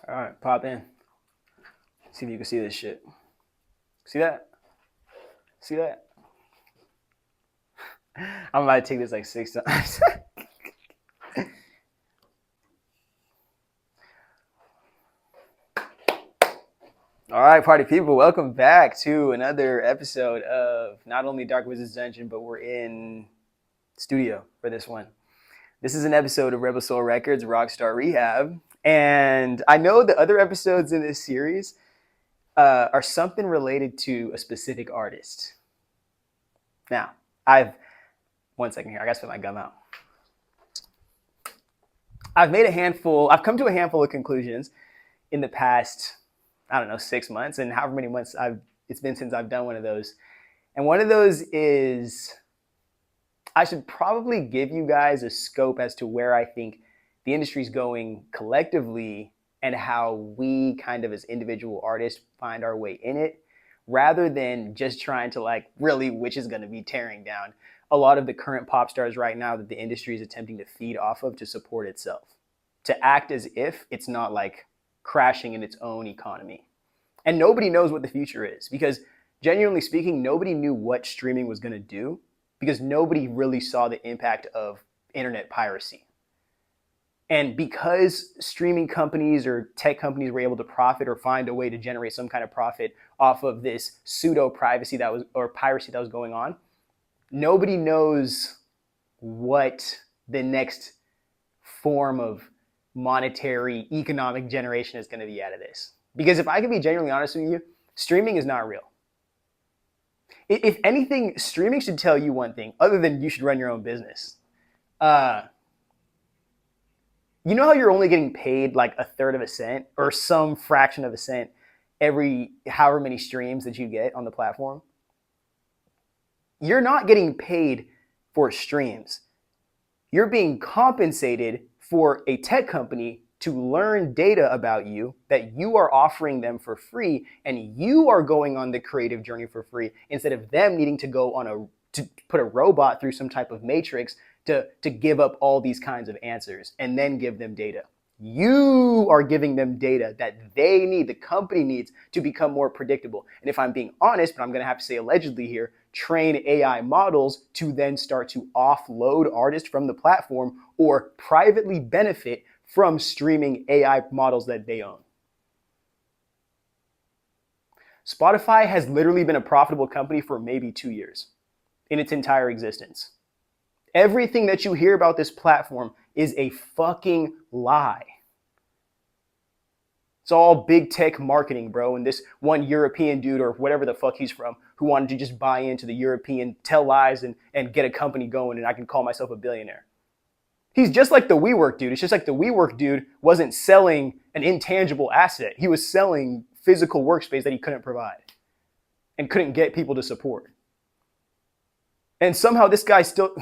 All right, pop in. See if you can see this shit. See that? See that? I'm about to take this like 6 times. All right, party people, welcome back to another episode of not only Dark Wizard's Dungeon, but we're in studio for this one. This is an episode of Rebel Soul Records Rockstar Rehab, and I know the other episodes in this series are something related to a specific artist. Now, one second here, I gotta spit my gum out. I've come to a handful of conclusions in the past, I don't know, 6 months, and however many months it's been since I've done one of those. And one of those is I should probably give you guys a scope as to where I think the industry's going collectively and how we kind of as individual artists find our way in it, rather than just trying to like really which is going to be tearing down a lot of the current pop stars right now that the industry is attempting to feed off of to support itself, to act as if it's not like crashing in its own economy. And nobody knows what the future is because, genuinely speaking, nobody knew what streaming was going to do because nobody really saw the impact of internet piracy. And because streaming companies or tech companies were able to profit or find a way to generate some kind of profit off of this pseudo privacy piracy that was going on, nobody knows what the next form of monetary economic generation is going to be out of this. Because if I can be genuinely honest with you, streaming is not real. If anything, streaming should tell you one thing, other than you should run your own business. You know how you're only getting paid like a third of a cent or some fraction of a cent every however many streams that you get on the platform? You're not getting paid for streams. You're being compensated for a tech company to learn data about you that you are offering them for free, and you are going on the creative journey for free instead of them needing to to put a robot through some type of matrix to give up all these kinds of answers and then give them data. You are giving them data that they need, the company needs to become more predictable. And if I'm being honest, but I'm going to have to say allegedly here, train AI models to then start to offload artists from the platform or privately benefit from streaming AI models that they own. Spotify has literally been a profitable company for maybe 2 years in its entire existence. Everything that you hear about this platform is a fucking lie. It's all big tech marketing, bro. And this one European dude or whatever the fuck he's from who wanted to just buy into the European, tell lies and get a company going, and I can call myself a billionaire. He's just like the WeWork dude. It's just like the WeWork dude wasn't selling an intangible asset. He was selling physical workspace that he couldn't provide and couldn't get people to support. And somehow this guy still...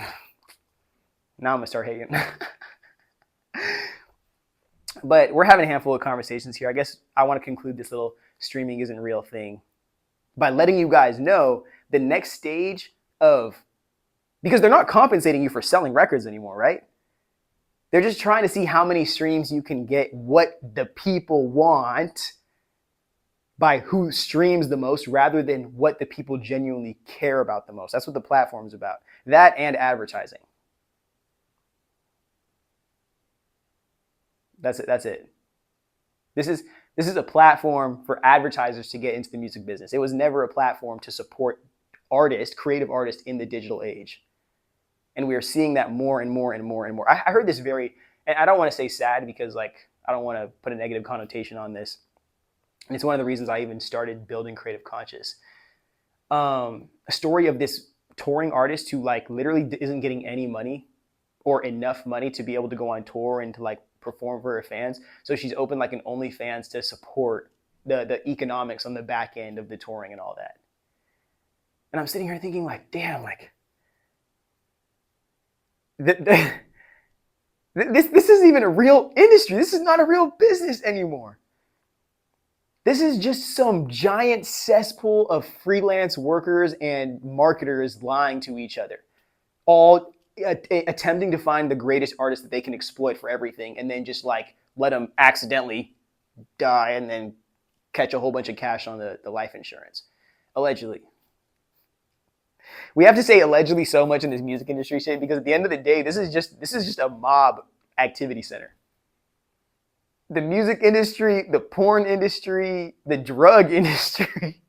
Now I'm going to start hating. But we're having a handful of conversations here. I guess I want to conclude this little streaming isn't real thing by letting you guys know the next stage of... Because they're not compensating you for selling records anymore, right? They're just trying to see how many streams you can get, what the people want by who streams the most rather than what the people genuinely care about the most. That's what the platform's about. That and advertising. That's it. This is a platform for advertisers to get into the music business. It was never a platform to support creative artists in the digital age. And we are seeing that more and more and more and more. I heard this and I don't want to say sad because like I don't want to put a negative connotation on this. And it's one of the reasons I even started building Creative Conscious. A story of this touring artist who like literally isn't getting any money or enough money to be able to go on tour and to like perform for her fans. So she's opened like an OnlyFans to support the economics on the back end of the touring and all that. And I'm sitting here thinking like, damn, like this isn't even a real industry. This is not a real business anymore. This is just some giant cesspool of freelance workers and marketers lying to each other, all attempting to find the greatest artist that they can exploit for everything and then just like let them accidentally die and then catch a whole bunch of cash on the life insurance. Allegedly. We have to say allegedly so much in this music industry shit because at the end of the day, this is just a mob activity center. The music industry, the porn industry, the drug industry.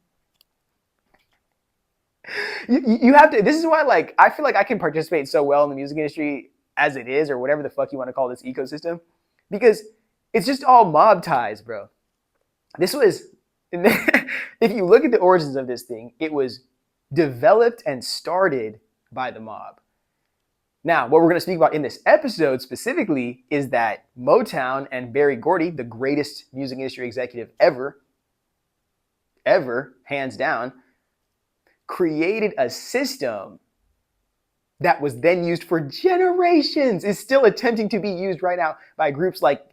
You have to, this is why like I feel like I can participate so well in the music industry as it is, or whatever the fuck you want to call this ecosystem, because it's just all mob ties, bro. This was, if you look at the origins of this thing, it was developed and started by the mob. Now, what we're going to speak about in this episode specifically is that Motown and Berry Gordy, the greatest music industry executive ever, hands down, created a system that was then used for generations, is still attempting to be used right now by groups like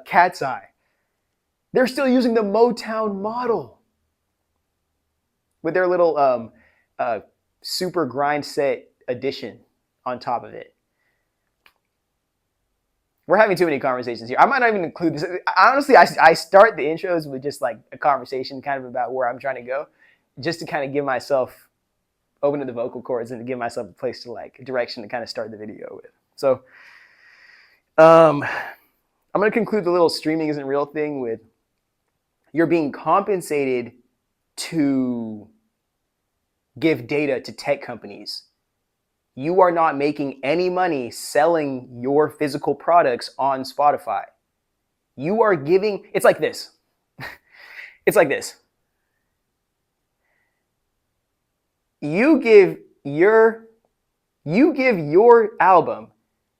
Cat's Eye. They're still using the Motown model with their little super grind set edition on top of it. We're having too many conversations here. I might not even include this. Honestly, I start the intros with just like a conversation kind of about where I'm trying to go, just to kind of give myself, open to the vocal cords and to give myself a place to like, a direction to kind of start the video with. So I'm going to conclude the little streaming isn't real thing with, you're being compensated to give data to tech companies. You are not making any money selling your physical products on Spotify. You are giving, it's like this. It's like this. You give your album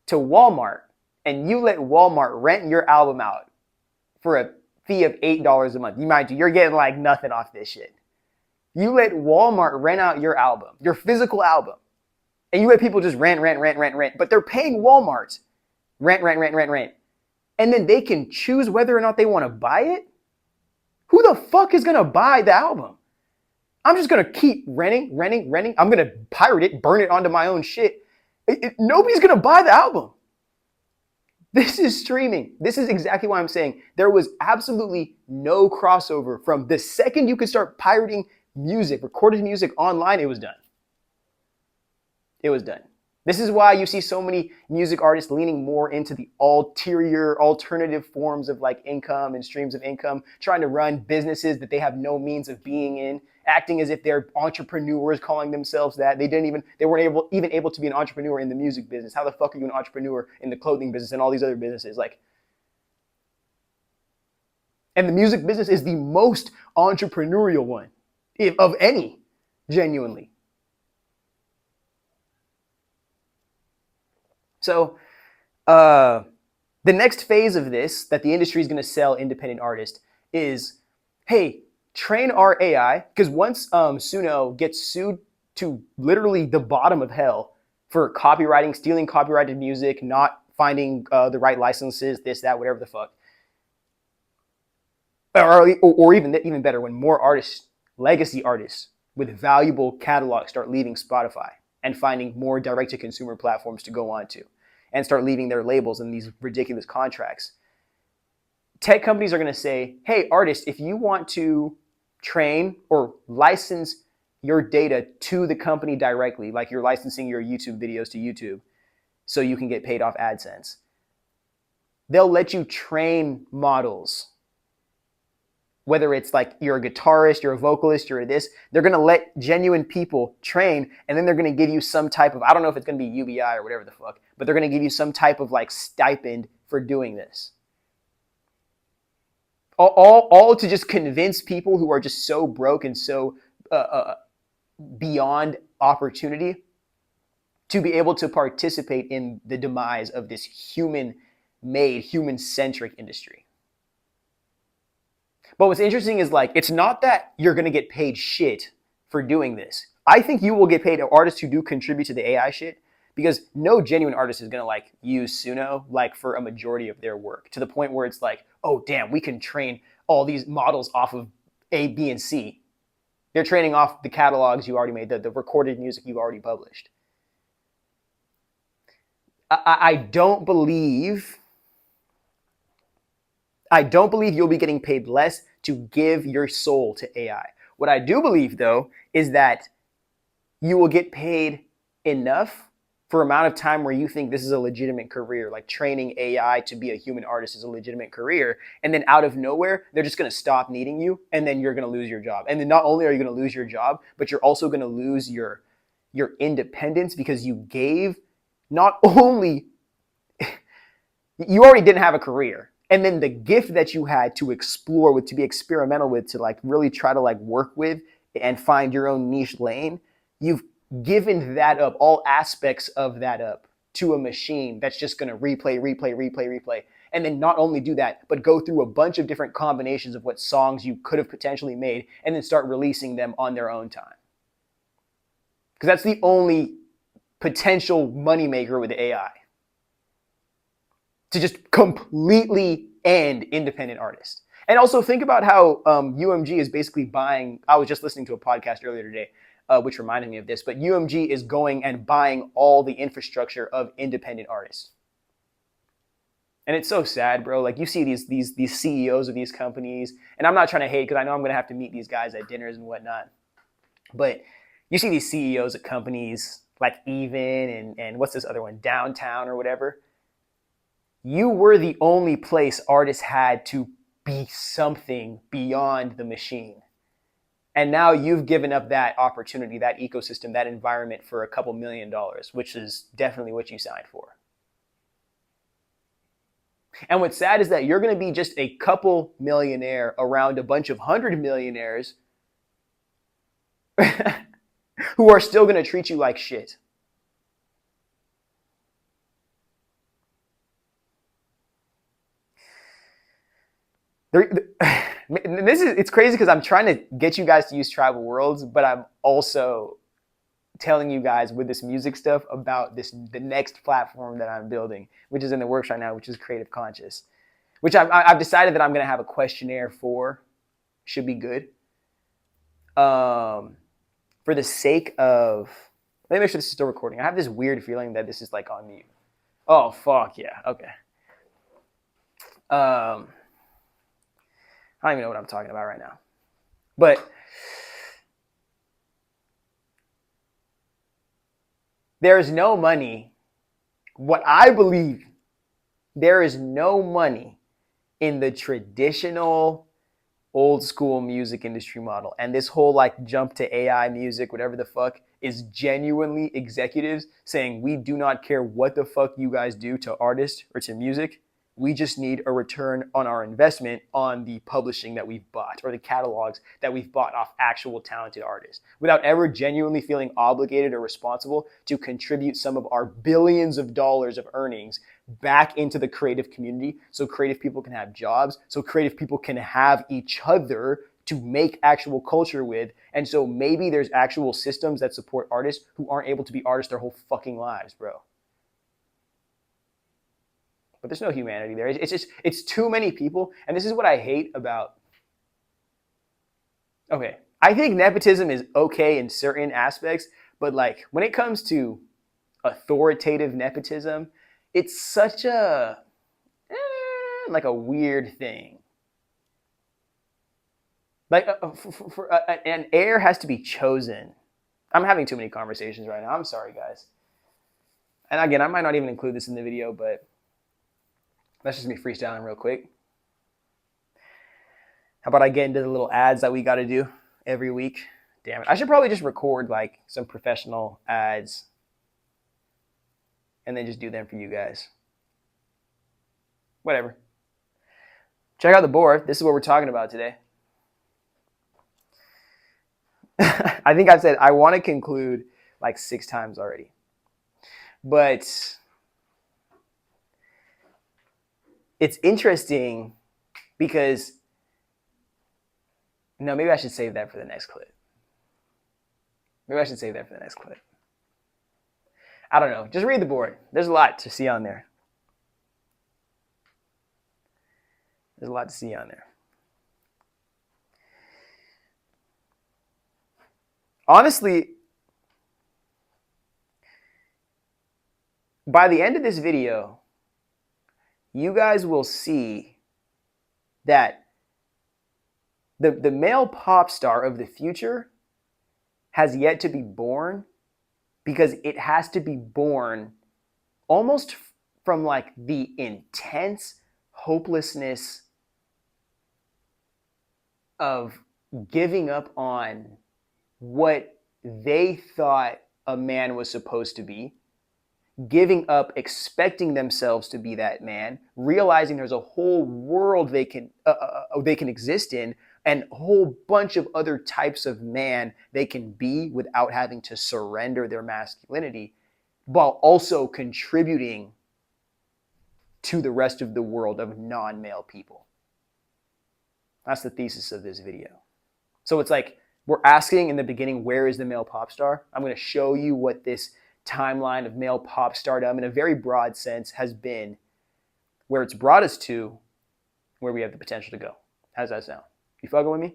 to Walmart and you let Walmart rent your album out for a fee of $8 a month. You mind you, you're getting like nothing off this shit. You let Walmart rent out your album, your physical album. And you let people just rent. But they're paying Walmart rent. And then they can choose whether or not they want to buy it? Who the fuck is going to buy the album? I'm just going to keep renting. I'm going to pirate it, burn it onto my own shit. Nobody's going to buy the album. This is streaming. This is exactly why I'm saying there was absolutely no crossover from the second you could start pirating music, recorded music online, it was done. It was done. This is why you see so many music artists leaning more into the ulterior, alternative forms of like income and streams of income, trying to run businesses that they have no means of being in, acting as if they're entrepreneurs, calling themselves that. They weren't even able to be an entrepreneur in the music business. How the fuck are you an entrepreneur in the clothing business and all these other businesses? Like, and the music business is the most entrepreneurial one, if of any, genuinely. So the next phase of this that the industry is going to sell independent artists is, hey, train our AI, because once Suno gets sued to literally the bottom of hell for copywriting, stealing copyrighted music, not finding the right licenses, this, that, whatever the fuck, or even better, when more artists, legacy artists with valuable catalogs start leaving Spotify and finding more direct-to-consumer platforms to go on to and start leaving their labels in these ridiculous contracts. Tech companies are going to say, hey, artists, if you want to train or license your data to the company directly, like you're licensing your YouTube videos to YouTube so you can get paid off AdSense, they'll let you train models. Whether it's like you're a guitarist, you're a vocalist, you're a this, they're going to let genuine people train, and then they're going to give you some type of, I don't know if it's going to be UBI or whatever the fuck, but they're going to give you some type of like stipend for doing this. All to just convince people who are just so broke and so beyond opportunity to be able to participate in the demise of this human-made, human-centric industry. But what's interesting is like, it's not that you're going to get paid shit for doing this. I think you will get paid, artists who do contribute to the AI shit, because no genuine artist is going to like use Suno like for a majority of their work to the point where it's like, oh damn, we can train all these models off of A, B, and C. They're training off the catalogs you already made, the recorded music you've already published. I don't believe I don't believe you'll be getting paid less to give your soul to AI. What I do believe, though, is that you will get paid enough for amount of time where you think this is a legitimate career, like training AI to be a human artist is a legitimate career. And then out of nowhere, they're just going to stop needing you. And then you're going to lose your job. And then not only are you going to lose your job, but you're also going to lose your independence, because you gave not only, you already didn't have a career. And then the gift that you had to explore with, to be experimental with, to like really try to like work with and find your own niche lane, you've given that up, all aspects of that up, to a machine that's just going to replay. And then not only do that, but go through a bunch of different combinations of what songs you could have potentially made and then start releasing them on their own time. Because that's the only potential moneymaker with AI. To just completely end independent artists. And also think about how UMG is basically buying, I was just listening to a podcast earlier today, which reminded me of this, but UMG is going and buying all the infrastructure of independent artists. And it's so sad, bro. Like, you see these CEOs of these companies, and I'm not trying to hate, because I know I'm going to have to meet these guys at dinners and whatnot, but you see these CEOs of companies like Even and what's this other one, Downtown or whatever. You were the only place artists had to be something beyond the machine. And now you've given up that opportunity, that ecosystem, that environment for a couple $1 million, which is definitely what you signed for. And what's sad is that you're going to be just a couple millionaire around a bunch of 100 millionaires who are still going to treat you like shit. It's crazy because I'm trying to get you guys to use Travel Worlds, but I'm also telling you guys with this music stuff about the next platform that I'm building, which is in the works right now, which is Creative Conscious, which I've decided that I'm going to have a questionnaire for. Should be good. For the sake of, let me make sure this is still recording. I have this weird feeling that this is like on mute. Oh, fuck yeah. Okay. I don't even know what I'm talking about right now. But there is no money. What I believe, there is no money in the traditional old school music industry model. And this whole like jump to AI music, whatever the fuck, is genuinely executives saying, we do not care what the fuck you guys do to artists or to music. We just need a return on our investment on the publishing that we've bought, or the catalogs that we've bought off actual talented artists, without ever genuinely feeling obligated or responsible to contribute some of our billions of dollars of earnings back into the creative community, so creative people can have jobs, so creative people can have each other to make actual culture with. And so maybe there's actual systems that support artists who aren't able to be artists their whole fucking lives, bro. But there's no humanity there. It's too many people. And this is what I hate about, okay, I think nepotism is okay in certain aspects, but like when it comes to authoritative nepotism, it's such a, like a weird thing. Like an heir has to be chosen. I'm having too many conversations right now. I'm sorry, guys. And again, I might not even include this in the video, but that's just me freestyling real quick. How about I get into the little ads that we got to do every week? Damn it. I should probably just record like some professional ads and then just do them for you guys. Whatever. Check out the board. This is what we're talking about today. I think I've said I want to conclude like 6 times already. But it's interesting because, no, maybe I should save that for the next clip. I don't know. Just read the board. There's a lot to see on there. Honestly, by the end of this video, you guys will see that the male pop star of the future has yet to be born, because it has to be born almost from like the intense hopelessness of giving up on what they thought a man was supposed to be, giving up expecting themselves to be that man, realizing there's a whole world they can exist in, and a whole bunch of other types of man they can be without having to surrender their masculinity, while also contributing to the rest of the world of non-male people. That's the thesis of this video. So it's like, we're asking in the beginning, where is the male pop star? I'm going to show you what this timeline of male pop stardom in a very broad sense has been, where it's brought us to, where we have the potential to go. How does that sound? You fucking with me?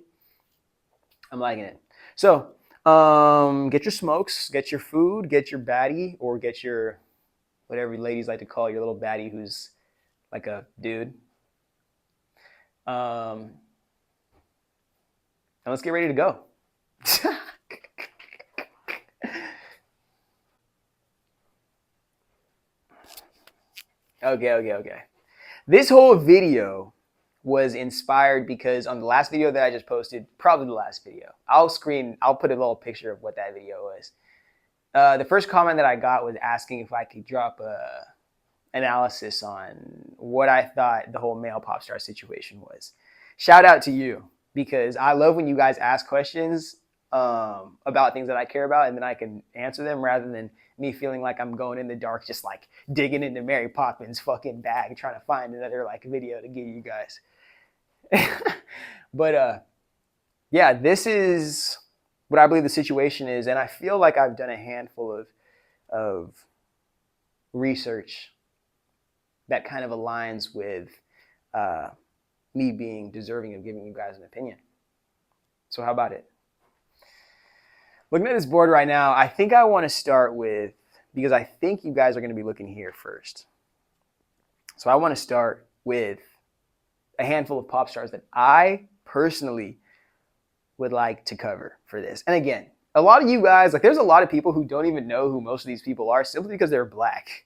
I'm liking it. So get your smokes, get your food, get your baddie, or get your, whatever ladies like to call your little baddie who's like a dude. And let's get ready to go. Okay. This whole video was inspired because on the last video that I just posted, probably the last video, I'll put a little picture of what that video was. The first comment that I got was asking if I could drop a analysis on what I thought the whole male pop star situation was. Shout out to you, because I love when you guys ask questions about things that I care about, and then I can answer them rather than me feeling like I'm going in the dark, just like digging into Mary Poppins' fucking bag, trying to find another like video to give you guys. But yeah, this is what I believe the situation is, and I feel like I've done a handful of research that kind of aligns with me being deserving of giving you guys an opinion. So how about it? Looking at this board right now, I think I want to start with, because I think you guys are going to be looking here first. So I want to start with a handful of pop stars that I personally would like to cover for this. And again, a lot of you guys, like there's a lot of people who don't even know who most of these people are simply because they're black.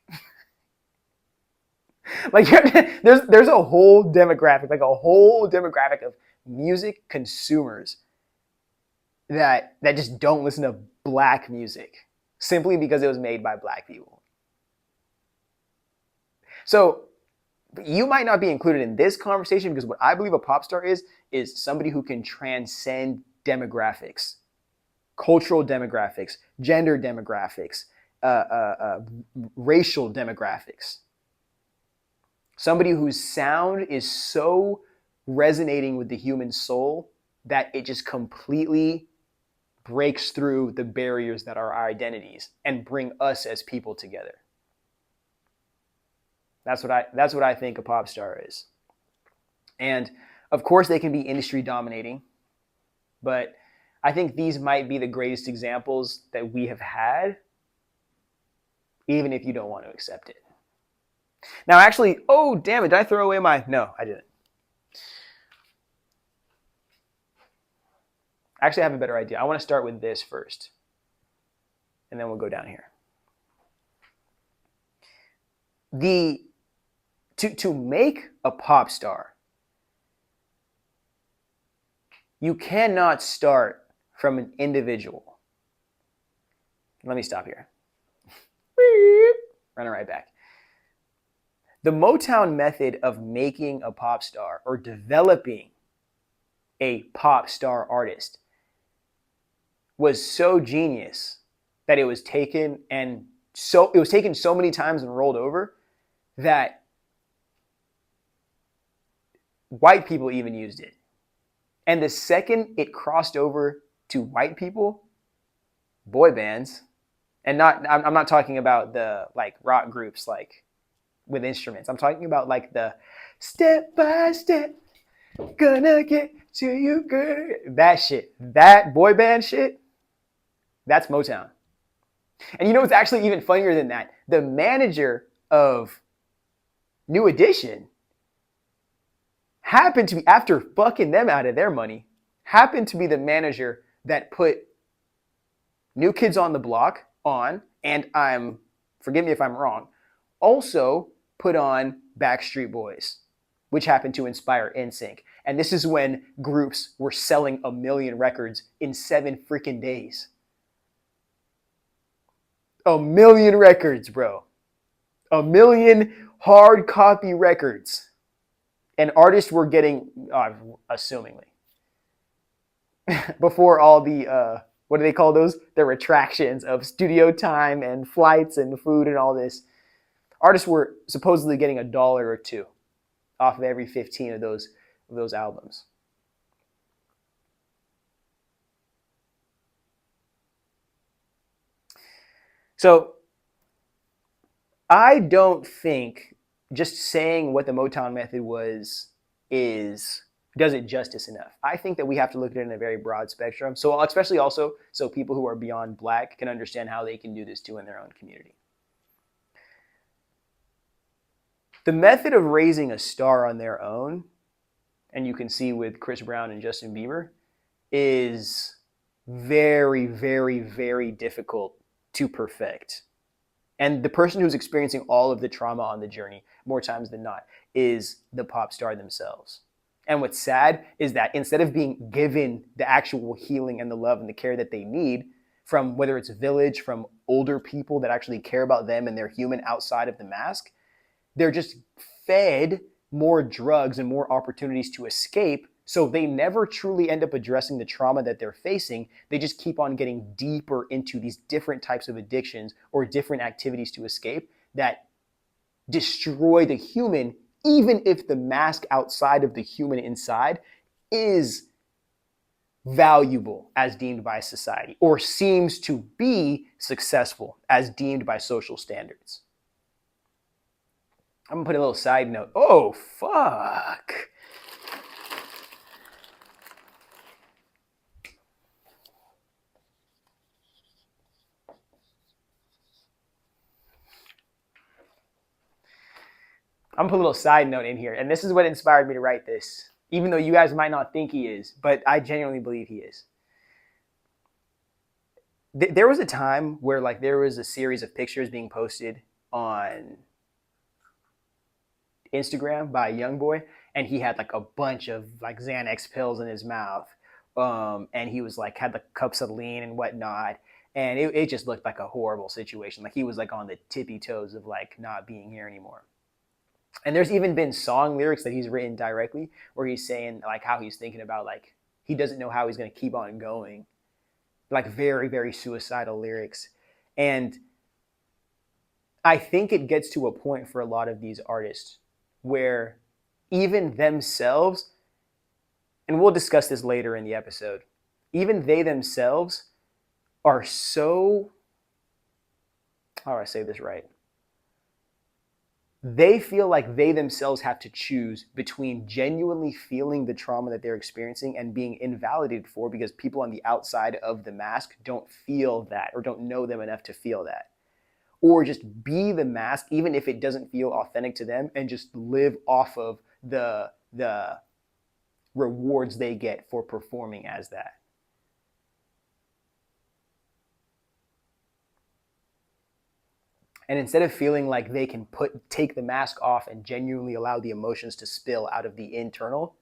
Like there's a whole demographic of music consumers that just don't listen to black music simply because it was made by black people. So you might not be included in this conversation, because what I believe a pop star is somebody who can transcend demographics, cultural demographics, gender demographics, racial demographics. Somebody whose sound is so resonating with the human soul that it just completely breaks through the barriers that are our identities and bring us as people together. That's what I think a pop star is. And of course they can be industry dominating, but I think these might be the greatest examples that we have had, even if you don't want to accept it. Now actually, oh damn it, did I throw away my, no, I didn't. Actually, I have a better idea. I want to start with this first, and then we'll go down here. To make a pop star, you cannot start from an individual. Let me stop here. Running right back. The Motown method of making a pop star or developing a pop star artist was so genius that it was taken so many times and rolled over that white people even used it. And the second it crossed over to white people, boy bands, and I'm not talking about the like rock groups like with instruments. I'm talking about like the step by step, gonna get to you, girl. That shit, that boy band shit, that's Motown. And you know what's actually even funnier than that? The manager of New Edition happened to be, after fucking them out of their money, happened to be the manager that put New Kids on the Block on, and forgive me if I'm wrong, also put on Backstreet Boys, which happened to inspire NSYNC. And this is when groups were selling 1 million records in 7 freaking days. 1 million records, bro. 1 million hard copy records. And artists were getting, assumingly, before all the, what do they call those? The retractions of studio time and flights and food and all this. Artists were supposedly getting $1 or $2 off of every 15 of those albums. So I don't think just saying what the Motown method does it justice enough. I think that we have to look at it in a very broad spectrum. So especially also so people who are beyond black can understand how they can do this too in their own community. The method of raising a star on their own, and you can see with Chris Brown and Justin Bieber, is very, very, very difficult to perfect. And the person who's experiencing all of the trauma on the journey, more times than not, is the pop star themselves. And what's sad is that instead of being given the actual healing and the love and the care that they need from whether it's a village, from older people that actually care about them and they're human outside of the mask, they're just fed more drugs and more opportunities to escape. So they never truly end up addressing the trauma that they're facing. They just keep on getting deeper into these different types of addictions or different activities to escape that destroy the human, even if the mask outside of the human inside is valuable as deemed by society or seems to be successful as deemed by social standards. I'm gonna put a little side note. Oh, fuck. I'm gonna put a little side note in here, and this is what inspired me to write this, even though you guys might not think he is, but I genuinely believe he is. There was a time where there was a series of pictures being posted on Instagram by a young boy, and he had a bunch of Xanax pills in his mouth, and he was had the cups of lean and whatnot, and it just looked like a horrible situation. He was on the tippy toes of not being here anymore. And there's even been song lyrics that he's written directly where he's saying how he's thinking about he doesn't know how he's going to keep on going, very, very suicidal lyrics. And I think it gets to a point for a lot of these artists where even themselves, and we'll discuss this later in the episode, even they themselves are so, how do I say this right? They feel like they themselves have to choose between genuinely feeling the trauma that they're experiencing and being invalidated for because people on the outside of the mask don't feel that or don't know them enough to feel that. Or just be the mask, even if it doesn't feel authentic to them, and just live off of the rewards they get for performing as that. And instead of feeling like they can take the mask off and genuinely allow the emotions to spill out of the internal,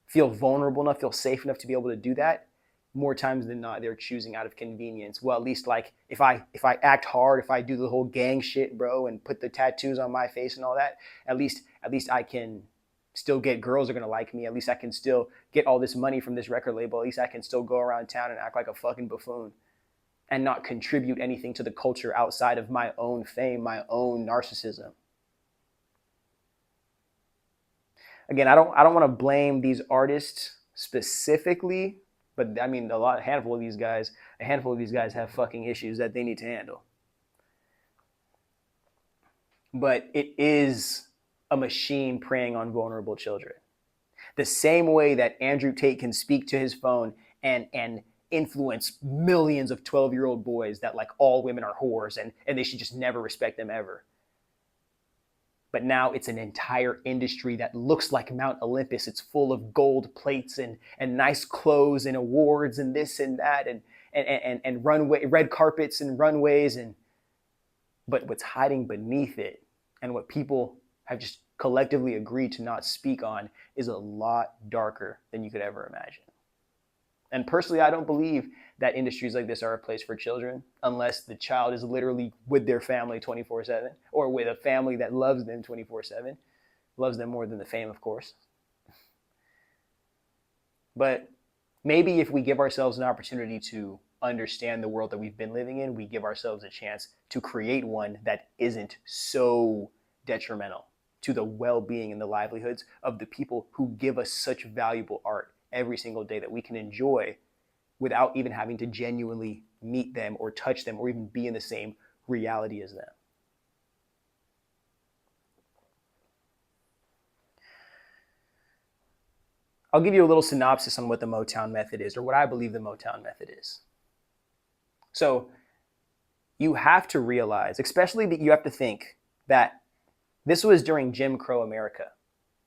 feel vulnerable enough, feel safe enough to be able to do that, more times than not, they're choosing out of convenience. Well, at least if I act hard, if I do the whole gang shit, bro, and put the tattoos on my face and all that, at least I can still get girls are gonna like me. At least I can still get all this money from this record label. At least I can still go around town and act like a fucking buffoon and not contribute anything to the culture outside of my own fame, my own narcissism. Again, I don't want to blame these artists specifically, but I mean a handful of these guys have fucking issues that they need to handle. But it is a machine preying on vulnerable children. The same way that Andrew Tate can speak to his phone and influence millions of 12-year-old boys that all women are whores and they should just never respect them ever. But now it's an entire industry that looks like Mount Olympus. It's full of gold plates and nice clothes and awards and this and that and runway, red carpets and runways. But what's hiding beneath it and what people have just collectively agreed to not speak on is a lot darker than you could ever imagine. And personally, I don't believe that industries like this are a place for children unless the child is literally with their family 24/7 or with a family that loves them 24/7, loves them more than the fame, of course. But maybe if we give ourselves an opportunity to understand the world that we've been living in, we give ourselves a chance to create one that isn't so detrimental to the well-being and the livelihoods of the people who give us such valuable art every single day that we can enjoy without even having to genuinely meet them or touch them or even be in the same reality as them. I'll give you a little synopsis on what the Motown method is, or what I believe the Motown method is. So you have to realize, especially that you have to think that this was during Jim Crow America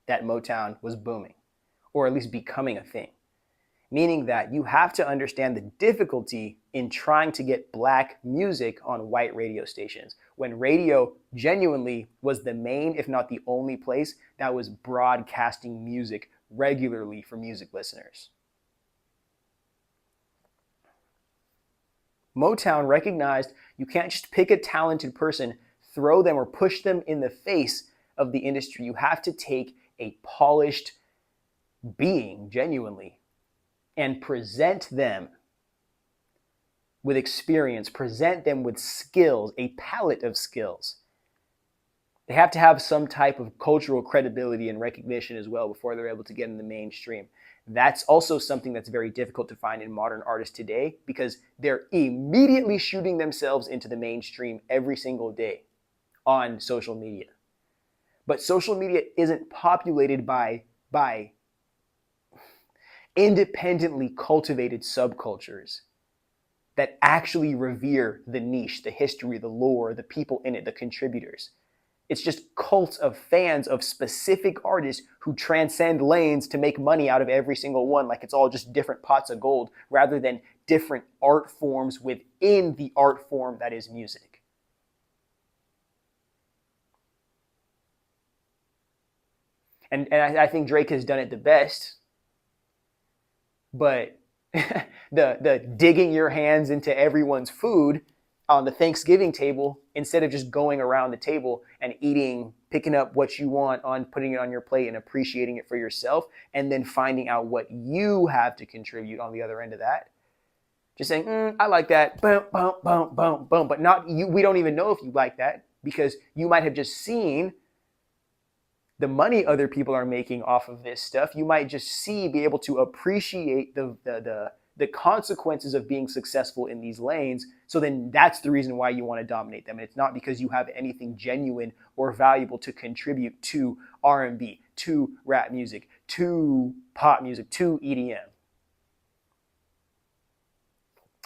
that Motown was booming, or at least becoming a thing. Meaning that you have to understand the difficulty in trying to get black music on white radio stations, when radio genuinely was the main, if not the only place that was broadcasting music regularly for music listeners. Motown recognized you can't just pick a talented person, throw them or push them in the face of the industry. You have to take a polished being genuinely and present them with experience, present them with skills, a palette of skills. They have to have some type of cultural credibility and recognition as well before they're able to get in the mainstream. That's also something that's very difficult to find in modern artists today because they're immediately shooting themselves into the mainstream every single day on social media. But social media isn't populated by independently cultivated subcultures that actually revere the niche, the history, the lore, the people in it, the contributors. It's just cults of fans of specific artists who transcend lanes to make money out of every single one, like it's all just different pots of gold, rather than different art forms within the art form that is music. And I think Drake has done it the best. But the digging your hands into everyone's food on the Thanksgiving table, instead of just going around the table and eating, picking up what you want, putting it on your plate and appreciating it for yourself, and then finding out what you have to contribute on the other end of that. Just saying, I like that, boom, boom, boom, boom, boom, but not you. We don't even know if you like that because you might have just seen the money other people are making off of this stuff. You might just be able to appreciate the consequences of being successful in these lanes. So then that's the reason why you want to dominate them. And it's not because you have anything genuine or valuable to contribute to R&B, to rap music, to pop music, to EDM.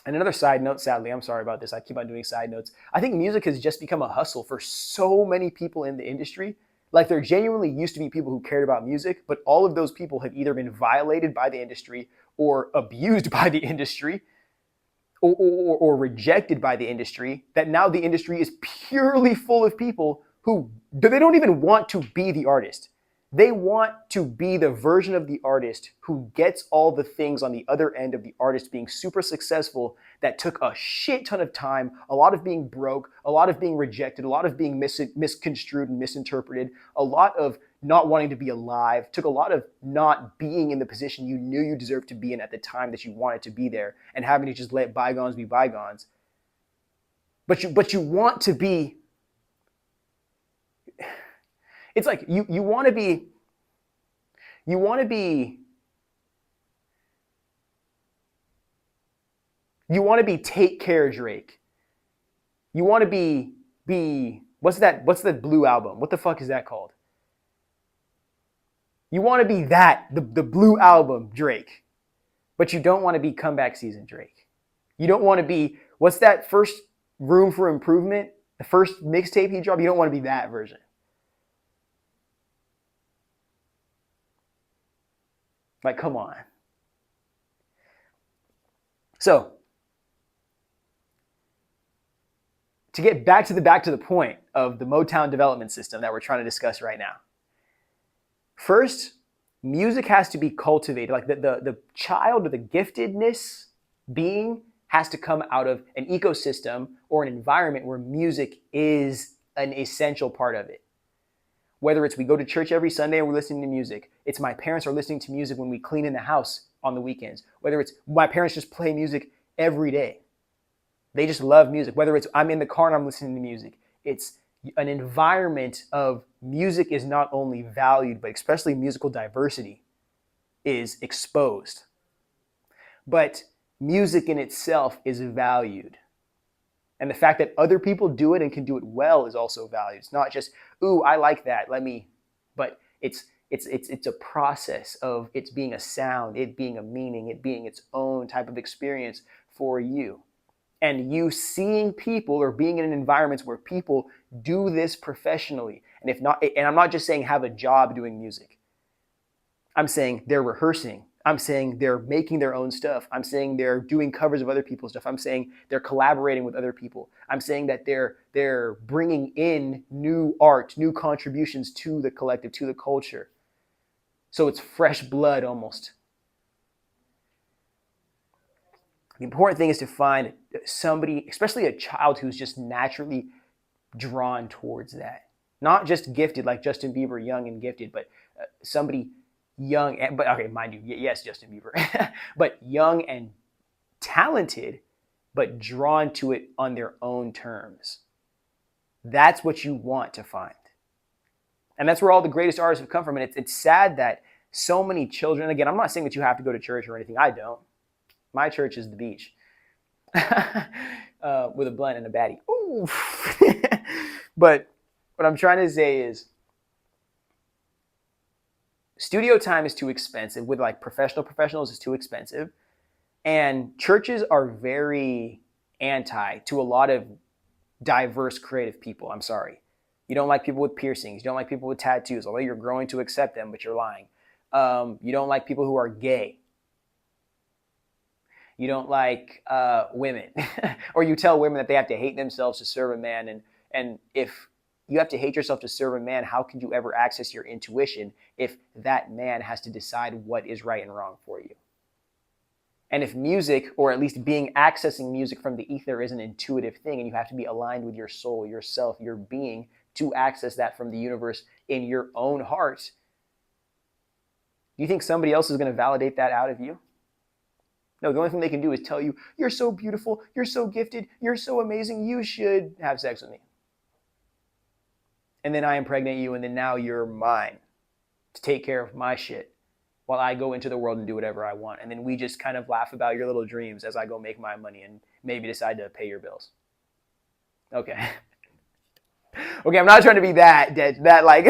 And another side note, sadly, I'm sorry about this, I keep on doing side notes. I think music has just become a hustle for so many people in the industry. Like there genuinely used to be people who cared about music, but all of those people have either been violated by the industry or abused by the industry or rejected by the industry, that now the industry is purely full of people who they don't even want to be the artist. They want to be the version of the artist who gets all the things on the other end of the artist being super successful that took a shit ton of time, a lot of being broke, a lot of being rejected, a lot of being misconstrued and misinterpreted, a lot of not wanting to be alive, took a lot of not being in the position you knew you deserved to be in at the time that you wanted to be there and having to just let bygones be bygones. But you want to be... It's like you want to be Take Care Drake. You want to be what's the blue album? What the fuck is that called? You want to be the blue album Drake. But you don't want to be Comeback Season Drake. You don't want to be, what's that first Room for Improvement? The first mixtape he dropped? You don't want to be that version. Like, come on. So, to get back to the point of the Motown development system that we're trying to discuss right now. First, music has to be cultivated. Like the child or the giftedness being has to come out of an ecosystem or an environment where music is an essential part of it. Whether it's we go to church every Sunday and we're listening to music, it's my parents are listening to music when we clean in the house on the weekends, whether it's my parents just play music every day. They just love music. Whether it's I'm in the car and I'm listening to music, it's an environment of music is not only valued, but especially musical diversity is exposed. But music in itself is valued. And the fact that other people do it and can do it well is also valued. It's not just, ooh, I like that, but it's a process of it being a sound, it being a meaning, it being its own type of experience for you. And you seeing people or being in environments where people do this professionally. And if not, and I'm not just saying have a job doing music. I'm saying they're rehearsing. I'm saying they're making their own stuff. I'm saying they're doing covers of other people's stuff. I'm saying they're collaborating with other people. I'm saying that they're bringing in new art, new contributions to the collective, to the culture. So it's fresh blood almost. The important thing is to find somebody, especially a child, who's just naturally drawn towards that. Not just gifted like Justin Bieber, young and gifted, but somebody young, but okay, mind you, yes, Justin Bieber, but young and talented, but drawn to it on their own terms. That's what you want to find. And that's where all the greatest artists have come from. And it's sad that so many children, again, I'm not saying that you have to go to church or anything. I don't. My church is the beach with a blunt and a baddie. Ooh. But what I'm trying to say is studio time is too expensive. With like professionals is too expensive. And churches are very anti to a lot of diverse creative people. I'm sorry. You don't like people with piercings. You don't like people with tattoos, although you're growing to accept them, but you're lying. You don't like people who are gay. You don't like women, or you tell women that they have to hate themselves to serve a man. And if you have to hate yourself to serve a man, how can you ever access your intuition if that man has to decide what is right and wrong for you? And if music, or at least accessing music from the ether, is an intuitive thing, and you have to be aligned with your soul, yourself, your being to access that from the universe in your own heart, do you think somebody else is going to validate that out of you? No, the only thing they can do is tell you, you're so beautiful, you're so gifted, you're so amazing, you should have sex with me. And then I impregnate you, and then now you're mine to take care of my shit while I go into the world and do whatever I want. And then we just kind of laugh about your little dreams as I go make my money and maybe decide to pay your bills. Okay. Okay, I'm not trying to be that like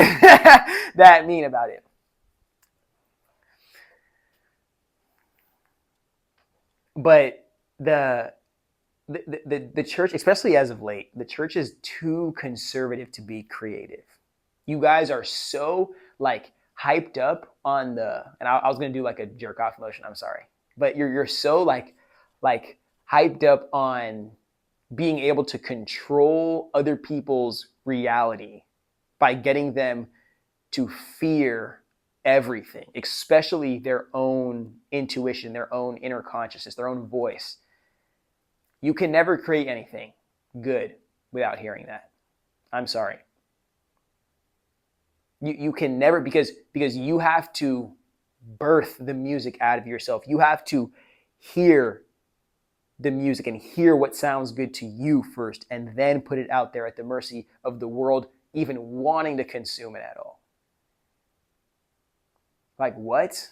that mean about it. But the church, especially as of late, the church is too conservative to be creative. You guys are so like hyped up on and I was gonna do like a jerk off motion. I'm sorry, but you're so like hyped up on being able to control other people's reality by getting them to fear everything, especially their own intuition, their own inner consciousness, their own voice. You can never create anything good without hearing that. I'm sorry. You can never, because you have to birth the music out of yourself. You have to hear the music and hear what sounds good to you first, and then put it out there at the mercy of the world even wanting to consume it at all. Like what?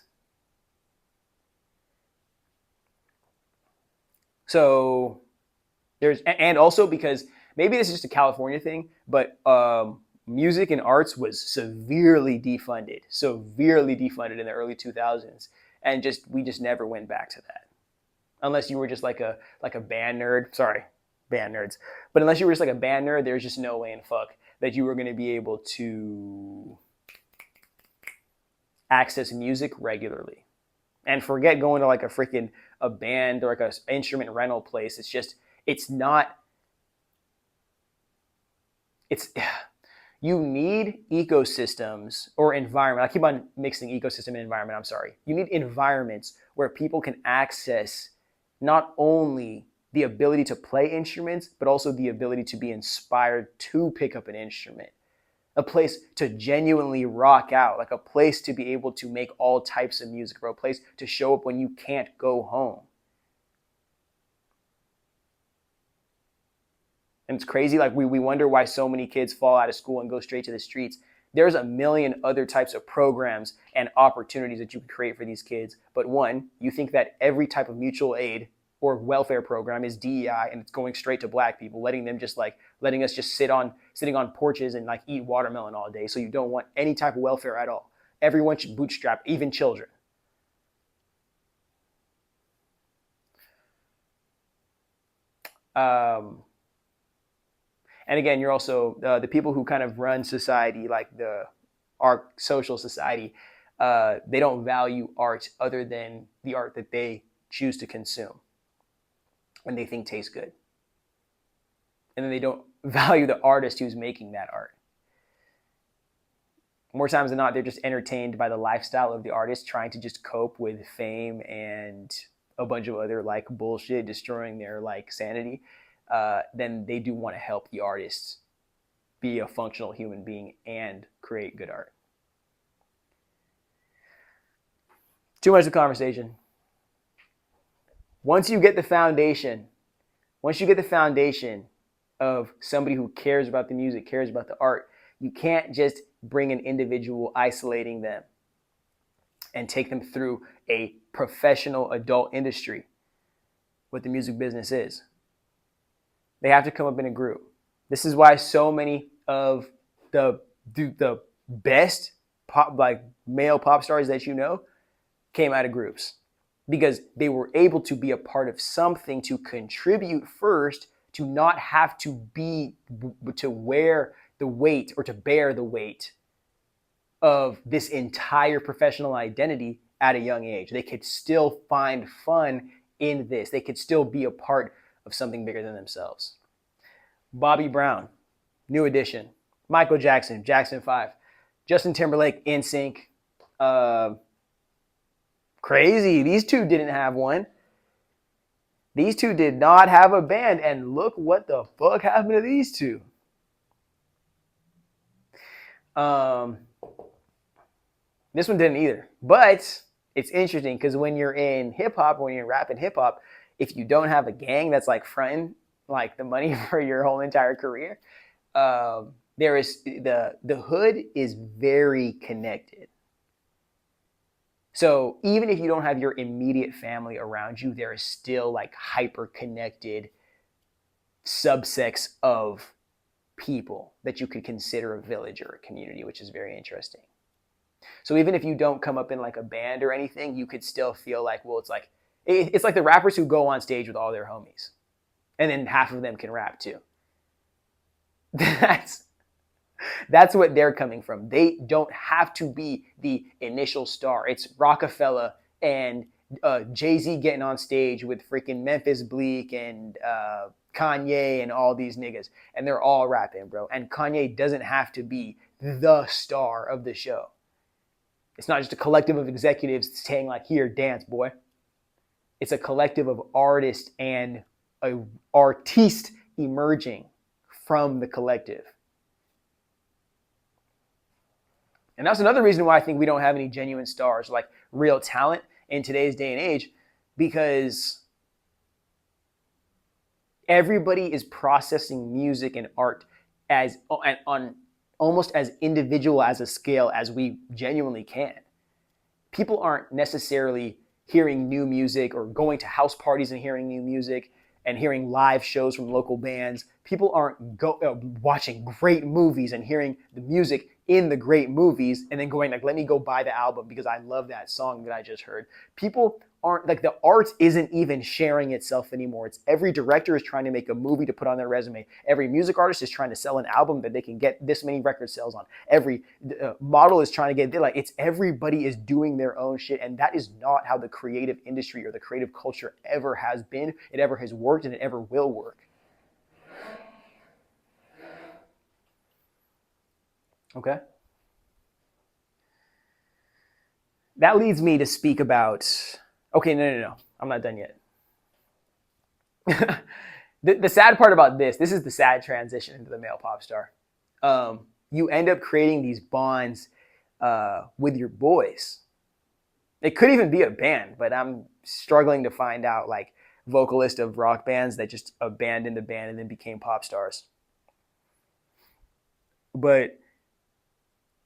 So and also because maybe this is just a California thing, but music and arts was severely defunded in the early 2000s, and we just never went back to that, unless you were just like a band nerd. Sorry, band nerds, but unless you were just like a band nerd, there's just no way in fuck that you were going to be able to access music regularly. And forget going to like a band or like a instrument rental place. It's not, it's, you need ecosystems or environment. I keep on mixing ecosystem and environment. I'm sorry. You need environments where people can access not only the ability to play instruments, but also the ability to be inspired to pick up an instrument. A place to genuinely rock out, like a place to be able to make all types of music, or a place to show up when you can't go home. And it's crazy, like we wonder why so many kids fall out of school and go straight to the streets. There's a million other types of programs and opportunities that you can create for these kids. But one, you think that every type of mutual aid or welfare program is DEI and it's going straight to black people, letting us just sitting on porches and like eat watermelon all day. So you don't want any type of welfare at all. Everyone should bootstrap, even children. And again, you're also the people who kind of run society, like our social society. They don't value art other than the art that they choose to consume and they think tastes good. And then they don't value the artist who's making that art. More times than not, they're just entertained by the lifestyle of the artist, trying to just cope with fame and a bunch of other like bullshit, destroying their like sanity. Then they do want to help the artists be a functional human being and create good art. Too much of conversation. Once you get the foundation of somebody who cares about the music, cares about the art, you can't just bring an individual, isolating them, and take them through a professional adult industry, what the music business is. They have to come up in a group. This is why so many of the best male pop stars that you know came out of groups, because they were able to be a part of something, to contribute first, to not have to wear the weight or to bear the weight of this entire professional identity at a young age. They could still find fun in this. They could still be a part of something bigger than themselves. Bobby Brown, New Edition. Michael Jackson, Jackson 5. Justin Timberlake, NSYNC. Crazy. These two didn't have one. These two did not have a band, and look what the fuck happened to these two. This one didn't either. But it's interesting because when you're in hip-hop, when you're rapping hip-hop, if you don't have a gang that's like fronting like the money for your whole entire career, there is the hood is very connected. So even if you don't have your immediate family around you, there is still like hyper-connected subsects of people that you could consider a village or a community, which is very interesting. So even if you don't come up in like a band or anything, you could still feel like, well, it's like the rappers who go on stage with all their homies, and then half of them can rap too. That's what they're coming from. They don't have to be the initial star. It's Rockefeller and Jay-Z getting on stage with freaking Memphis Bleak and Kanye and all these niggas. And they're all rapping, bro. And Kanye doesn't have to be the star of the show. It's not just a collective of executives saying like, here, dance, boy. It's a collective of artists and an artiste emerging from the collective. And that's another reason why I think we don't have any genuine stars, like real talent in today's day and age, because everybody is processing music and art as on almost as individual as a scale as we genuinely can. People aren't necessarily hearing new music or going to house parties and hearing new music and hearing live shows from local bands. People aren't watching great movies and hearing the music in the great movies and then going like, let me go buy the album because I love that song that I just heard. People aren't like, the art isn't even sharing itself anymore. It's every director is trying to make a movie to put on their resume. Every music artist is trying to sell an album that they can get this many record sales on. Every model is trying to get, like, it's everybody is doing their own shit. And that is not how the creative industry or the creative culture ever has been. It ever has worked, and it ever will work. Okay. That leads me to speak about, okay, no. I'm not done yet. the sad part about this is the sad transition into the male pop star. You end up creating these bonds with your boys. It could even be a band, but I'm struggling to find out like vocalists of rock bands that just abandoned the band and then became pop stars. But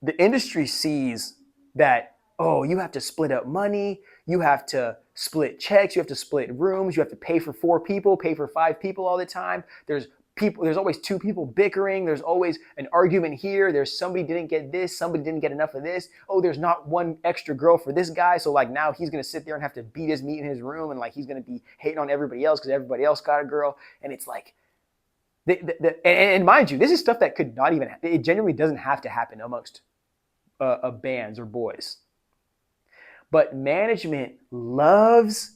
the industry sees that, oh, you have to split up money, you have to split checks, you have to split rooms, you have to pay for 4 people, pay for 5 people all the time. There's always 2 people bickering, there's always an argument here, there's somebody didn't get this, somebody didn't get enough of this, oh, there's not one extra girl for this guy, so like now he's gonna sit there and have to beat his meat in his room, and like he's gonna be hating on everybody else because everybody else got a girl. And it's like, and mind you, this is stuff that could not even, it genuinely doesn't have to happen amongst bands or boys. But management loves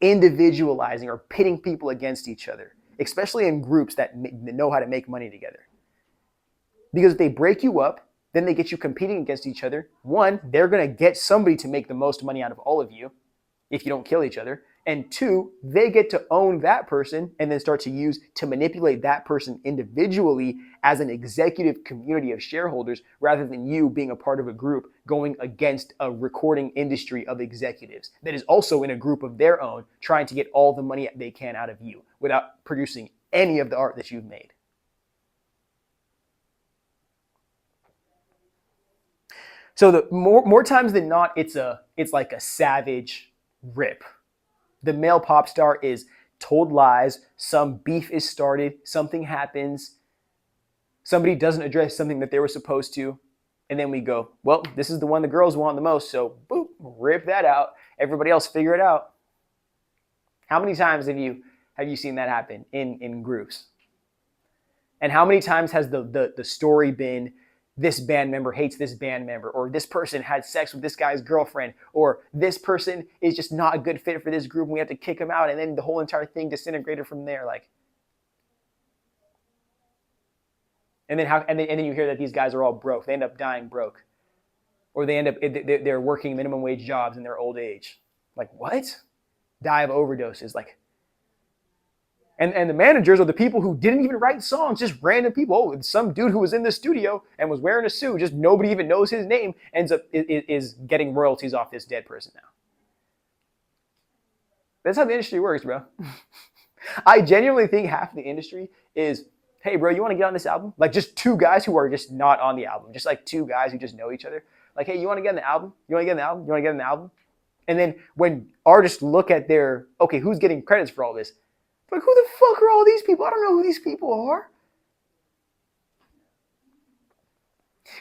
individualizing or pitting people against each other, especially in groups that know how to make money together. Because if they break you up, then they get you competing against each other. One, they're going to get somebody to make the most money out of all of you if you don't kill each other. And 2, they get to own that person and then start to manipulate that person individually as an executive community of shareholders, rather than you being a part of a group going against a recording industry of executives that is also in a group of their own, trying to get all the money they can out of you without producing any of the art that you've made. So the more times than not, it's like a savage rip. The male pop star is told lies, some beef is started, something happens, somebody doesn't address something that they were supposed to, and then we go, well, this is the one the girls want the most, so boop, rip that out. Everybody else figure it out. How many times have you seen that happen in groups? And how many times has the story been, this band member hates this band member, or this person had sex with this guy's girlfriend, or this person is just not a good fit for this group and we have to kick him out, and then the whole entire thing disintegrated from there. Like, and then you hear that these guys are all broke. They end up dying broke, or they're working minimum wage jobs in their old age. Like, what? Die of overdoses. Like, and the managers are the people who didn't even write songs, just random people. Oh, some dude who was in the studio and was wearing a suit, just nobody even knows his name, ends up is getting royalties off this dead person now. That's how the industry works, bro. I genuinely think half of the industry is, hey, bro, you want to get on this album? Like, just 2 guys who are just not on the album. Just like 2 guys who just know each other. Like, hey, you want to get on the album? You want to get on the album? You want to get on the album? And then when artists look at okay, who's getting credits for all this? Like, who the fuck are all these people? I don't know who these people are.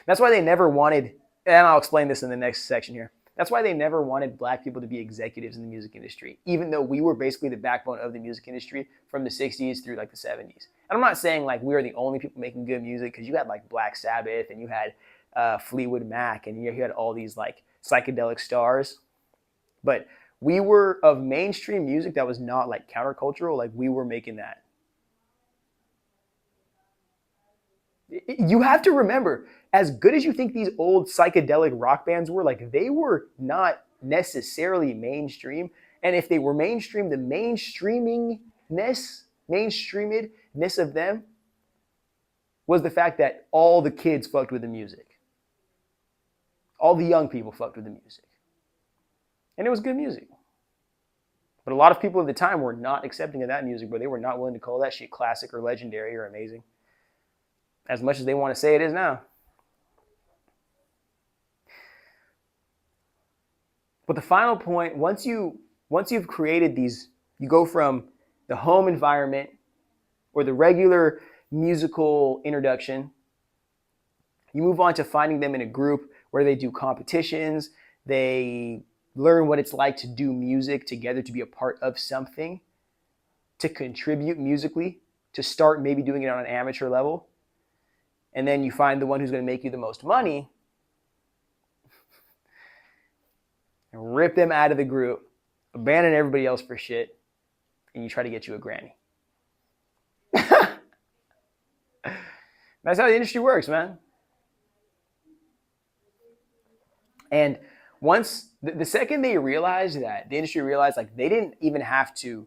That's why they never wanted, and I'll explain this in the next section here. That's why they never wanted black people to be executives in the music industry, even though we were basically the backbone of the music industry from the 60s through like the 70s. And I'm not saying like we were the only people making good music, because you had like Black Sabbath and you had Fleetwood Mac and you had all these like psychedelic stars. But we were of mainstream music that was not like countercultural, like we were making that. You have to remember, as good as you think these old psychedelic rock bands were, like they were not necessarily mainstream. And if they were mainstream, the mainstreamedness of them was the fact that all the kids fucked with the music. All the young people fucked with the music. And it was good music. But a lot of people at the time were not accepting of that music, but they were not willing to call that shit classic or legendary or amazing, as much as they want to say it is now. But the final point, once you've created these, you go from the home environment or the regular musical introduction You move on to finding them in a group where they do competitions, they learn what it's like to do music together, to be a part of something, to contribute musically, to start maybe doing it on an amateur level. And then you find the one who's going to make you the most money and rip them out of the group, abandon everybody else for shit, and you try to get you a granny. That's how the industry works, man. And once, the second they realized that, the industry realized like they didn't even have to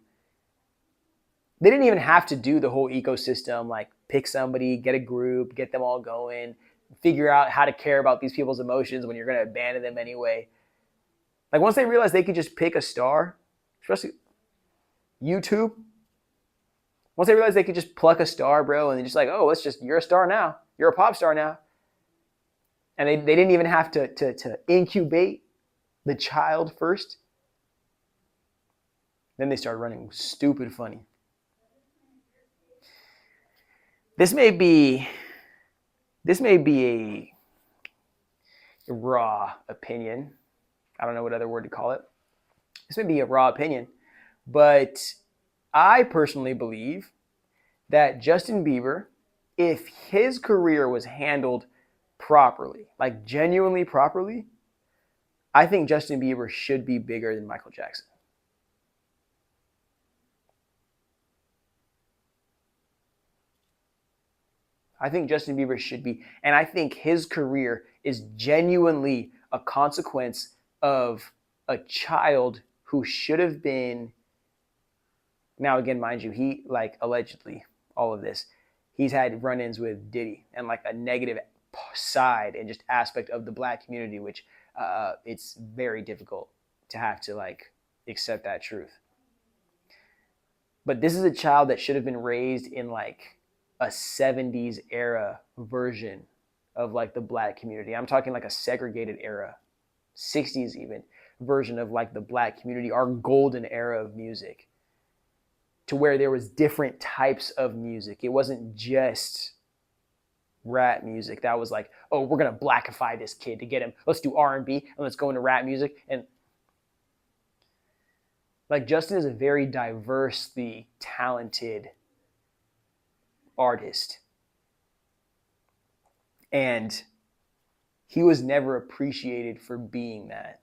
do the whole ecosystem, like pick somebody, get a group, get them all going, figure out how to care about these people's emotions when you're going to abandon them anyway. Like once they realized they could just pick a star, especially YouTube, once they realized they could just pluck a star, bro, and they're just like, oh, you're a star now. You're a pop star now. And they didn't even have to incubate the child first. Then they started running stupid funny. This may be a raw opinion. I don't know what other word to call it. This may be a raw opinion, but I personally believe that Justin Bieber, if his career was handled properly, like genuinely properly, I think Justin Bieber should be bigger than Michael Jackson. I think Justin Bieber should be, and I think his career is genuinely a consequence of a child who should have been, now again, mind you, he, like, allegedly, all of this, he's had run-ins with Diddy and like a negative side and just aspect of the black community, which it's very difficult to have to like accept that truth. But this is a child that should have been raised in like a 70s era version of like the black community. I'm talking like a segregated era, 60s even, version of like the black community, our golden era of music, to where there was different types of music. It wasn't just rap music that was like, oh, we're gonna blackify this kid to get him. Let's do R&B and let's go into rap music. And like Justin is a very diversely talented artist. And he was never appreciated for being that.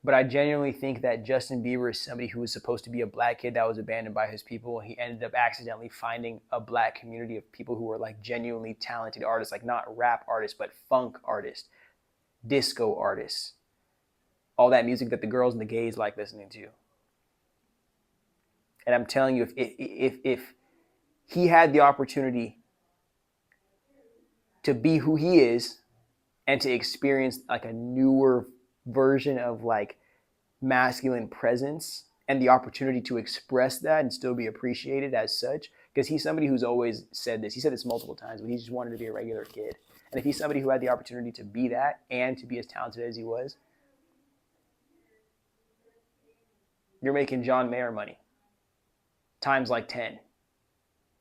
But I genuinely think that Justin Bieber is somebody who was supposed to be a black kid that was abandoned by his people. He ended up accidentally finding a black community of people who were like genuinely talented artists, like not rap artists, but funk artists, disco artists, all that music that the girls and the gays like listening to. And I'm telling you, if he had the opportunity to be who he is and to experience like a newer version of like masculine presence and the opportunity to express that and still be appreciated as such, because he's somebody who's always said this. He said this multiple times, but he just wanted to be a regular kid. And if he's somebody who had the opportunity to be that and to be as talented as he was, you're making John Mayer money times like 10,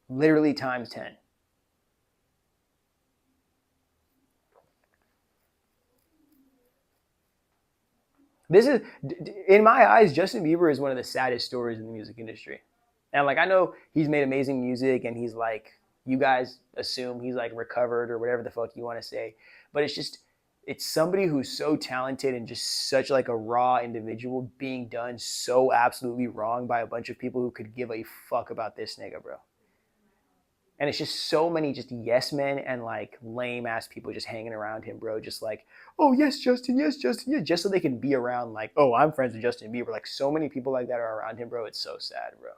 literally times 10. This is, in my eyes, Justin Bieber is one of the saddest stories in the music industry. And like, I know he's made amazing music and he's like, you guys assume he's like recovered or whatever the fuck you want to say. But it's just, it's somebody who's so talented and just such like a raw individual being done so absolutely wrong by a bunch of people who could give a fuck about this nigga, bro. And it's just so many just yes men and like lame ass people just hanging around him, bro. Just like, oh, yes, Justin, yeah, just so they can be around like, oh, I'm friends with Justin Bieber. Like so many people like that are around him, bro. It's so sad, bro.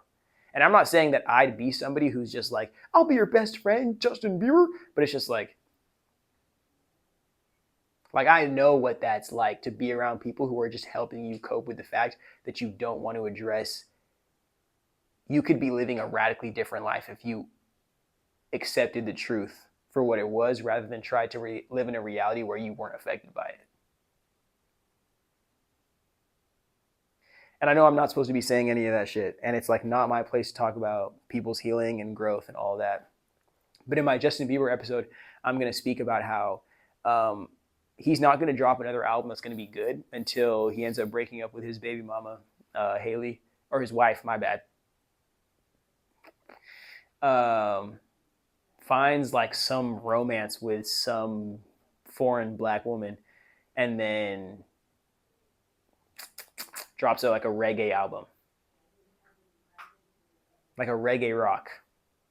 And I'm not saying that I'd be somebody who's just like, I'll be your best friend, Justin Bieber. But it's just like I know what that's like to be around people who are just helping you cope with the fact that you don't want to address. You could be living a radically different life if you accepted the truth for what it was rather than try to live in a reality where you weren't affected by it. And I know I'm not supposed to be saying any of that shit, and it's like not my place to talk about people's healing and growth and all that. But in my Justin Bieber episode, I'm going to speak about how he's not going to drop another album that's going to be good until he ends up breaking up with his baby mama, Haley, or his wife, my bad. Finds like some romance with some foreign black woman, and then drops like a reggae album, like a reggae rock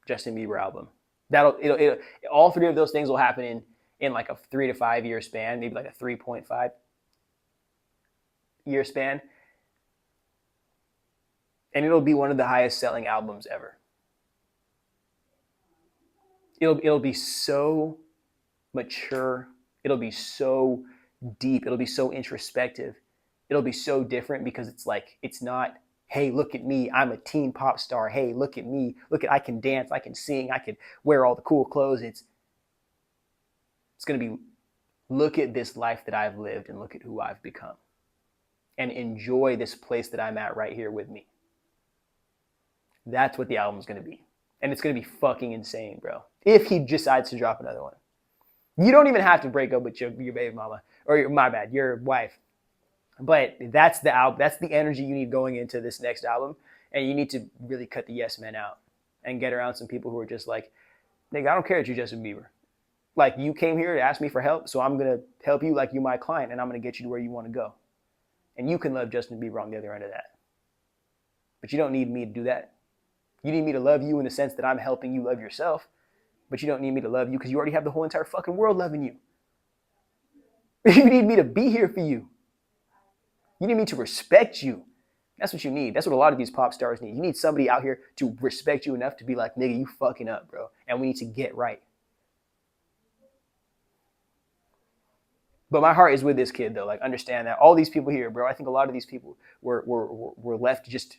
Justin Bieber album. It'll all three of those things will happen in like a 3 to 5 year span, maybe like a 3.5 year span, and it'll be one of the highest selling albums ever. It'll be so mature. It'll be so deep. It'll be so introspective. It'll be so different because it's not, hey, look at me, I'm a teen pop star. Hey, look at me. I can dance, I can sing, I can wear all the cool clothes. It's going to be, look at this life that I've lived and look at who I've become. And enjoy this place that I'm at right here with me. That's what the album's going to be. And it's going to be fucking insane, bro. If he decides to drop another one. You don't even have to break up with your baby mama. Or your wife. But that's the album. That's the energy you need going into this next album. And you need to really cut the yes men out. And get around some people who are just like, nigga, I don't care that you're Justin Bieber. Like, you came here to ask me for help, so I'm going to help you like you're my client, and I'm going to get you to where you want to go. And you can love Justin Bieber on the other end of that. But you don't need me to do that. You need me to love you in the sense that I'm helping you love yourself. But you don't need me to love you because you already have the whole entire fucking world loving you. You need me to be here for you. You need me to respect you. That's what you need. That's what a lot of these pop stars need. You need somebody out here to respect you enough to be like, nigga, you fucking up, bro. And we need to get right. But my heart is with this kid, though. Like, understand that all these people here, bro, I think a lot of these people were left just,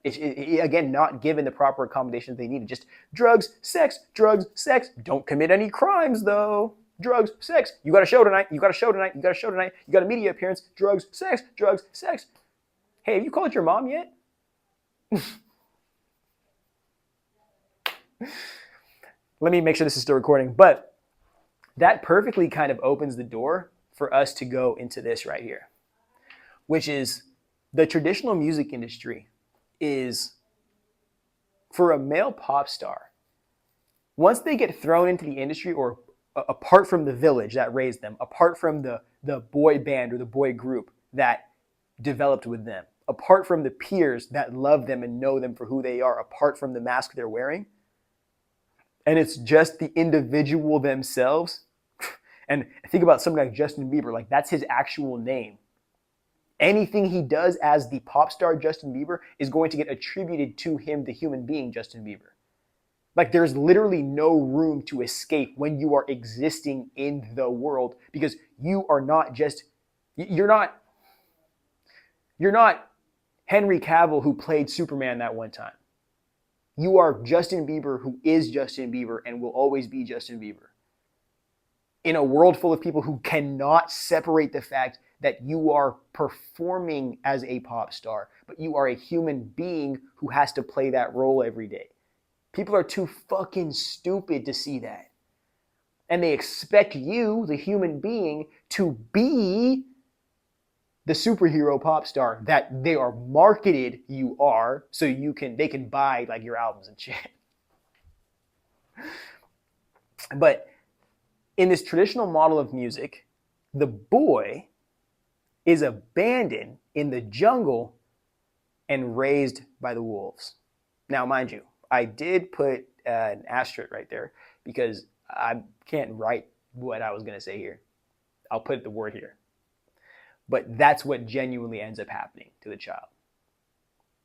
again, not given the proper accommodations they needed. Just drugs, sex. Don't commit any crimes, though. Drugs, sex. You got a show tonight. You got a media appearance. Drugs, sex. Hey, have you called your mom yet? Let me make sure this is still recording. But that perfectly kind of opens the door for us to go into this right here, which is the traditional music industry is, for a male pop star, once they get thrown into the industry, or apart from the village that raised them, apart from the boy band or the boy group that developed with them, apart from the peers that love them and know them for who they are, apart from the mask they're wearing, and it's just the individual themselves. And think about somebody like Justin Bieber, like that's his actual name. Anything he does as the pop star Justin Bieber is going to get attributed to him, the human being Justin Bieber. Like, there's literally no room to escape when you are existing in the world, because you are not just, you're not Henry Cavill who played Superman that one time. You are Justin Bieber who is Justin Bieber and will always be Justin Bieber. In a world full of people who cannot separate the fact that you are performing as a pop star, but you are a human being who has to play that role every day. People are too fucking stupid to see that. And they expect you, the human being, to be the superhero pop star that they are marketed you are, so they can buy like your albums and shit. But in this traditional model of music, the boy is abandoned in the jungle and raised by the wolves. Now, mind you, I did put an asterisk right there because I can't write what I was going to say here. I'll put the word here. But that's what genuinely ends up happening to the child.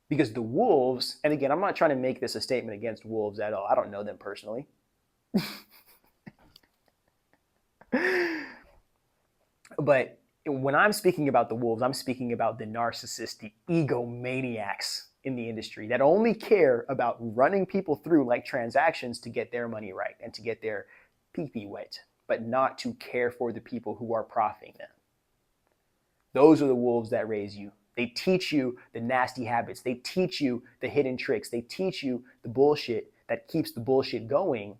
Because the wolves, and again, I'm not trying to make this a statement against wolves at all. I don't know them personally. But when I'm speaking about the wolves, I'm speaking about the narcissists, the egomaniacs in the industry that only care about running people through like transactions to get their money right and to get their pee-pee wet, but not to care for the people who are profiting them. Those are the wolves that raise you. They teach you the nasty habits. They teach you the hidden tricks. They teach you the bullshit that keeps the bullshit going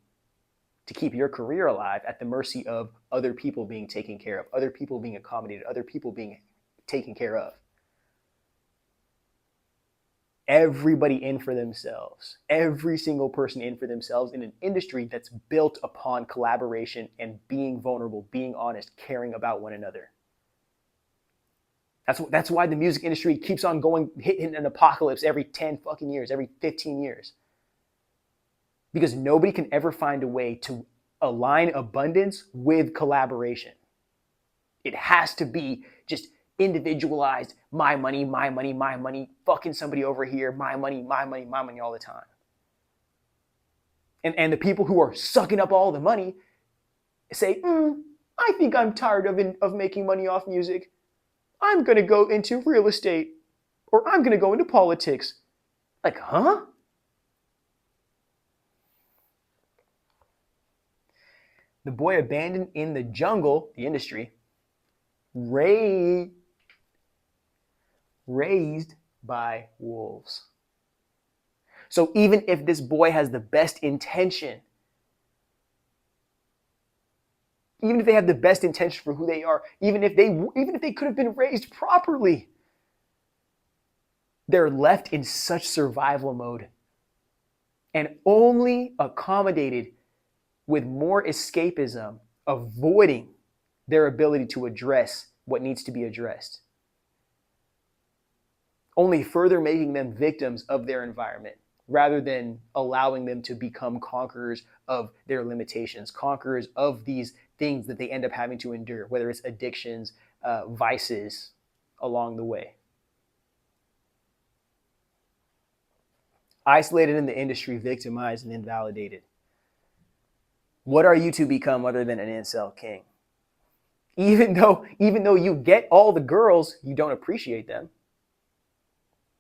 to keep your career alive at the mercy of other people being taken care of, other people being accommodated, other people being taken care of. Everybody in for themselves, every single person in for themselves in an industry that's built upon collaboration and being vulnerable, being honest, caring about one another. That's why the music industry keeps on going, hitting an apocalypse every 10 fucking years, every 15 years. Because nobody can ever find a way to align abundance with collaboration. It has to be just individualized, my money, my money, my money, fucking somebody over here, my money, my money, my money all the time. And the people who are sucking up all the money say, I think I'm tired of making money off music. I'm going to go into real estate, or I'm going to go into politics. Like, huh? The boy abandoned in the jungle, the industry, raised by wolves. So even if this boy has the best intention, even if they have the best intention for who they are, even if they could have been raised properly, they're left in such survival mode and only accommodated with more escapism, avoiding their ability to address what needs to be addressed, only further making them victims of their environment rather than allowing them to become conquerors of their limitations, conquerors of these things that they end up having to endure, whether it's addictions, vices along the way. Isolated in the industry, victimized and invalidated. What are you to become other than an incel king? Even though you get all the girls, you don't appreciate them.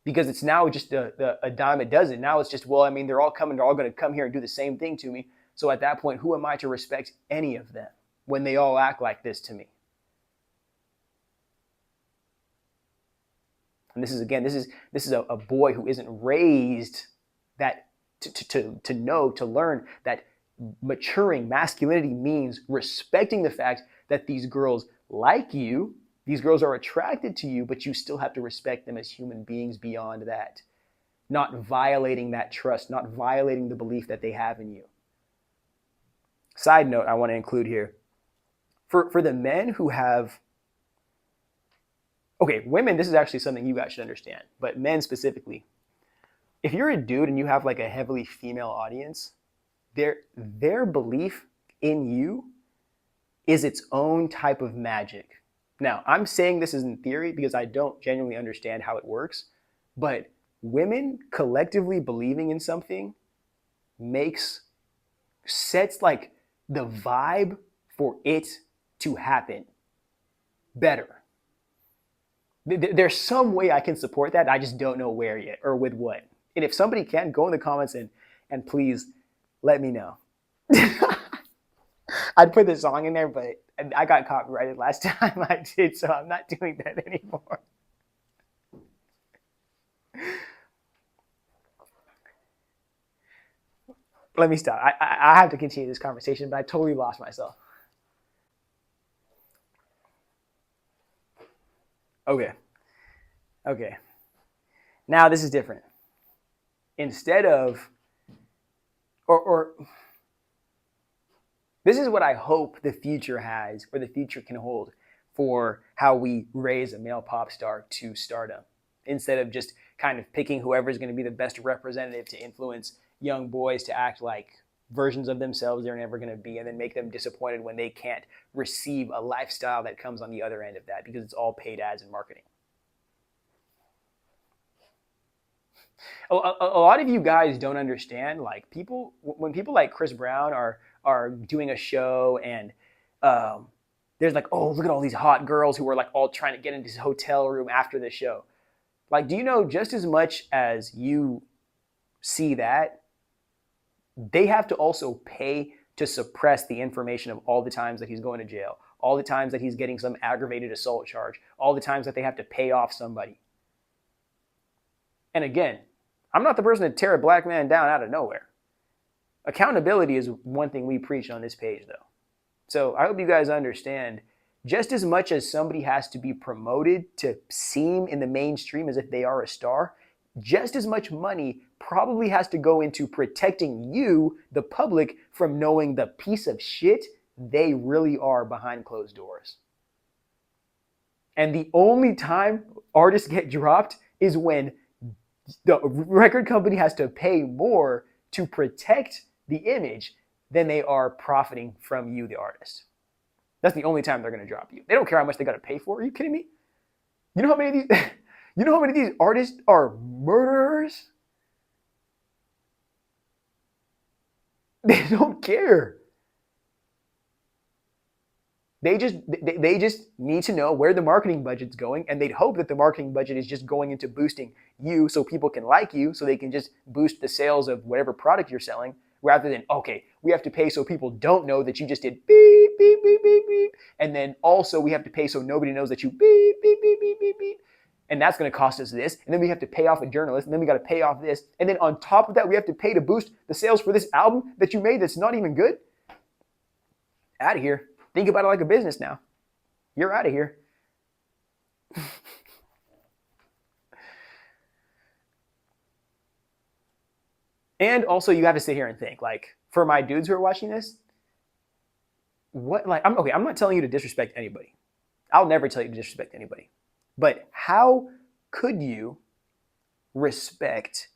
Because it's now just a dime a dozen. Now it's just, they're all going to come here and do the same thing to me. So at that point, who am I to respect any of them when they all act like this to me? And this is a boy who isn't raised that to learn that maturing masculinity means respecting the fact that these girls like you, these girls are attracted to you, but you still have to respect them as human beings beyond that. Not violating that trust, not violating the belief that they have in you. Side note I want to include here. For the men who have, women, this is actually something you guys should understand, but men specifically, if you're a dude and you have like a heavily female audience, their belief in you is its own type of magic. Now, I'm saying this is in theory because I don't genuinely understand how it works, but women collectively believing in something sets like the vibe for it to happen better. There's some way I can support that. I just don't know where yet or with what. And if somebody can, go in the comments and please let me know. I'd put the song in there, but I got copyrighted last time I did, so I'm not doing that anymore. Let me stop. I have to continue this conversation, but I totally lost myself. Okay. Now this is different. Instead of, or this is what I hope the future has, or the future can hold for how we raise a male pop star to stardom, instead of just kind of picking whoever's going to be the best representative to influence young boys to act like versions of themselves they're never going to be, and then make them disappointed when they can't receive a lifestyle that comes on the other end of that, because it's all paid ads and marketing. A lot of you guys don't understand, like, when people like Chris Brown are doing a show and there's like, oh, look at all these hot girls who are like all trying to get into this hotel room after the show. Like, do you know, just as much as you see that, they have to also pay to suppress the information of all the times that he's going to jail, all the times that he's getting some aggravated assault charge, all the times that they have to pay off somebody. And again, I'm not the person to tear a black man down out of nowhere. Accountability is one thing we preach on this page, though. So I hope you guys understand, just as much as somebody has to be promoted to seem in the mainstream as if they are a star, just as much money probably has to go into protecting you, the public, from knowing the piece of shit they really are behind closed doors. And the only time artists get dropped is when the record company has to pay more to protect the image than they are profiting from you, the artist. That's the only time they're going to drop you. They don't care how much they got to pay for. Are you kidding me? You know how many of these, you know how many of these artists are murderers? They don't care. They just need to know where the marketing budget's going, and they'd hope that the marketing budget is just going into boosting you so people can like you, so they can just boost the sales of whatever product you're selling, rather than, okay, we have to pay so people don't know that you just did beep, beep, beep, beep, beep. And then also we have to pay so nobody knows that you beep, beep, beep, beep, beep, beep. And that's going to cost us this. And then we have to pay off a journalist. And then we got to pay off this. And then on top of that, we have to pay to boost the sales for this album that you made that's not even good. Out of here. Think about it like a business now. You're out of here. And also, you have to sit here and think, like, for my dudes who are watching this, I'm not telling you to disrespect anybody. I'll never tell you to disrespect anybody. But how could you respect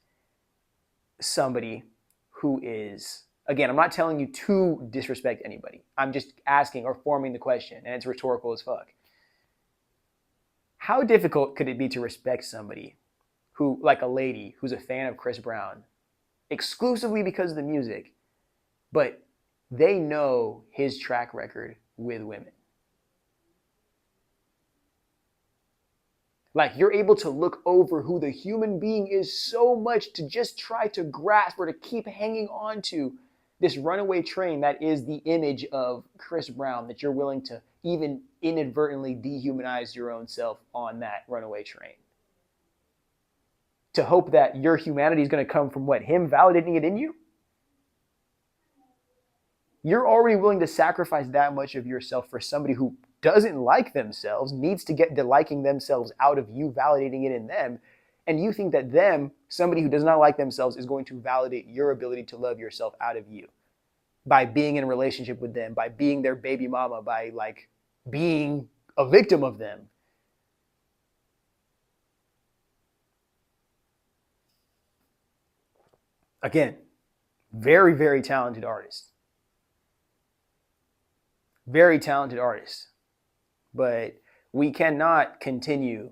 somebody who is, again, I'm not telling you to disrespect anybody. I'm just asking or forming the question, and it's rhetorical as fuck. How difficult could it be to respect somebody who, like a lady who's a fan of Chris Brown, exclusively because of the music, but they know his track record with women? Like, you're able to look over who the human being is so much to just try to grasp or to keep hanging on to this runaway train that is the image of Chris Brown, that you're willing to even inadvertently dehumanize your own self on that runaway train. To hope that your humanity is going to come from what? Him validating it in you? You're already willing to sacrifice that much of yourself for somebody who doesn't like themselves, needs to get the liking themselves out of you validating it in them, and you think that them, somebody who does not like themselves, is going to validate your ability to love yourself out of you by being in a relationship with them, by being their baby mama, by like being a victim of them. Again, very, very talented artist. Very talented artist. But we cannot continue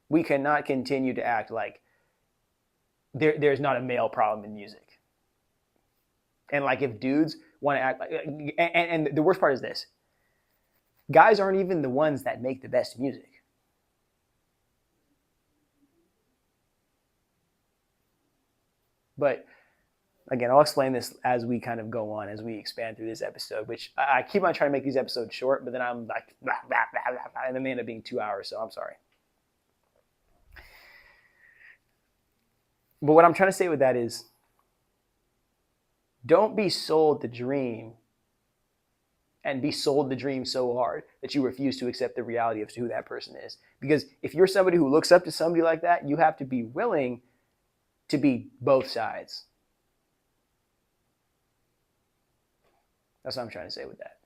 to act like there's not a male problem in music. And like, if dudes want to act like, and the worst part is this, guys aren't even the ones that make the best music. But again, I'll explain this as we kind of go on, as we expand through this episode, which I keep on trying to make these episodes short, but then I'm like, blah, blah, blah, blah, and then they end up being 2 hours, so I'm sorry. But what I'm trying to say with that is, don't be sold the dream and be sold the dream so hard that you refuse to accept the reality of who that person is. Because if you're somebody who looks up to somebody like that, you have to be willing to be both sides. That's what I'm trying to say with that.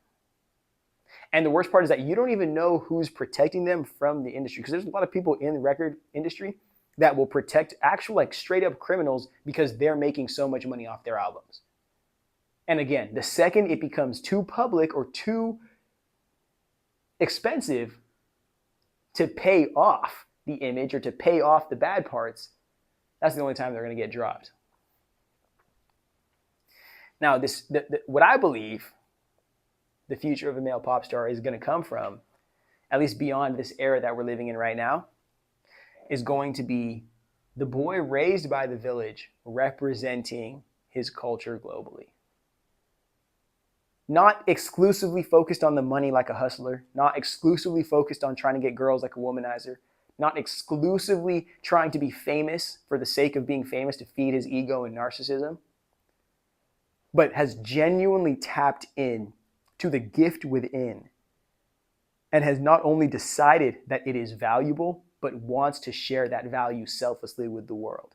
And the worst part is that you don't even know who's protecting them from the industry, because there's a lot of people in the record industry that will protect actual, like, straight up criminals because they're making so much money off their albums. And again, the second it becomes too public or too expensive to pay off the image or to pay off the bad parts, that's the only time they're going to get dropped. Now, what I believe the future of a male pop star is going to come from, at least beyond this era that we're living in right now, is going to be the boy raised by the village representing his culture globally. Not exclusively focused on the money like a hustler, not exclusively focused on trying to get girls like a womanizer, not exclusively trying to be famous for the sake of being famous to feed his ego and narcissism, but has genuinely tapped in to the gift within and has not only decided that it is valuable, but wants to share that value selflessly with the world.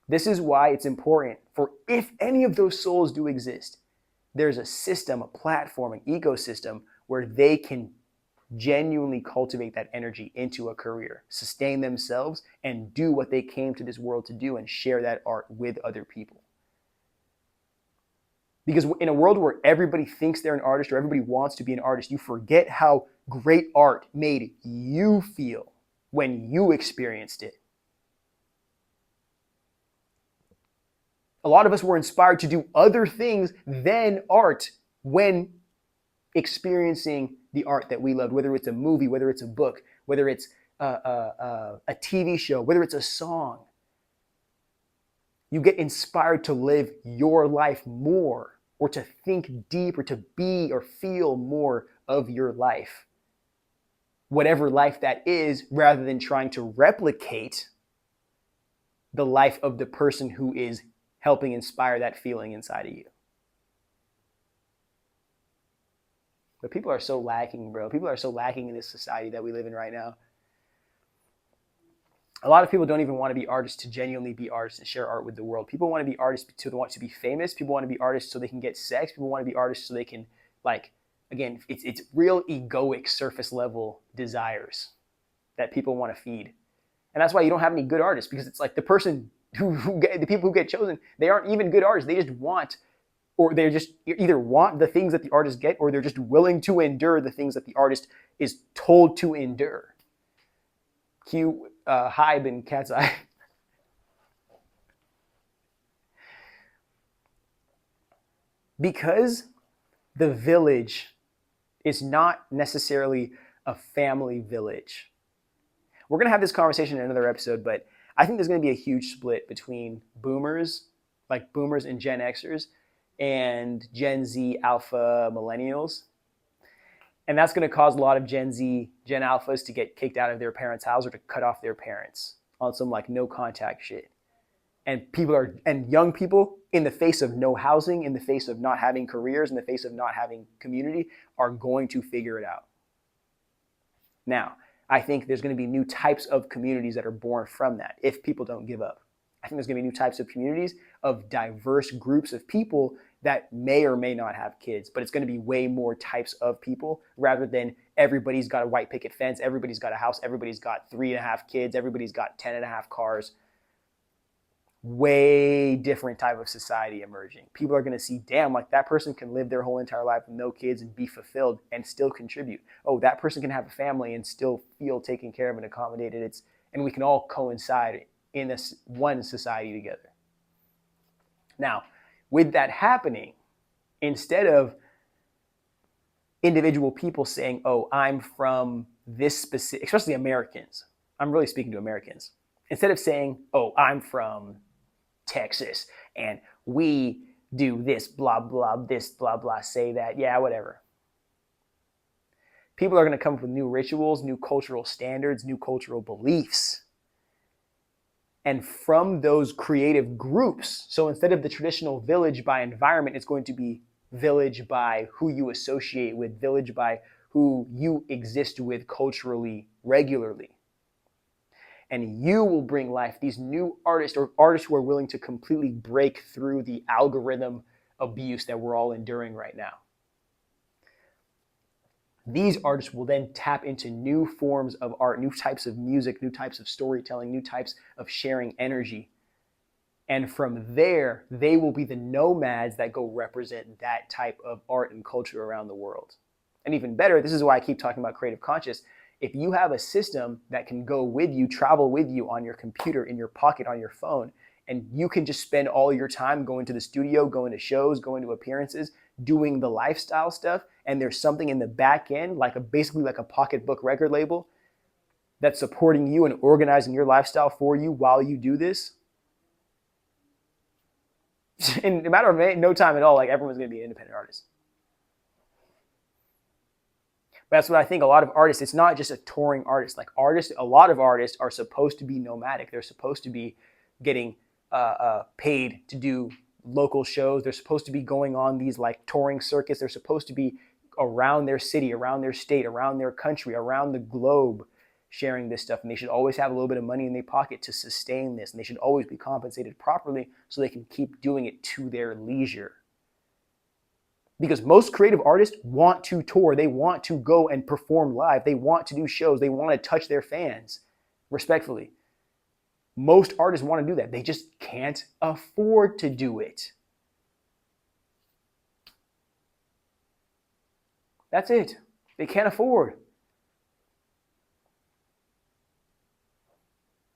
This is why it's important for, if any of those souls do exist, there's a system, a platform, an ecosystem where they can genuinely cultivate that energy into a career, sustain themselves, and do what they came to this world to do and share that art with other people. Because in a world where everybody thinks they're an artist or everybody wants to be an artist, you forget how great art made you feel when you experienced it. A lot of us were inspired to do other things than art when experiencing the art that we loved, whether it's a movie, whether it's a book, whether it's a TV show, whether it's a song. You get inspired to live your life more, or to think deep, or to be or feel more of your life, whatever life that is, rather than trying to replicate the life of the person who is helping inspire that feeling inside of you. But people are so lacking, bro. People are so lacking in this society that we live in right now. A lot of people don't even want to be artists to genuinely be artists and share art with the world. People want to be artists to want to be famous. People want to be artists so they can get sex. People want to be artists so they can, like, again, it's real egoic surface level desires that people want to feed. And that's why you don't have any good artists, because it's like the person the people who get chosen, they aren't even good artists. They just want, or they just either want the things that the artist get, or they're just willing to endure the things that the artist is told to endure. Cue Hybe and Cat's Eye. Because the village is not necessarily a family village. We're going to have this conversation in another episode, but I think there's going to be a huge split between boomers, like boomers and Gen Xers, and Gen Z, Alpha, Millennials. And that's going to cause a lot of Gen Z, Gen Alphas to get kicked out of their parents' house or to cut off their parents on some like no contact shit. And young people, in the face of no housing, in the face of not having careers, in the face of not having community, are going to figure it out. Now, I think there's going to be new types of communities that are born from that if people don't give up. I think there's going to be new types of communities of diverse groups of people that may or may not have kids, but it's going to be way more types of people rather than everybody's got a white picket fence, everybody's got a house, everybody's got 3.5 kids, everybody's got 10.5 cars. Way different type of society emerging. People are going to see, damn, like that person can live their whole entire life with no kids and be fulfilled and still contribute. Oh, that person can have a family and still feel taken care of and accommodated. And we can all coincide in this one society together. Now, with that happening, instead of individual people saying, oh, I'm from this specific, especially Americans, I'm really speaking to Americans. Instead of saying, oh, I'm from Texas and we do this, blah, blah, this, blah, blah, say that, yeah, whatever. People are going to come up with new rituals, new cultural standards, new cultural beliefs. And from those creative groups, so instead of the traditional village by environment, it's going to be village by who you associate with, village by who you exist with culturally, regularly. And you will bring life these new artists, or artists who are willing to completely break through the algorithm abuse that we're all enduring right now. These artists will then tap into new forms of art, new types of music, new types of storytelling, new types of sharing energy. And from there, they will be the nomads that go represent that type of art and culture around the world. And even better, this is why I keep talking about creative conscious. If you have a system that can go with you, travel with you on your computer, in your pocket, on your phone, and you can just spend all your time going to the studio, going to shows, going to appearances, doing the lifestyle stuff, and there's something in the back end, basically like a pocketbook record label, that's supporting you and organizing your lifestyle for you while you do this, in a matter of no time at all, like everyone's going to be an independent artist. But that's what I think. A lot of artists, it's not just a touring artist. Like a lot of artists are supposed to be nomadic. They're supposed to be getting paid to do local shows. They're supposed to be going on these like touring circuits. They're supposed to be around their city, around their state, around their country, around the globe sharing this stuff. And they should always have a little bit of money in their pocket to sustain this. And they should always be compensated properly so they can keep doing it to their leisure. Because most creative artists want to tour. They want to go and perform live. They want to do shows. They want to touch their fans, respectfully. Most artists want to do that. They just can't afford to do it. That's it. They can't afford.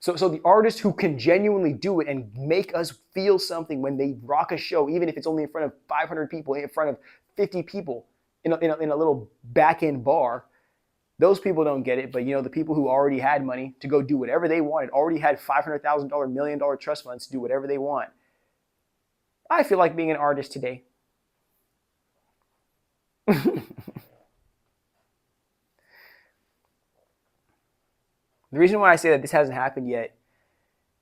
So the artists who can genuinely do it and make us feel something when they rock a show, even if it's only in front of 500 people, in front of 50 people, in a little back-end bar, those people don't get it. But the people who already had money to go do whatever they wanted, already had $500,000, $1 million trust funds to do whatever they want. I feel like being an artist today. The reason why I say that this hasn't happened yet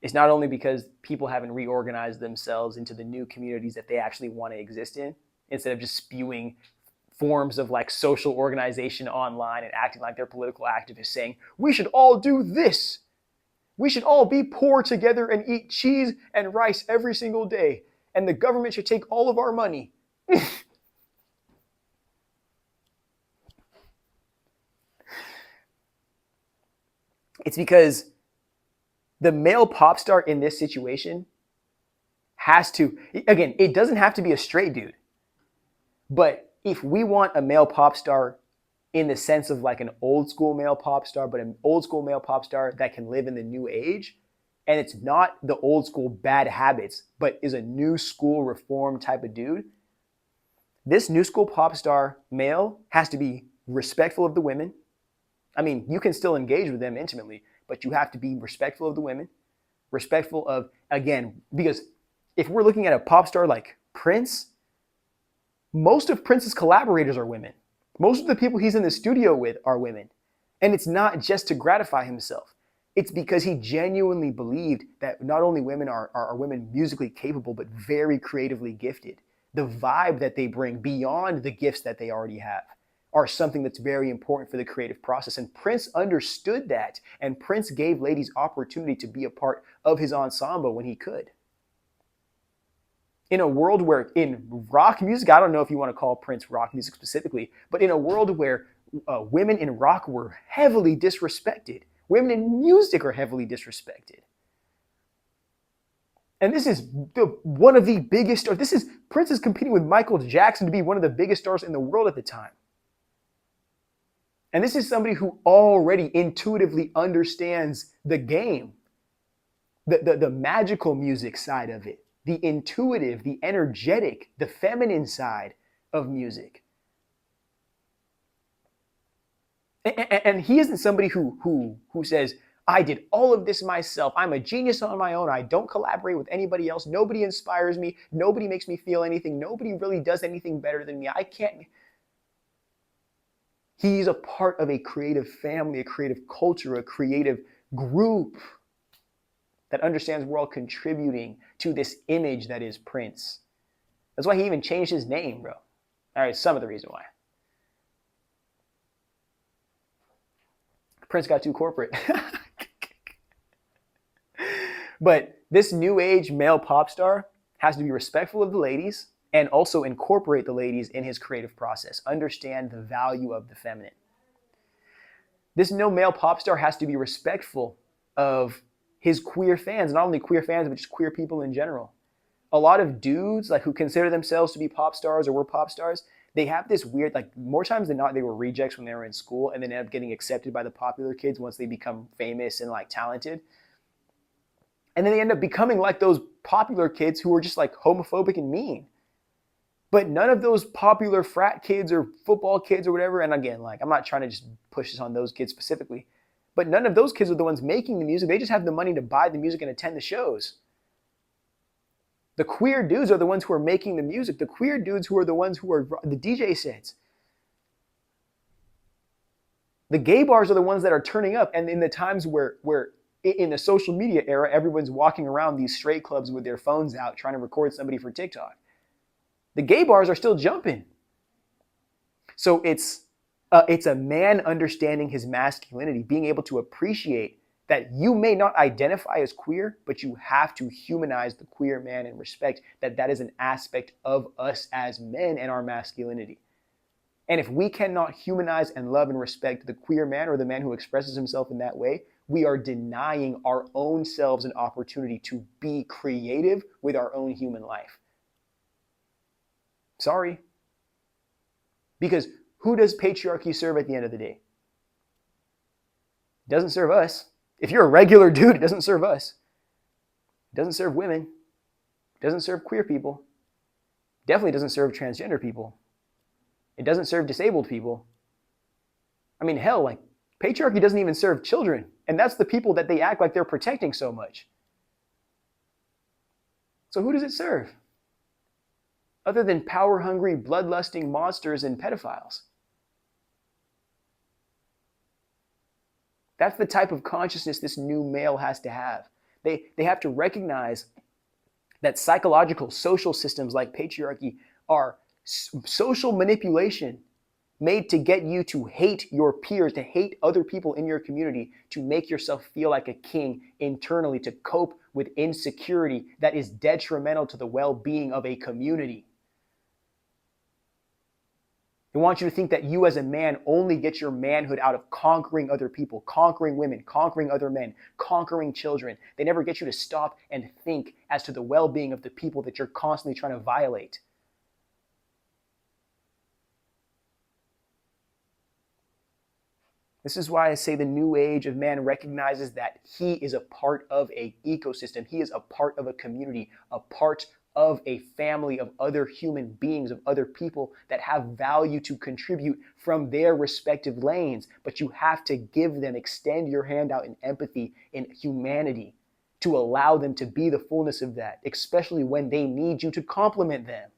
is not only because people haven't reorganized themselves into the new communities that they actually want to exist in, instead of just spewing forms of like social organization online and acting like they're political activists saying, we should all do this. We should all be poor together and eat cheese and rice every single day. And the government should take all of our money. It's because the male pop star in this situation has to, again, it doesn't have to be a straight dude. But if we want a male pop star in the sense of like an old school male pop star, but an old school male pop star that can live in the new age, and it's not the old school bad habits, but is a new school reform type of dude, this new school pop star male has to be respectful of the women. I mean, you can still engage with them intimately, but you have to be respectful of the women, respectful of, again, because if we're looking at a pop star like Prince, most of Prince's collaborators are women. Most of the people he's in the studio with are women. And it's not just to gratify himself. It's because he genuinely believed that not only women are women musically capable, but very creatively gifted. The vibe that they bring beyond the gifts that they already have are something that's very important for the creative process. And Prince understood that, and Prince gave ladies opportunity to be a part of his ensemble when he could. In a world where in rock music, I don't know if you want to call Prince rock music specifically, but in a world where women in rock were heavily disrespected, women in music are heavily disrespected. And this is one of the biggest stars. Prince is competing with Michael Jackson to be one of the biggest stars in the world at the time. And this is somebody who already intuitively understands the game, the magical music side of it, the intuitive, the energetic, the feminine side of music. And he isn't somebody who says, I did all of this myself. I'm a genius on my own. I don't collaborate with anybody else. Nobody inspires me. Nobody makes me feel anything. Nobody really does anything better than me. I can't. He's a part of a creative family, a creative culture, a creative group that understands we're all contributing to this image that is Prince. That's why he even changed his name, bro. All right, some of the reason why. Prince got too corporate. But this new age male pop star has to be respectful of the ladies and also incorporate the ladies in his creative process. Understand the value of the feminine. This no male pop star has to be respectful of his queer fans, not only queer fans, but just queer people in general. A lot of dudes like who consider themselves to be pop stars or were pop stars, they have this weird, like more times than not, they were rejects when they were in school and then end up getting accepted by the popular kids once they become famous and like talented. And then they end up becoming like those popular kids who are just like homophobic and mean. But none of those popular frat kids or football kids or whatever, and again, like I'm not trying to just push this on those kids specifically, but none of those kids are the ones making the music. They just have the money to buy the music and attend the shows. The queer dudes are the ones who are making the music. The queer dudes who are the ones who are the DJ sets. The gay bars are the ones that are turning up. And in the times where in the social media era, everyone's walking around these straight clubs with their phones out trying to record somebody for TikTok. The gay bars are still jumping. So it's a man understanding his masculinity, being able to appreciate that you may not identify as queer, but you have to humanize the queer man and respect that that is an aspect of us as men and our masculinity. And if we cannot humanize and love and respect the queer man or the man who expresses himself in that way, we are denying our own selves an opportunity to be creative with our own human life. Sorry. Because who does patriarchy serve at the end of the day? It doesn't serve us. If you're a regular dude, it doesn't serve us. It doesn't serve women. It doesn't serve queer people. It definitely doesn't serve transgender people. It doesn't serve disabled people. I mean, hell, like, patriarchy doesn't even serve children. And that's the people that they act like they're protecting so much. So who does it serve? Other than power-hungry, bloodlusting monsters and pedophiles. That's the type of consciousness this new male has to have. They have to recognize that psychological, social systems like patriarchy are social manipulation made to get you to hate your peers, to hate other people in your community, to make yourself feel like a king internally, to cope with insecurity that is detrimental to the well-being of a community. They want you to think that you as a man only get your manhood out of conquering other people, conquering women, conquering other men, conquering children. They never get you to stop and think as to the well-being of the people that you're constantly trying to violate. This is why I say the new age of man recognizes that he is a part of an ecosystem. He is a part of a community, a part of a family of other human beings, of other people that have value to contribute from their respective lanes. But you have to give them, extend your hand out in empathy, in humanity, to allow them to be the fullness of that, especially when they need you to compliment them.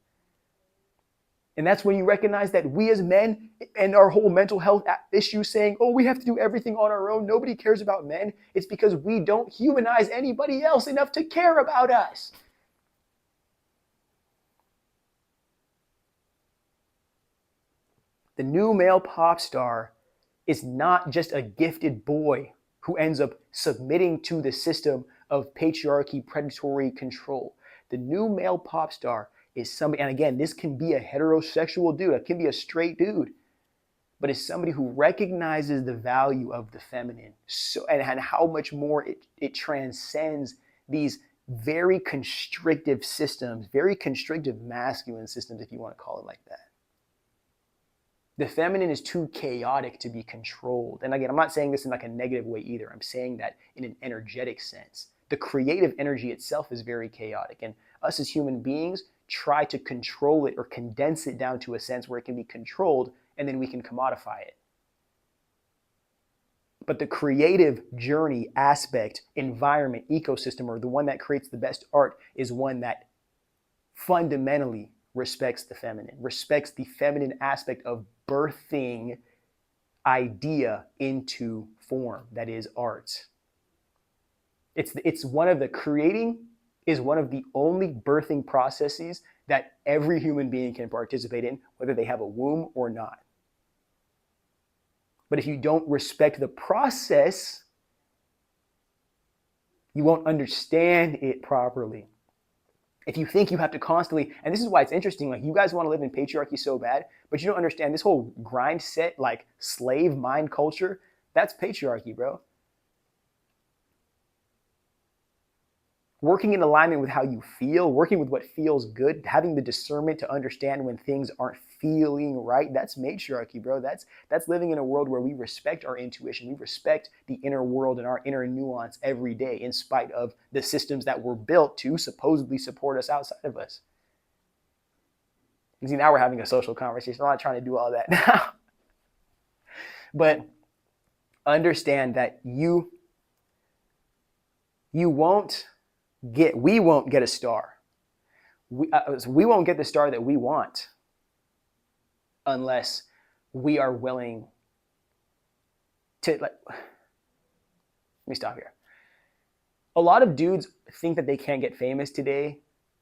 And that's when you recognize that we as men and our whole mental health issue saying, oh, we have to do everything on our own, nobody cares about men, it's because we don't humanize anybody else enough to care about us. The new male pop star is not just a gifted boy who ends up submitting to the system of patriarchy, predatory control. The new male pop star is somebody, and again, this can be a heterosexual dude, it can be a straight dude, but it's somebody who recognizes the value of the feminine and how much more it transcends these very constrictive systems, very constrictive masculine systems, if you want to call it like that. The feminine is too chaotic to be controlled. And again, I'm not saying this in like a negative way either. I'm saying that in an energetic sense. The creative energy itself is very chaotic. And us as human beings try to control it or condense it down to a sense where it can be controlled and then we can commodify it. But the creative journey aspect, environment, ecosystem, or the one that creates the best art is one that fundamentally respects the feminine, respects the feminine aspect of birthing idea into form, that is art. It's one of the creating is one of the only birthing processes that every human being can participate in, whether they have a womb or not. But if you don't respect the process, you won't understand it properly. If you think you have to constantly, and this is why it's interesting, like you guys want to live in patriarchy so bad, but you don't understand this whole grind set, like slave mind culture, that's patriarchy, bro. Working in alignment with how you feel, working with what feels good, having the discernment to understand when things aren't feeling right, that's matriarchy, bro. That's living in a world where we respect our intuition, we respect the inner world and our inner nuance every day, in spite of the systems that were built to supposedly support us outside of us. You see, now we're having a social conversation. I'm not trying to do all that now. But understand that we won't get a star. We won't get the star that we want unless we are willing to, let me stop here. a lot of dudes think that they can't get famous today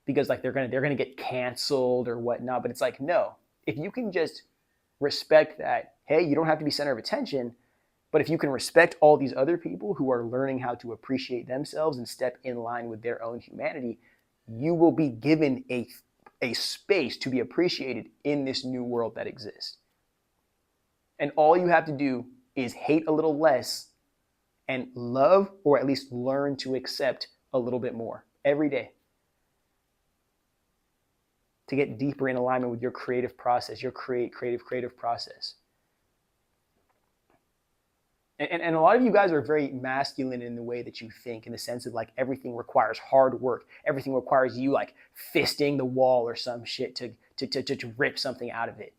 because like they're gonna get canceled or whatnot. But it's like, no, if you can just respect that, hey, you don't have to be center of attention, but if you can respect all these other people who are learning how to appreciate themselves and step in line with their own humanity, you will be given a space to be appreciated in this new world that exists. And all you have to do is hate a little less and love, or at least learn to accept a little bit more every day, to get deeper in alignment with your creative process, your creative process. And a lot of you guys are very masculine in the way that you think, in the sense of like everything requires hard work. Everything requires you like fisting the wall or some shit to rip something out of it.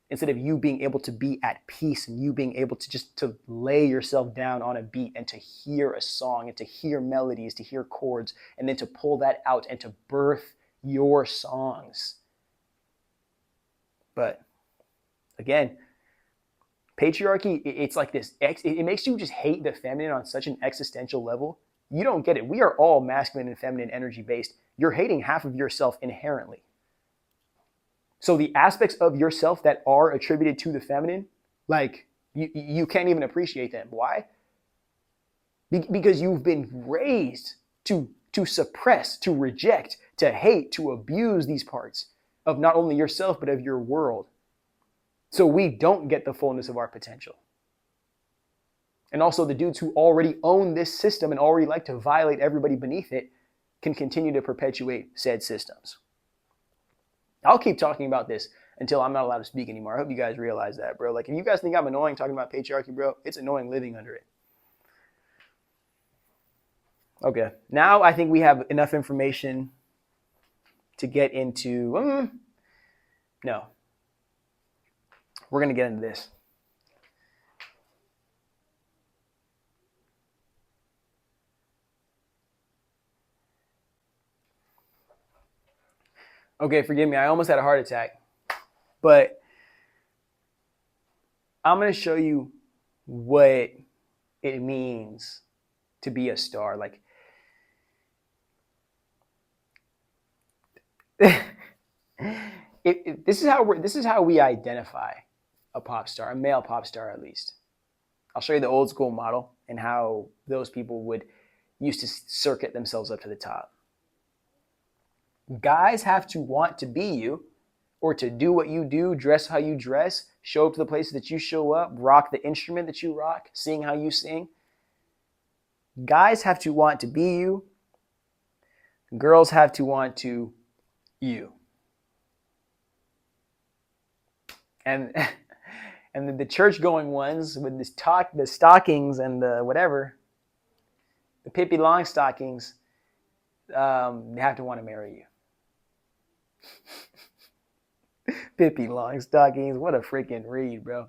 Instead of you being able to be at peace and you being able to just to lay yourself down on a beat and to hear a song and to hear melodies, to hear chords, and then to pull that out and to birth your songs. But again, patriarchy, it's like this, it makes you just hate the feminine on such an existential level. You don't get it. We are all masculine and feminine energy based. You're hating half of yourself inherently. So the aspects of yourself that are attributed to the feminine, like you can't even appreciate them. Why? Because you've been raised to suppress, to reject, to hate, to abuse these parts of not only yourself, but of your world. So we don't get the fullness of our potential. And also the dudes who already own this system and already like to violate everybody beneath it can continue to perpetuate said systems. I'll keep talking about this until I'm not allowed to speak anymore. I hope you guys realize that, bro. Like, if you guys think I'm annoying talking about patriarchy, bro, it's annoying living under it. Okay, now I think we have enough information to get into... no. We're going to get into this. Okay, forgive me. I almost had a heart attack. But I'm going to show you what it means to be a star. Like, this is how we identify a pop star, a male pop star at least. I'll show you the old school model and how those people would used to circuit themselves up to the top. Guys have to want to be you, or to do what you do, dress how you dress, show up to the places that you show up, rock the instrument that you rock, sing how you sing. Guys have to want to be you. Girls have to want to you. And the church-going ones with the stockings and the whatever, the Pippi Longstockings, they have to want to marry you. Pippi Longstockings, what a freaking read, bro.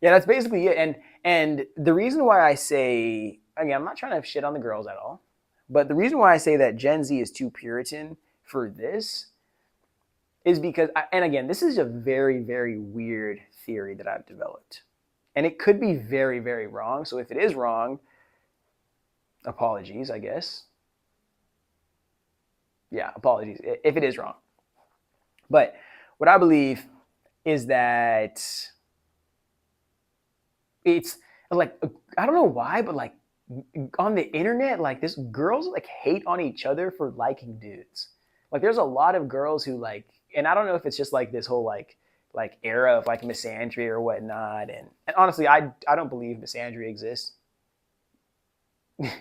Yeah, that's basically it. And the reason why I say, again, I'm not trying to shit on the girls at all, but the reason why I say that Gen Z is too Puritan for this is because, and again, this is a very, very weird theory that I've developed. And it could be very, very wrong. So if it is wrong, apologies, I guess. Yeah, apologies if it is wrong. But what I believe is that it's like, I don't know why, but like on the internet, like this girls like hate on each other for liking dudes. Like there's a lot of girls who like, and I don't know if it's just like this whole like era of like misandry or whatnot. And honestly, I don't believe misandry exists. I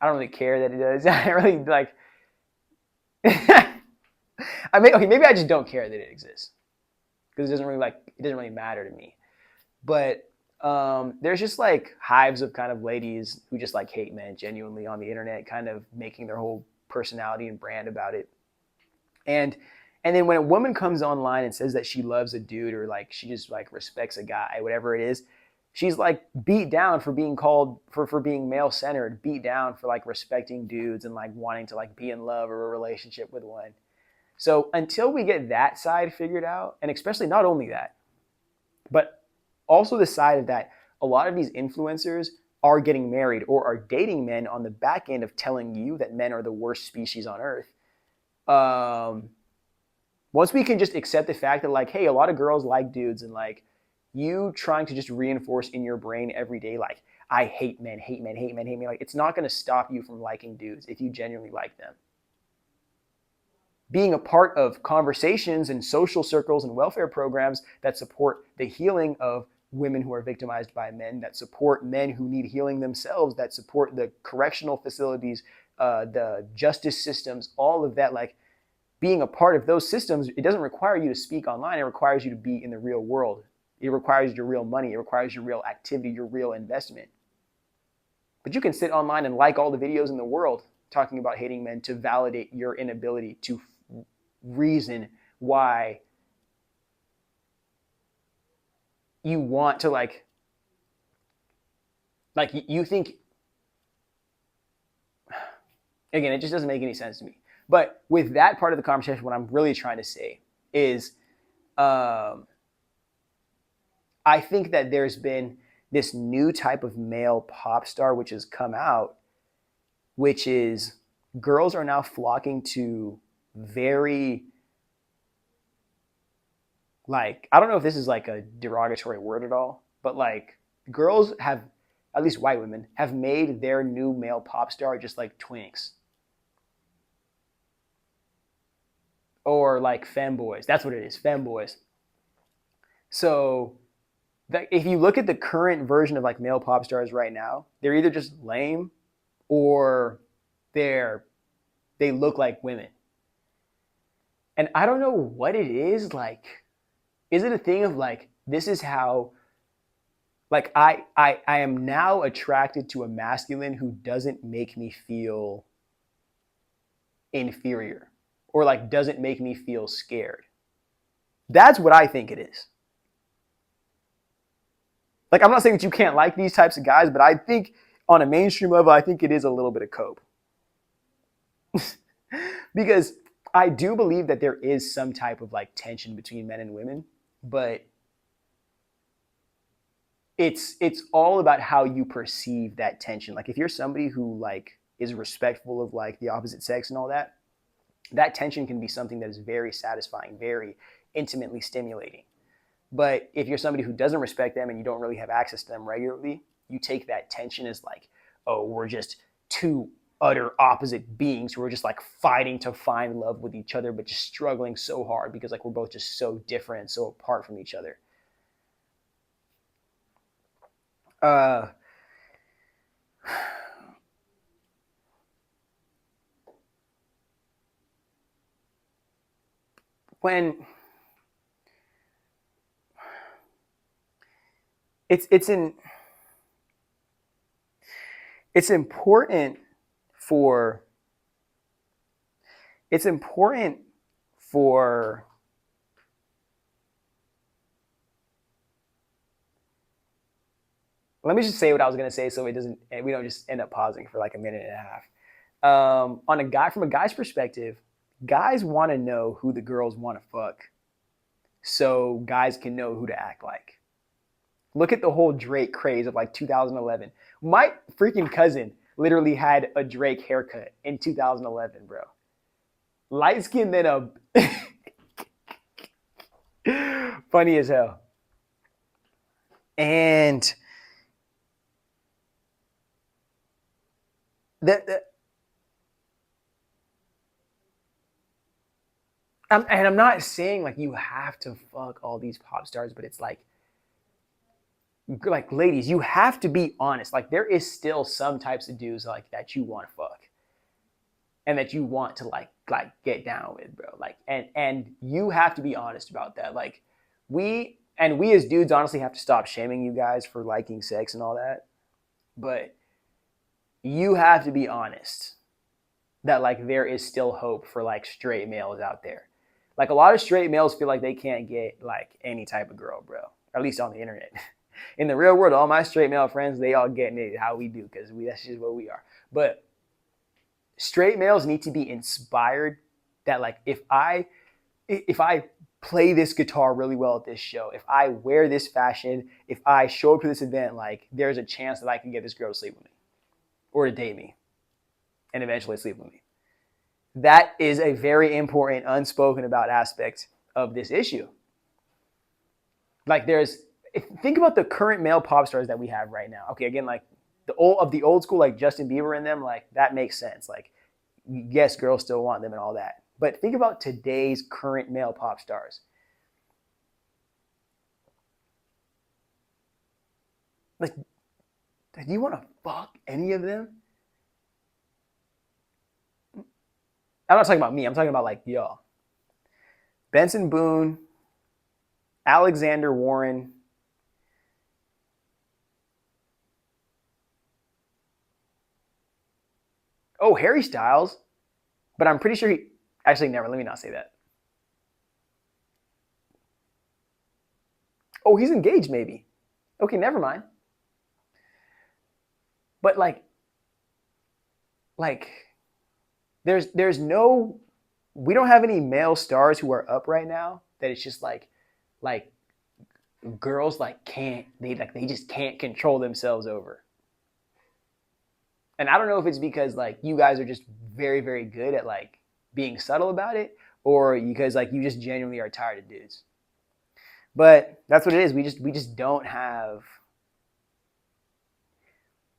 don't really care that it does. I really like, maybe I just don't care that it exists because it doesn't really matter to me. But there's just like hives of kind of ladies who just like hate men genuinely on the internet, kind of making their whole personality and brand about it. And then when a woman comes online and says that she loves a dude or like she just like respects a guy, whatever it is, she's like beat down for being called for being male centered, beat down for like respecting dudes and like wanting to like be in love or a relationship with one. So until we get that side figured out, and especially not only that, but also the side of that, a lot of these influencers are getting married or are dating men on the back end of telling you that men are the worst species on earth. Once we can just accept the fact that, like, hey, a lot of girls like dudes, and like you trying to just reinforce in your brain every day, like, I hate men, hate men, hate men, hate men, like, it's not going to stop you from liking dudes if you genuinely like them. Being a part of conversations and social circles and welfare programs that support the healing of women who are victimized by men, that support men who need healing themselves, that support the correctional facilities, the justice systems, all of that, like, being a part of those systems, it doesn't require you to speak online. It requires you to be in the real world. It requires your real money. It requires your real activity, your real investment. But you can sit online and like all the videos in the world talking about hating men to validate your inability to reason why you want to, like you think, again, it just doesn't make any sense to me. But with that part of the conversation, what I'm really trying to say is, I think that there's been this new type of male pop star which has come out, which is girls are now flocking to very, like, I don't know if this is like a derogatory word at all, but like girls have, at least white women, have made their new male pop star just like twinks. Or like femboys. That's what it is, femboys. So that if you look at the current version of like male pop stars right now, they're either just lame or they look like women. And I don't know what it is. Like, is it a thing of like, this is how, like, I am now attracted to a masculine who doesn't make me feel inferior or like doesn't make me feel scared. That's what I think it is. Like, I'm not saying that you can't like these types of guys, but I think on a mainstream level, I think it is a little bit of cope. Because I do believe that there is some type of like tension between men and women, but it's all about how you perceive that tension. Like, if you're somebody who like is respectful of like the opposite sex and all that, that tension can be something that is very satisfying, very intimately stimulating. But if you're somebody who doesn't respect them and you don't really have access to them regularly, you take that tension as like, oh, we're just two utter opposite beings who are just like fighting to find love with each other, but just struggling so hard because like we're both just so different and so apart from each other. When it's important for let me just say what I was going to say so it doesn't, and we don't just end up pausing for like a minute and a half. From a guy's perspective, guys want to know who the girls want to fuck so guys can know who to act like. Look at the whole Drake craze of like 2011. My freaking cousin literally had a Drake haircut in 2011, bro. Light skin, then a funny as hell. And I'm not saying like you have to fuck all these pop stars, but it's like ladies, you have to be honest. Like, there is still some types of dudes like that you want to fuck and that you want to like get down with, bro. Like, and you have to be honest about that. Like, we as dudes honestly have to stop shaming you guys for liking sex and all that. But you have to be honest that like there is still hope for like straight males out there. Like, a lot of straight males feel like they can't get like any type of girl, bro. At least on the internet. In the real world, all my straight male friends, they all getting it how we do because that's just what we are. But straight males need to be inspired that like if I play this guitar really well at this show, if I wear this fashion, if I show up to this event, like there's a chance that I can get this girl to sleep with me or to date me and eventually sleep with me. That is a very important, unspoken about aspect of this issue. Like think about the current male pop stars that we have right now. Okay, again, like the old school, like Justin Bieber and them, like that makes sense. Like, yes, girls still want them and all that. But think about today's current male pop stars. Like, do you want to fuck any of them? I'm not talking about me. I'm talking about like y'all. Benson Boone, Alexander Warren, oh, Harry Styles. But I'm pretty sure actually, never. Let me not say that. Oh, he's engaged maybe. Okay, never mind. But like there's no, we don't have any male stars who are up right now that it's just like girls they just can't control themselves over. And I don't know if it's because like you guys are just very, very good at like being subtle about it, or because like you just genuinely are tired of dudes. But that's what it is. We just don't have.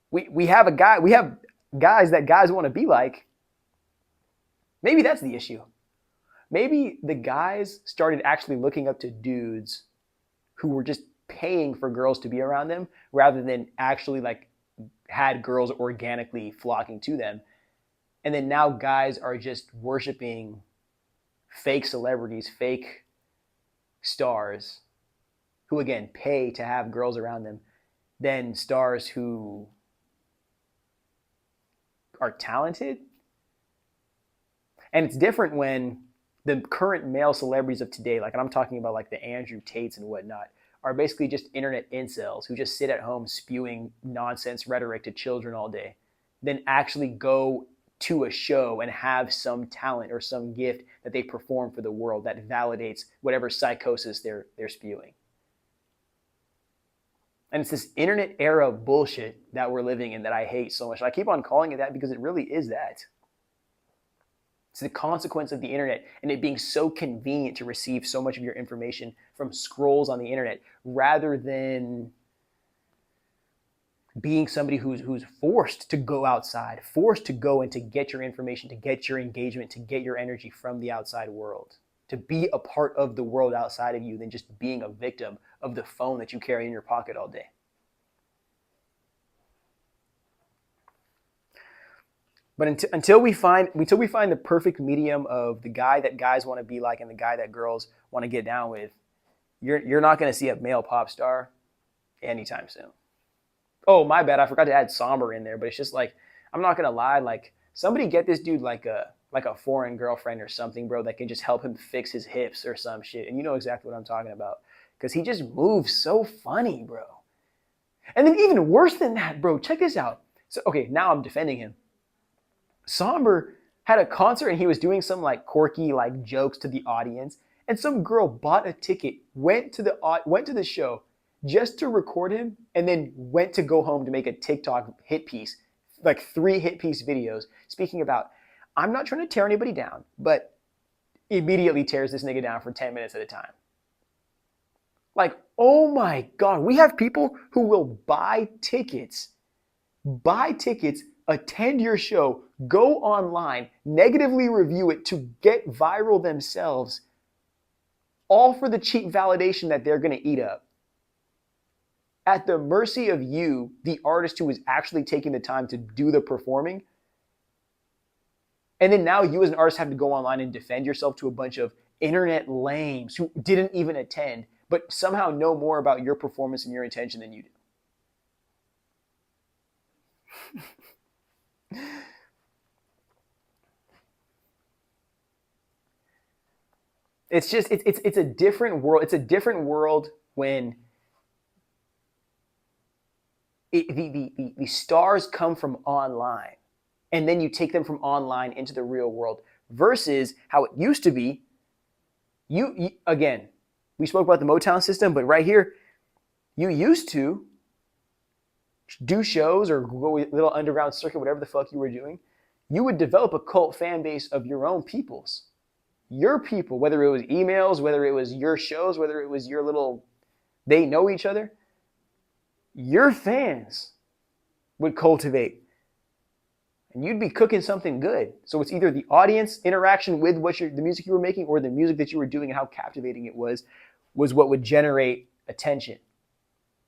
We have guys that guys want to be like. Maybe that's the issue. Maybe the guys started actually looking up to dudes who were just paying for girls to be around them rather than actually like had girls organically flocking to them. And then now guys are just worshiping fake celebrities, fake stars who again pay to have girls around them than stars who are talented. And it's different when the current male celebrities of today, like, and I'm talking about like the Andrew Tates and whatnot, are basically just internet incels who just sit at home spewing nonsense rhetoric to children all day, then actually go to a show and have some talent or some gift that they perform for the world that validates whatever psychosis they're spewing. And it's this internet era bullshit that we're living in that I hate so much. I keep on calling it that because it really is that. It's the consequence of the internet and it being so convenient to receive so much of your information from scrolls on the internet rather than being somebody who's forced to go outside, forced to go and to get your information, to get your engagement, to get your energy from the outside world, to be a part of the world outside of you than just being a victim of the phone that you carry in your pocket all day. But until we find the perfect medium of the guy that guys want to be like and the guy that girls want to get down with, you're not going to see a male pop star anytime soon. Oh, my bad. I forgot to add somber in there, but it's just like, I'm not going to lie. Like, somebody get this dude like a foreign girlfriend or something, bro, that can just help him fix his hips or some shit. And you know exactly what I'm talking about. Because he just moves so funny, bro. And then even worse than that, bro, check this out. So, okay, now I'm defending him. Somber had a concert and he was doing some like quirky like jokes to the audience. And some girl bought a ticket, went to the show just to record him, and then went to go home to make a TikTok hit piece, like 3 hit piece videos, speaking about, I'm not trying to tear anybody down, but immediately tears this nigga down for 10 minutes at a time. Like, oh my God, we have people who will buy tickets, attend your show, go online, negatively review it to get viral themselves, all for the cheap validation that they're going to eat up. At the mercy of you, the artist who is actually taking the time to do the performing. And then now you as an artist have to go online and defend yourself to a bunch of internet lames who didn't even attend, but somehow know more about your performance and your intention than you do. It's just, it's a different world. It's a different world when the stars come from online and then you take them from online into the real world versus how it used to be. Again, we spoke about the Motown system, but right here, you used to do shows or go a little underground circuit, whatever the fuck you were doing. You would develop a cult fan base of your own peoples. Your people, whether it was emails, whether it was your shows, whether it was your little, they know each other, your fans would cultivate. And you'd be cooking something good. So it's either the audience interaction with the music you were making or the music that you were doing and how captivating it was what would generate attention.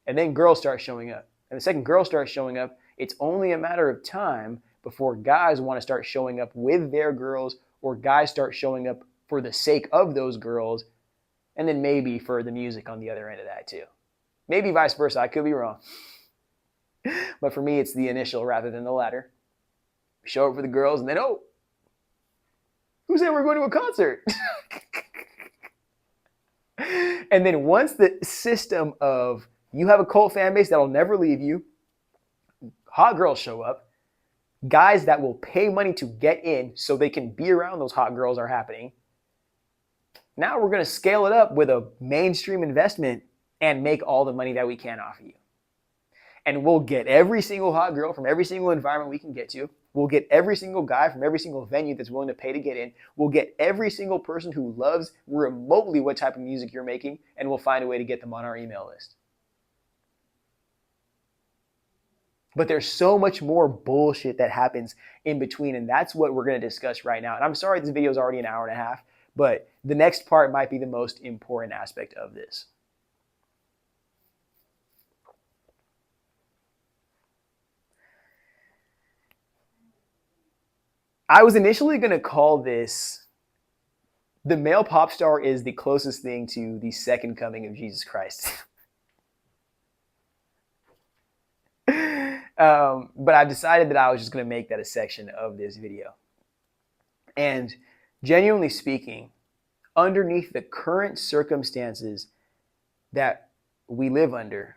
And then girls start showing up. And the second girls start showing up, it's only a matter of time before guys want to start showing up with their girls or guys start showing up for the sake of those girls, and then maybe for the music on the other end of that too. Maybe vice versa. I could be wrong. But for me, it's the initial rather than the latter. Show up for the girls, and then, oh, who said we're going to a concert? And then once the system of you have a cult fan base that'll never leave you, hot girls show up, guys that will pay money to get in so they can be around those hot girls are happening. Now we're going to scale it up with a mainstream investment and make all the money that we can off of you. And we'll get every single hot girl from every single environment we can get to. We'll get every single guy from every single venue that's willing to pay to get in. We'll get every single person who loves remotely what type of music you're making, and we'll find a way to get them on our email list. But there's so much more bullshit that happens in between, and that's what we're going to discuss right now. And I'm sorry this video is already an hour and a half, but the next part might be the most important aspect of this. I was initially going to call this, the male pop star is the closest thing to the second coming of Jesus Christ. But I've decided that I was just going to make that a section of this video. And genuinely speaking, underneath the current circumstances that we live under,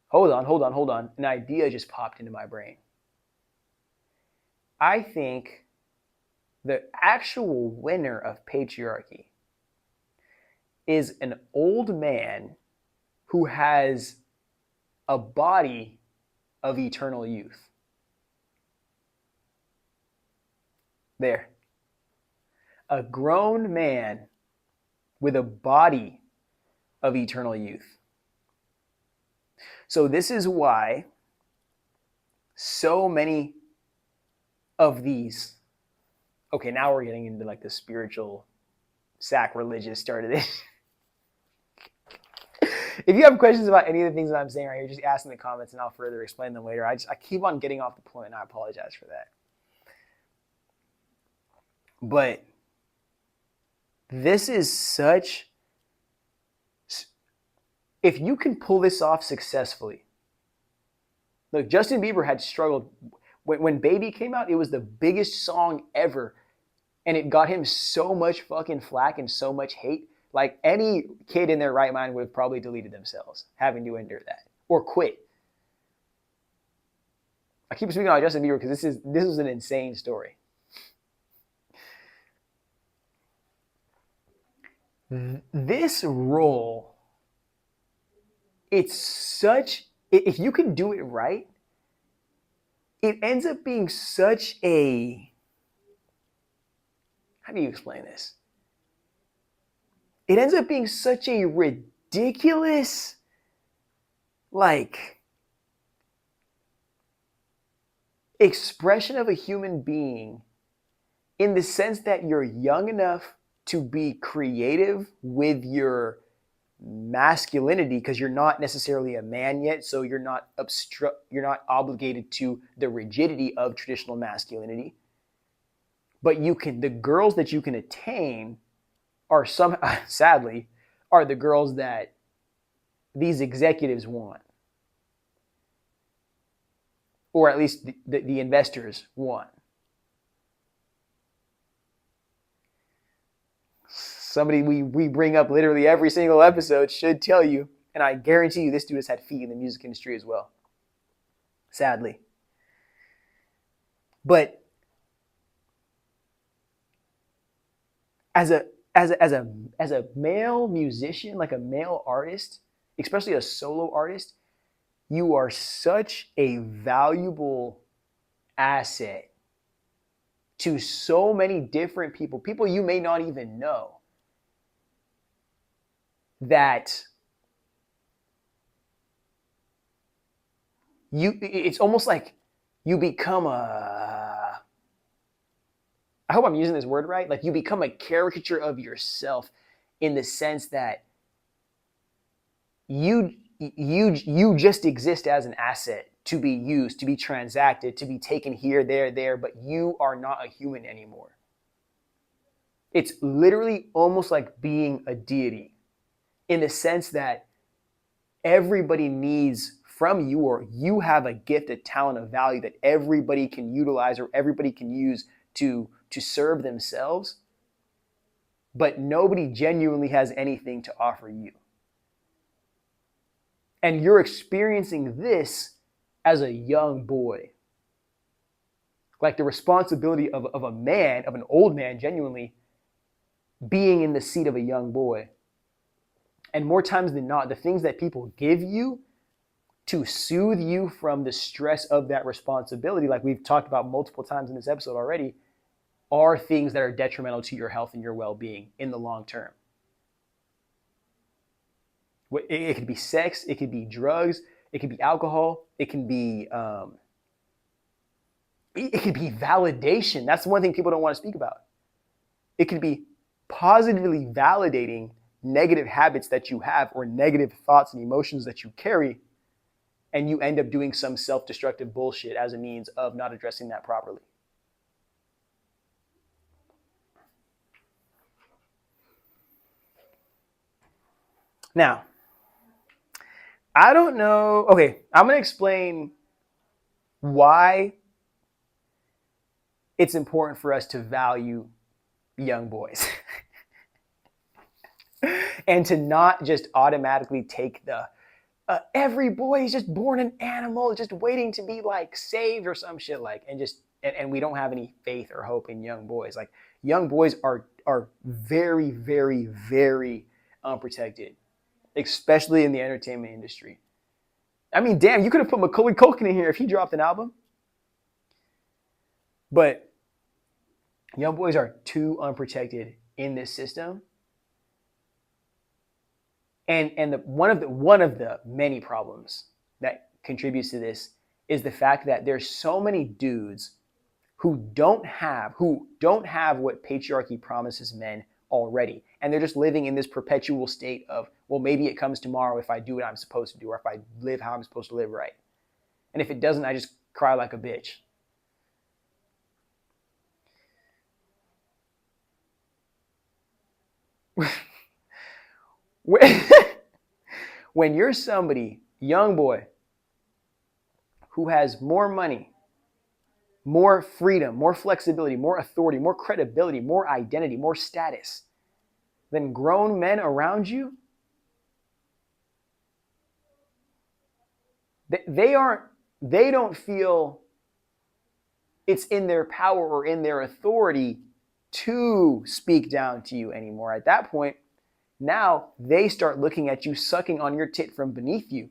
hold on. An idea just popped into my brain. I think the actual winner of patriarchy is an old man who has a body of eternal youth. There. A grown man with a body of eternal youth. So this is why so many of these, okay, now we're getting into like the spiritual sacrilegious start of this. If you have questions about any of the things that I'm saying right here, just ask in the comments and I'll further explain them later. I keep on getting off the point and I apologize for that. But this is such, if you can pull this off successfully, look, Justin Bieber had struggled. When Baby came out, it was the biggest song ever. And it got him so much fucking flack and so much hate. Like any kid in their right mind would have probably deleted themselves having to endure that or quit. I keep speaking on Justin Bieber because this is an insane story. This role, it's such, if you can do it right, it ends up being such a, how do you explain this? It ends up being such a ridiculous, like, expression of a human being in the sense that you're young enough to be creative with your masculinity because you're not necessarily a man yet, so you're not obligated to the rigidity of traditional masculinity. But the girls that you can attain are sadly are the girls that these executives want, or at least the investors want. Somebody we bring up literally every single episode should tell you, and I guarantee you this dude has had feet in the music industry as well. Sadly. But as a male musician, like a male artist, especially a solo artist, you are such a valuable asset to so many different people you may not even know, that it's almost like you become I hope I'm using this word right. Like you become a caricature of yourself, in the sense that you just exist as an asset to be used, to be transacted, to be taken here, there, but you are not a human anymore. It's literally almost like being a deity, in the sense that everybody needs from you, or you have a gift, a talent, a value that everybody can utilize or everybody can use to serve themselves, but nobody genuinely has anything to offer you. And you're experiencing this as a young boy. Like the responsibility of a man, of an old man, genuinely being in the seat of a young boy. And more times than not, the things that people give you to soothe you from the stress of that responsibility, like we've talked about multiple times in this episode already, are things that are detrimental to your health and your well-being in the long term. It could be sex, it could be drugs, it could be alcohol, it can be validation. That's the one thing people don't want to speak about. It could be positively validating negative habits that you have, or negative thoughts and emotions that you carry, and you end up doing some self-destructive bullshit as a means of not addressing that properly. Now, I don't know. Okay, I'm going to explain why it's important for us to value young boys and to not just automatically take the every boy is just born an animal, just waiting to be like saved or some shit, like, and we don't have any faith or hope in young boys. Like, young boys are very, very, very unprotected, especially in the entertainment industry. I mean, damn, you could have put Macaulay Culkin in here if he dropped an album. But young boys are too unprotected in this system. And one of the many problems that contributes to this is the fact that there's so many dudes who don't have what patriarchy promises men already. And they're just living in this perpetual state of, well, maybe it comes tomorrow if I do what I'm supposed to do, or if I live how I'm supposed to live right. And if it doesn't, I just cry like a bitch. When you're somebody, young boy, who has more money, more freedom, more flexibility, more authority, more credibility, more identity, more status than grown men around you, they don't feel it's in their power or in their authority to speak down to you anymore. At that point, now they start looking at you, sucking on your tit from beneath you.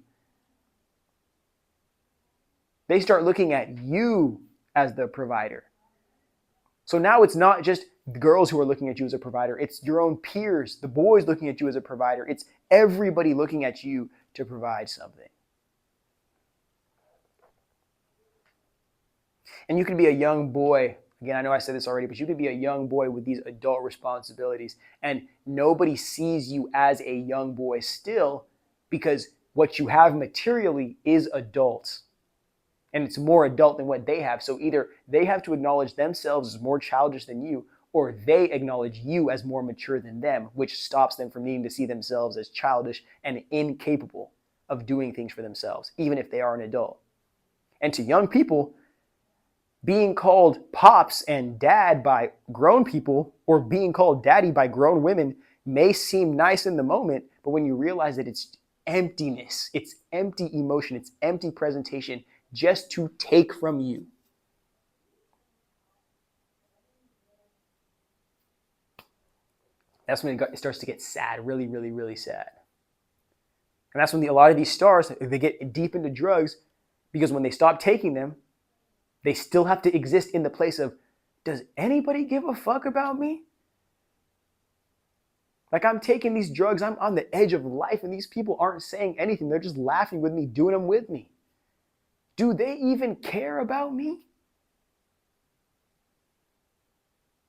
They start looking at you as the provider. So now it's not just the girls who are looking at you as a provider. It's your own peers, the boys looking at you as a provider. It's everybody looking at you to provide something. And you can be a young boy. Again, I know I said this already, but you could be a young boy with these adult responsibilities, and nobody sees you as a young boy still, because what you have materially is adult. And it's more adult than what they have. So either they have to acknowledge themselves as more childish than you, or they acknowledge you as more mature than them, which stops them from needing to see themselves as childish and incapable of doing things for themselves, even if they are an adult. And to young people, being called pops and dad by grown people, or being called daddy by grown women, may seem nice in the moment, but when you realize that it's emptiness, it's empty emotion, it's empty presentation, just to take from you. That's when it starts to get sad, really, really, really sad. And that's when a lot of these stars, they get deep into drugs, because when they stop taking them, they still have to exist in the place of, does anybody give a fuck about me? Like, I'm taking these drugs, I'm on the edge of life, and these people aren't saying anything. They're just laughing with me, doing them with me. Do they even care about me?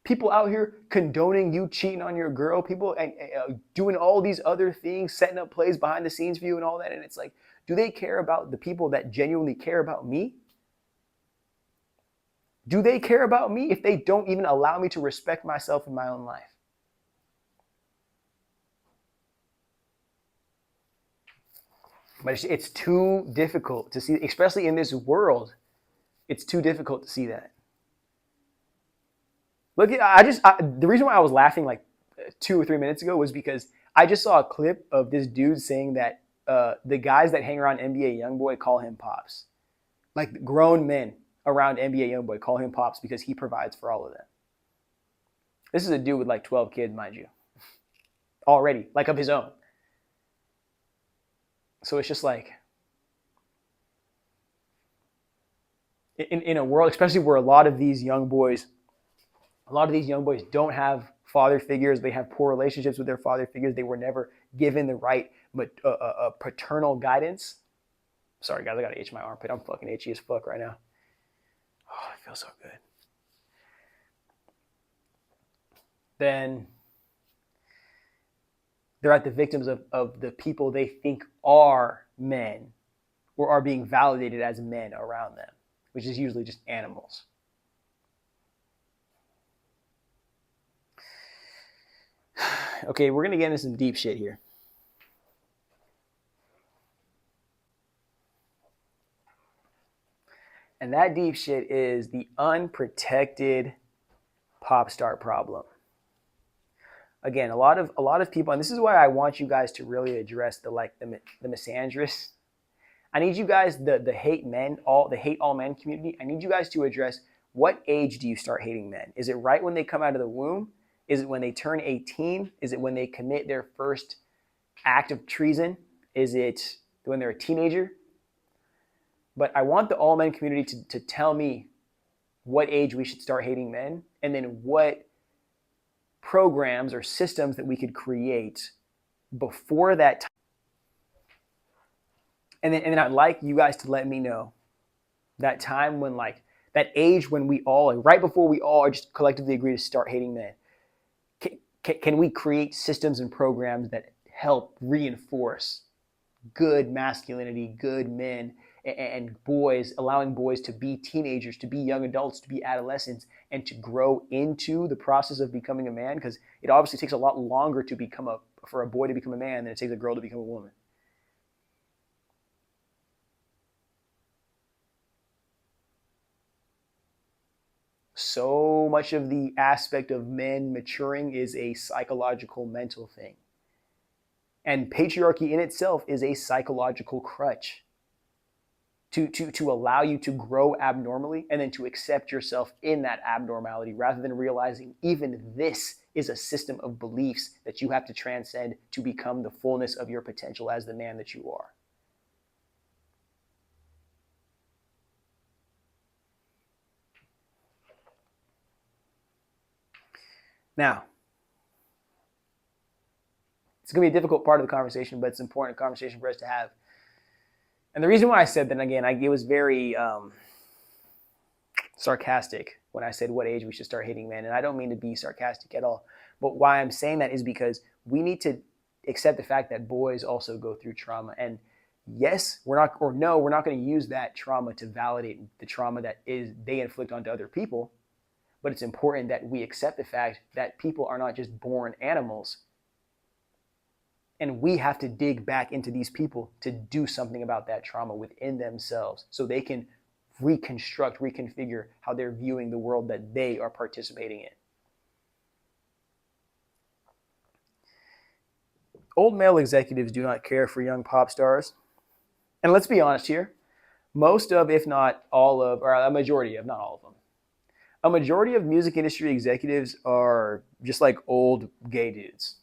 People out here condoning you cheating on your girl, people doing all these other things, setting up plays behind the scenes for you and all that. And it's like, do they care about the people that genuinely care about me? Do they care about me if they don't even allow me to respect myself in my own life? But it's too difficult to see, especially in this world. It's too difficult to see that. Look, the reason why I was laughing like 2 or 3 minutes ago was because I just saw a clip of this dude saying that the guys that hang around NBA YoungBoy call him Pops. Like, grown men around NBA YoungBoy call him Pops because he provides for all of them. This is a dude with like 12 kids, mind you. Already, like of his own. So it's just like, in a world, especially where a lot of these young boys don't have father figures. They have poor relationships with their father figures. They were never given the right paternal guidance. Sorry, guys, I gotta itch my armpit. I'm fucking itchy as fuck right now. Oh, it feels so good. Then they're at the victims of the people they think are men or are being validated as men around them, which is usually just animals. Okay, we're going to get into some deep shit here. And that deep shit is the unprotected pop star problem. Again, a lot of people, and this is why I want you guys to really address the misandrous. I need you guys, the hate all men community. I need you guys to address, what age do you start hating men? Is it right when they come out of the womb? Is it when they turn 18? Is it when they commit their first act of treason? Is it when they're a teenager? But I want the all men community to tell me what age we should start hating men, and then what programs or systems that we could create before that time. And then I'd like you guys to let me know that time when, like, that age when we all, like, right before we all are just collectively agree to start hating men. Can we create systems and programs that help reinforce good masculinity, good men, and boys, allowing boys to be teenagers, to be young adults, to be adolescents, and to grow into the process of becoming a man? Because it obviously takes a lot longer for a boy to become a man than it takes a girl to become a woman. So much of the aspect of men maturing is a psychological, mental thing. And patriarchy in itself is a psychological crutch to allow you to grow abnormally and then to accept yourself in that abnormality, rather than realizing even this is a system of beliefs that you have to transcend to become the fullness of your potential as the man that you are. Now, it's going to be a difficult part of the conversation, but it's an important conversation for us to have. And the reason why I said that, again, it was very sarcastic when I said what age we should start hating men. And I don't mean to be sarcastic at all. But why I'm saying that is because we need to accept the fact that boys also go through trauma. And yes, we're not going to use that trauma to validate the trauma that they inflict onto other people. But it's important that we accept the fact that people are not just born animals. And we have to dig back into these people to do something about that trauma within themselves so they can reconfigure how they're viewing the world that they are participating in. Old male executives do not care for young pop stars. And let's be honest here, most of, if not all of, or a majority of, not all of them, a majority of music industry executives are just like old gay dudes.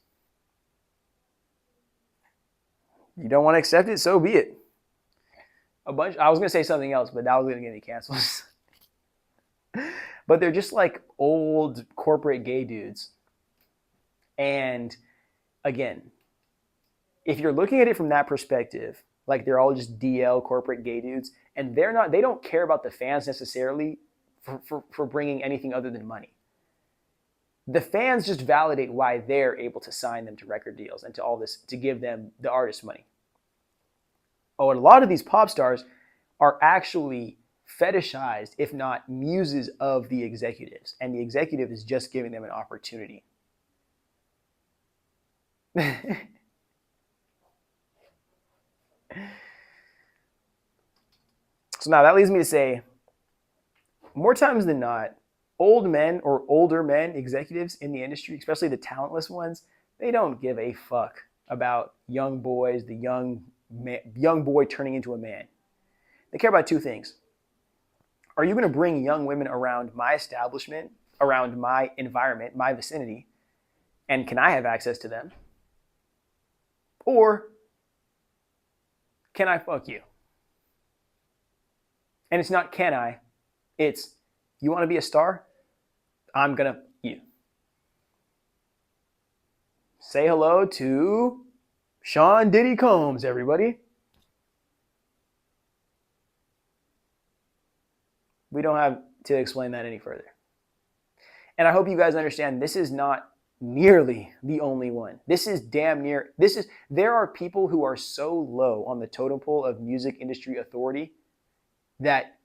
You don't want to accept it, so be it. I was going to say something else, but that was going to get me canceled. But they're just like old corporate gay dudes. And again, if you're looking at it from that perspective, like they're all just DL corporate gay dudes, and they don't care about the fans necessarily for bringing anything other than money. The fans just validate why they're able to sign them to record deals and to all this, to give them the artist money. Oh, and a lot of these pop stars are actually fetishized, if not muses of the executives, and the executive is just giving them an opportunity. So now that leads me to say, more times than not, old men or older men executives in the industry, especially the talentless ones, they don't give a fuck about young boys, the young boy turning into a man. They care about two things. Are you going to bring young women around my establishment, around my environment, my vicinity, and can I have access to them? Or can I fuck you? And it's not can I, it's you want to be a star? I'm going to you. Say hello to Sean Diddy Combs, everybody. We don't have to explain that any further. And I hope you guys understand this is not nearly the only one. This is damn near, there are people who are so low on the totem pole of music industry authority that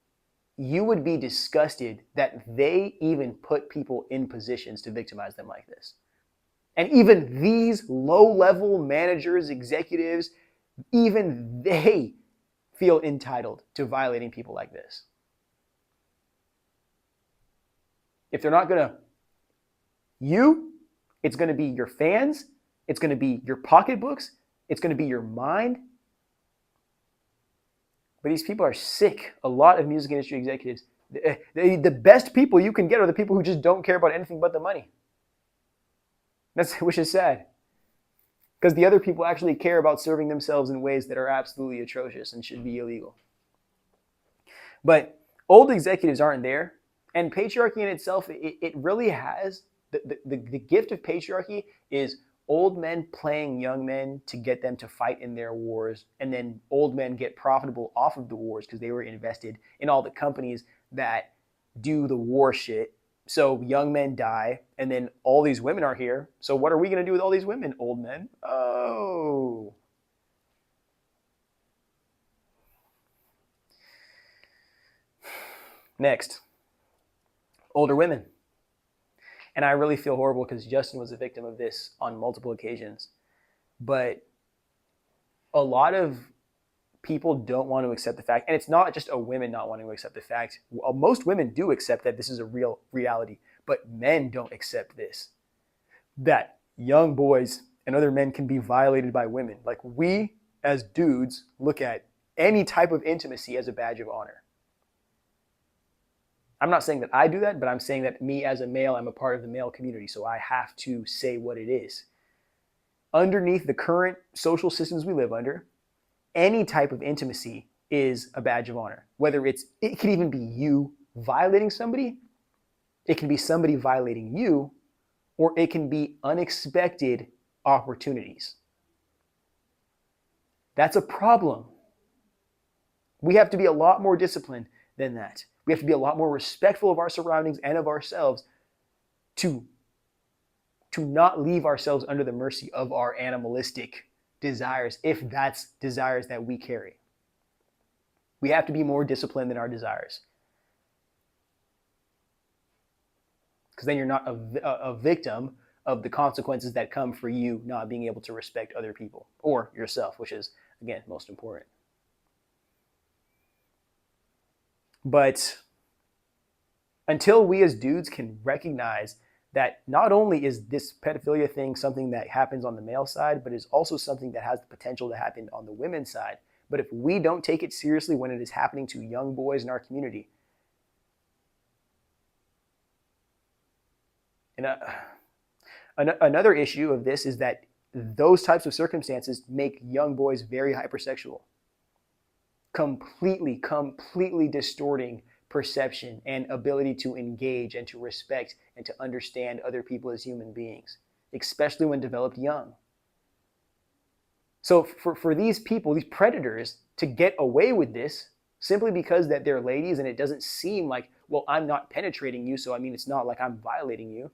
you would be disgusted that they even put people in positions to victimize them like this. And even these low-level managers, executives, even they feel entitled to violating people like this. If they're not going to it's going to be your fans, it's going to be your pocketbooks, it's going to be your mind. But these people are sick. A lot of music industry executives, the best people you can get are the people who just don't care about anything but the money. Which is sad. Because the other people actually care about serving themselves in ways that are absolutely atrocious and should be illegal. But old executives aren't there. And patriarchy in itself, it really has, the gift of patriarchy is old men playing young men to get them to fight in their wars. And then old men get profitable off of the wars because they were invested in all the companies that do the war shit. So young men die, and then all these women are here. So what are we going to do with all these women, old men? Oh. Next, older women. And I really feel horrible because Justin was a victim of this on multiple occasions. But a lot of people don't want to accept the fact, and it's not just a women not wanting to accept the fact. Most women do accept that this is a real reality, but men don't accept this. That young boys and other men can be violated by women. Like we, as dudes, look at any type of intimacy as a badge of honor. I'm not saying that I do that, but I'm saying that me as a male, I'm a part of the male community, so I have to say what it is. Underneath the current social systems we live under, any type of intimacy is a badge of honor. Whether it can even be you violating somebody, it can be somebody violating you, or it can be unexpected opportunities. That's a problem. We have to be a lot more disciplined than that. We have to be a lot more respectful of our surroundings and of ourselves to not leave ourselves under the mercy of our animalistic desires, if that's desires that we carry. We have to be more disciplined than our desires. Because then you're not a victim of the consequences that come for you not being able to respect other people or yourself, which is, again, most important. But until we as dudes can recognize that not only is this pedophilia thing something that happens on the male side, but is also something that has the potential to happen on the women's side. But if we don't take it seriously when it is happening to young boys in our community, And another issue of this is that those types of circumstances make young boys very hypersexual, completely distorting perception and ability to engage and to respect and to understand other people as human beings, especially when developed young. So for these people, these predators, to get away with this simply because that they're ladies and it doesn't seem like, well, I'm not penetrating you, so I mean, it's not like I'm violating you.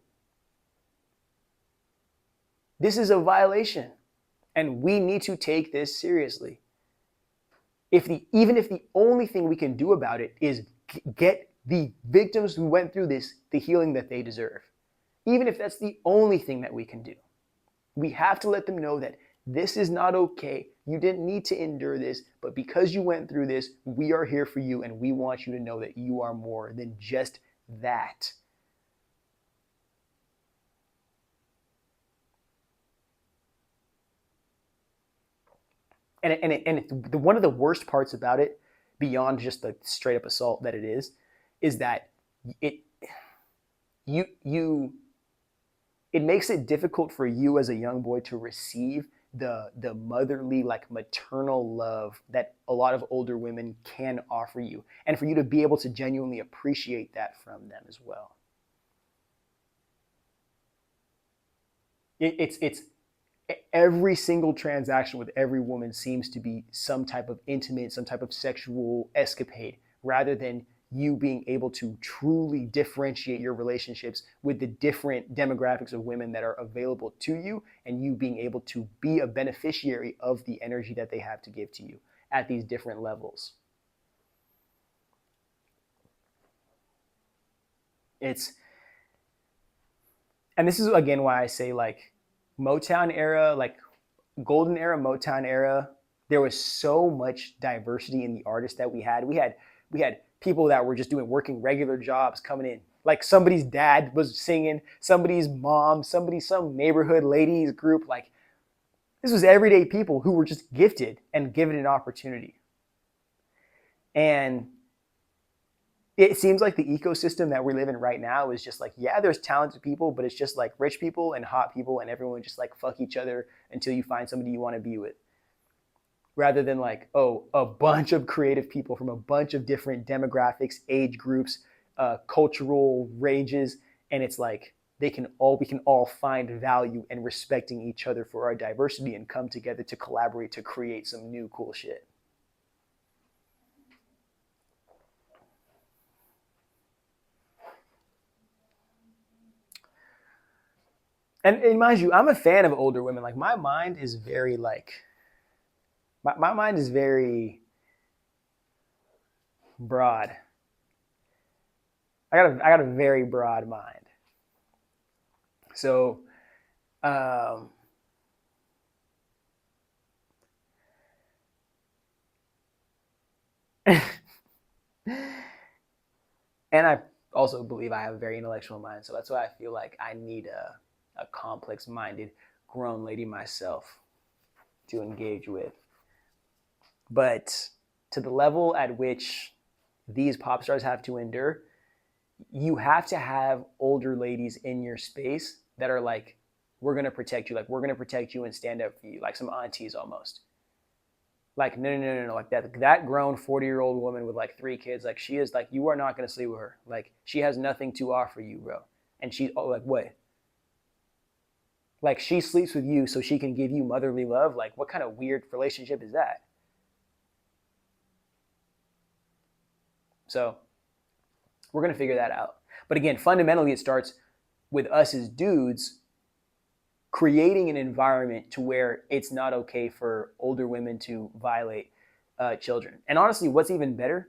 This is a violation, and we need to take this seriously. Even if the only thing we can do about it is get the victims who went through this the healing that they deserve, even if that's the only thing that we can do, we have to let them know that this is not okay. You didn't need to endure this, but because you went through this, we are here for you, and we want you to know that you are more than just that. And one of the worst parts about it, beyond just the straight up assault that it is that it makes it difficult for you as a young boy to receive the motherly, like maternal love that a lot of older women can offer you, and for you to be able to genuinely appreciate that from them as well. It's every single transaction with every woman seems to be some type of intimate, some type of sexual escapade, rather than you being able to truly differentiate your relationships with the different demographics of women that are available to you, and you being able to be a beneficiary of the energy that they have to give to you at these different levels. And this is again why I say, like, Motown era, like golden era, Motown era, there was so much diversity in the artists that we had. We had people that were just doing working regular jobs coming in. Like somebody's dad was singing, somebody's mom, some neighborhood ladies group. Like, this was everyday people who were just gifted and given an opportunity. And it seems like the ecosystem that we live in right now is just like, yeah, there's talented people, but it's just like rich people and hot people, and everyone just like fuck each other until you find somebody you want to be with. Rather than like, oh, a bunch of creative people from a bunch of different demographics, age groups, cultural ranges, and it's like we can all find value in respecting each other for our diversity and come together to collaborate to create some new cool shit. And mind you, I'm a fan of older women. Like, my mind is very like, my mind is very broad. I got a very broad mind. So, um, and I also believe I have a very intellectual mind. So that's why I feel like I need a complex-minded grown lady myself to engage with. But to the level at which these pop stars have to endure, you have to have older ladies in your space that are like, we're going to protect you. Like, we're going to protect you and stand up for you. Like some aunties almost. Like, no. Like that grown 40-year-old woman with like 3 kids, like, she is like, you are not going to sleep with her. Like, she has nothing to offer you, bro. And she's like, what? Like, she sleeps with you so she can give you motherly love? Like, what kind of weird relationship is that? So we're going to figure that out. But again, fundamentally, it starts with us as dudes creating an environment to where it's not okay for older women to violate children. And honestly, what's even better,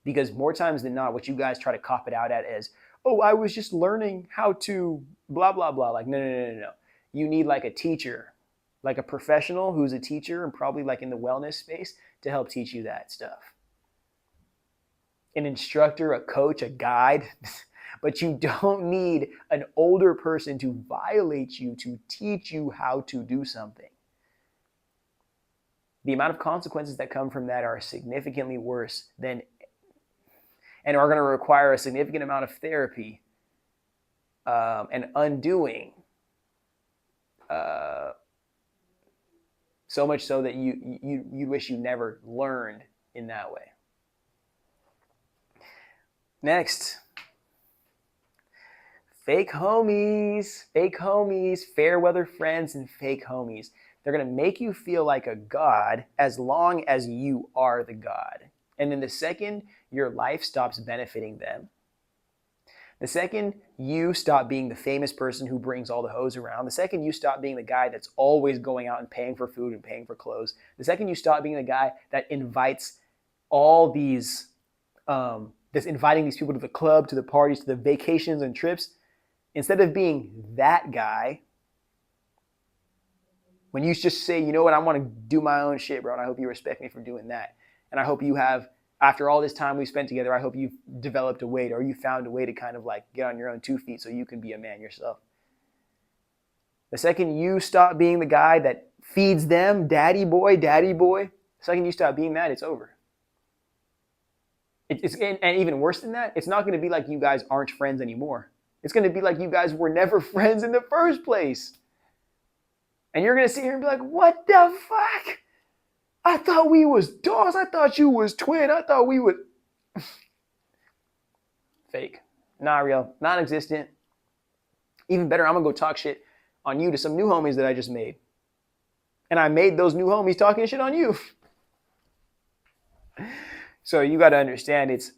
because more times than not, what you guys try to cop it out at is, oh, I was just learning how to blah, blah, blah. Like, no. You need like a teacher, like a professional who's a teacher and probably like in the wellness space to help teach you that stuff. An instructor, a coach, a guide, but you don't need an older person to violate you to teach you how to do something. The amount of consequences that come from that are significantly worse than, and are going to require a significant amount of therapy and undoing. So much so that you wish you never learned in that way. Next, fake homies, fair weather friends, and fake homies. They're going to make you feel like a god as long as you are the god. And then the second your life stops benefiting them, the second you stop being the famous person who brings all the hoes around, the second you stop being the guy that's always going out and paying for food and paying for clothes, the second you stop being the guy that invites all these, that's inviting these people to the club, to the parties, to the vacations and trips, instead of being that guy, when you just say, you know what, I want to do my own shit, bro, and I hope you respect me for doing that. And I hope you have, after all this time we spent together, I hope you've developed a way, or you found a way to kind of like get on your own 2 feet so you can be a man yourself. The second you stop being the guy that feeds them, daddy boy, the second you stop being that, it's over. And even worse than that, it's not going to be like you guys aren't friends anymore. It's going to be like you guys were never friends in the first place. And you're going to sit here and be like, what the fuck? I thought we was dogs. I thought you was twin. I thought we would. Fake. Not real. Non-existent. Even better, I'm going to go talk shit on you to some new homies that I just made. And I made those new homies talking shit on you. So you got to understand, it's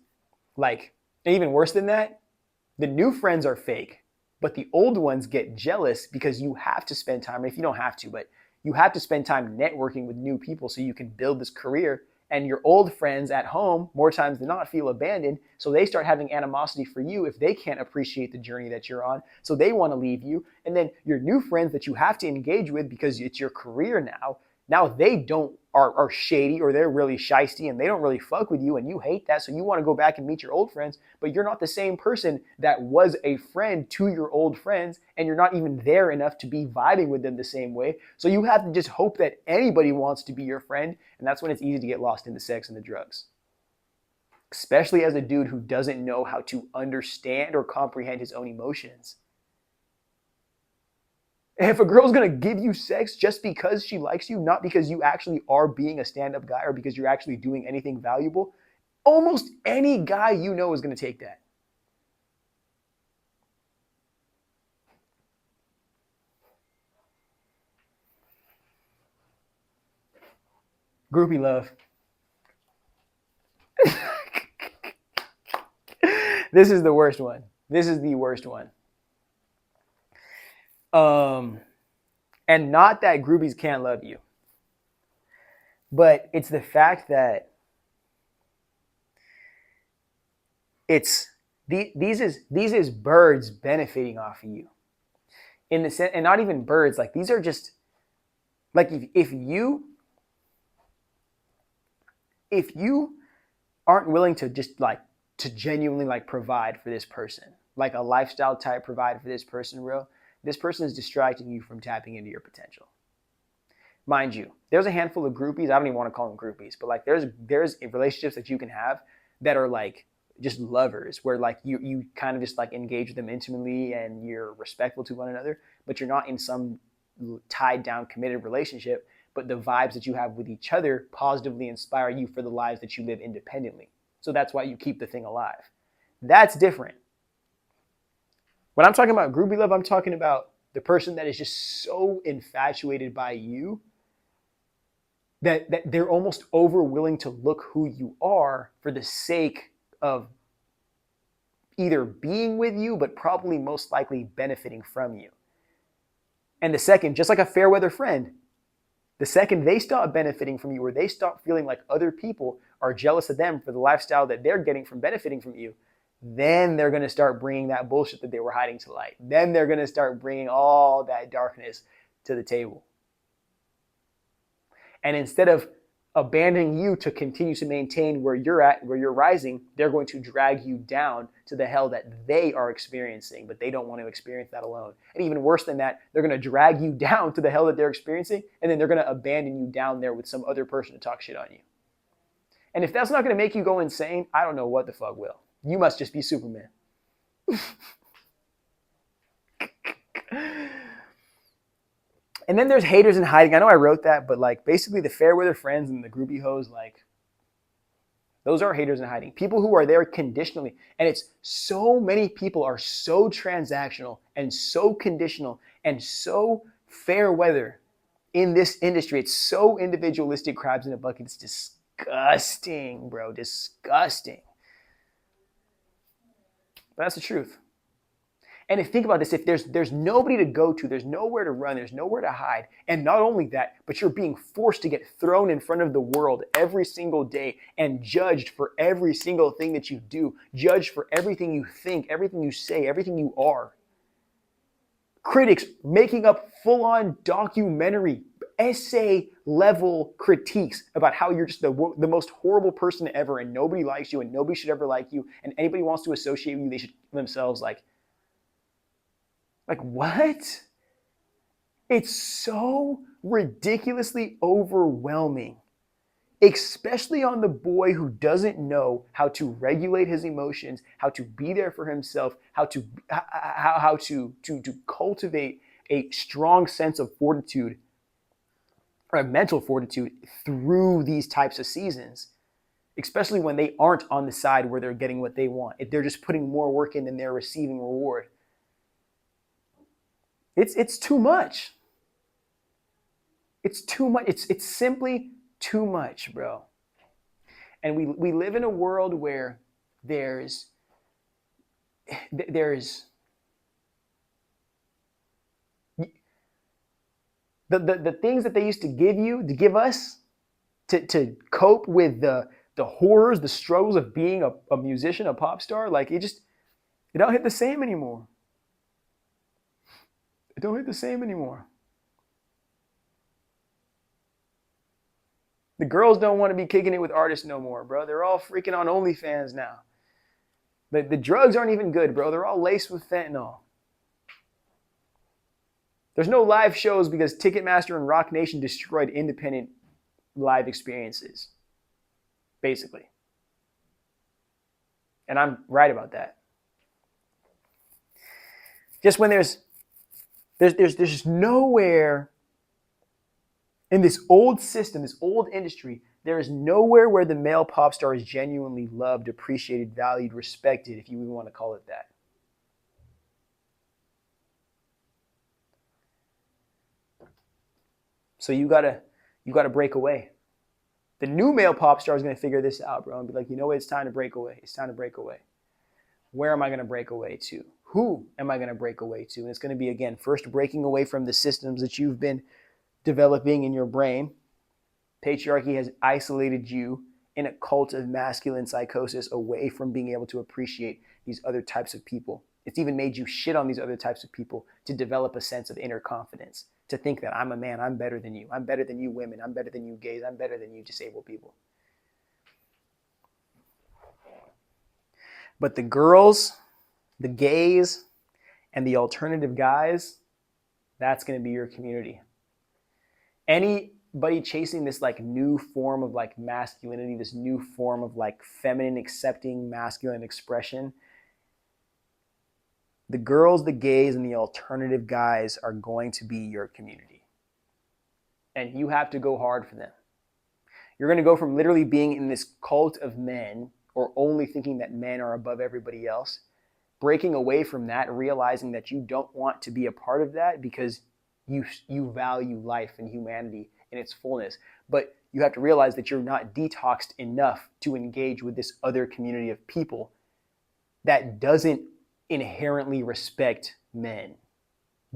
like, even worse than that, the new friends are fake, but the old ones get jealous because you have to spend time, if you don't have to, but you have to spend time networking with new people so you can build this career. And your old friends at home, more times than not, feel abandoned. So they start having animosity for you if they can't appreciate the journey that you're on. So they want to leave you. And then your new friends that you have to engage with because it's your career now they are shady, or they're really shysty and they don't really fuck with you and you hate that. So you want to go back and meet your old friends, but you're not the same person that was a friend to your old friends, and you're not even there enough to be vibing with them the same way. So you have to just hope that anybody wants to be your friend. And that's when it's easy to get lost in the sex and the drugs. Especially as a dude who doesn't know how to understand or comprehend his own emotions. If a girl's going to give you sex just because she likes you, not because you actually are being a stand-up guy or because you're actually doing anything valuable, almost any guy you know is going to take that. Groupie love. This is the worst one. This is the worst one. And not that groupies can't love you, but it's the fact that these is birds benefiting off of you, in the sense, and not even birds. Like, these are just like, if you aren't willing to just like to genuinely like provide for this person, like a lifestyle type provide for this person, real. This person is distracting you from tapping into your potential. Mind you, there's a handful of groupies. I don't even want to call them groupies, but like there's relationships that you can have that are like just lovers, where like you kind of just like engage with them intimately and you're respectful to one another, but you're not in some tied down committed relationship, but the vibes that you have with each other positively inspire you for the lives that you live independently. So that's why you keep the thing alive. That's different. When I'm talking about groupie love, I'm talking about the person that is just so infatuated by you that they're almost over willing to look who you are for the sake of either being with you, but probably most likely benefiting from you. And the second, just like a fair weather friend, the second they stop benefiting from you, or they stop feeling like other people are jealous of them for the lifestyle that they're getting from benefiting from you, then they're going to start bringing that bullshit that they were hiding to light. Then they're going to start bringing all that darkness to the table. And instead of abandoning you to continue to maintain where you're at, where you're rising, they're going to drag you down to the hell that they are experiencing, but they don't want to experience that alone. And even worse than that, they're going to drag you down to the hell that they're experiencing, and then they're going to abandon you down there with some other person to talk shit on you. And if that's not going to make you go insane, I don't know what the fuck will. You must just be Superman. And then there's haters in hiding. I know I wrote that, but like basically the fair weather friends and the groupie hoes, like those are haters in hiding. People who are there conditionally. And it's so many people are so transactional and so conditional and so fair weather in this industry. It's so individualistic, crabs in a bucket. It's disgusting, bro. Disgusting. But that's the truth. And if think about this, if there's nobody to go to, there's nowhere to run, there's nowhere to hide, and not only that, but you're being forced to get thrown in front of the world every single day and judged for every single thing that you do, judged for everything you think, everything you say, everything you are. Critics making up full-on documentary, essay-level critiques about how you're just the most horrible person ever and nobody likes you and nobody should ever like you and anybody wants to associate with you, they should themselves like what? It's so ridiculously overwhelming, especially on the boy who doesn't know how to regulate his emotions, how to be there for himself, how to cultivate a strong sense of fortitude or a mental fortitude through these types of seasons, especially when they aren't on the side where they're getting what they want. If they're just putting more work in than they're receiving reward. It's too much. It's too much. It's simply too much, bro. And we live in a world where there's the things that they used to give us to cope with the horrors, the struggles of being a musician, a pop star, like it don't hit the same anymore. It don't hit the same anymore. The girls don't want to be kicking it with artists no more, bro. They're all freaking on OnlyFans now. The drugs aren't even good, bro. They're all laced with fentanyl. There's no live shows because Ticketmaster and Rock Nation destroyed independent live experiences, basically. And I'm right about that. Just when there's just nowhere in this old system, this old industry, there is nowhere where the male pop star is genuinely loved, appreciated, valued, respected, if you even want to call it that. So you gotta break away. The new male pop star is gonna figure this out, bro, and be like, you know what? It's time to break away. It's time to break away. Where am I gonna break away to? Who am I gonna break away to? And it's gonna be, again, first breaking away from the systems that you've been developing in your brain. Patriarchy has isolated you in a cult of masculine psychosis away from being able to appreciate these other types of people. It's even made you shit on these other types of people to develop a sense of inner confidence, to think that I'm a man, I'm better than you. I'm better than you women. I'm better than you gays. I'm better than you disabled people. But the girls, the gays, and the alternative guys, that's going to be your community. Anybody chasing this like new form of like masculinity, this new form of like feminine accepting masculine expression, the girls, the gays, and the alternative guys are going to be your community. And you have to go hard for them. You're going to go from literally being in this cult of men, or only thinking that men are above everybody else, breaking away from that, realizing that you don't want to be a part of that because you value life and humanity in its fullness. But you have to realize that you're not detoxed enough to engage with this other community of people that doesn't inherently respect men,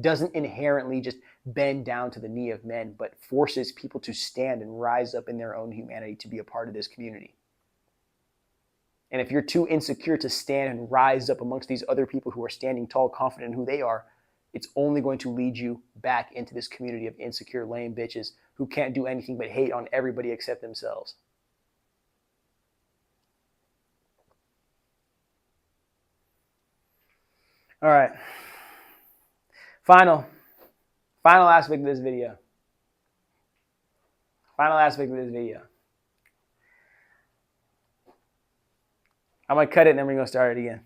doesn't inherently just bend down to the knee of men, but forces people to stand and rise up in their own humanity to be a part of this community. And if you're too insecure to stand and rise up amongst these other people who are standing tall, confident in who they are, it's only going to lead you back into this community of insecure, lame bitches who can't do anything but hate on everybody except themselves. All right. Final aspect of this video. I'm going to cut it and then we're going to start it again.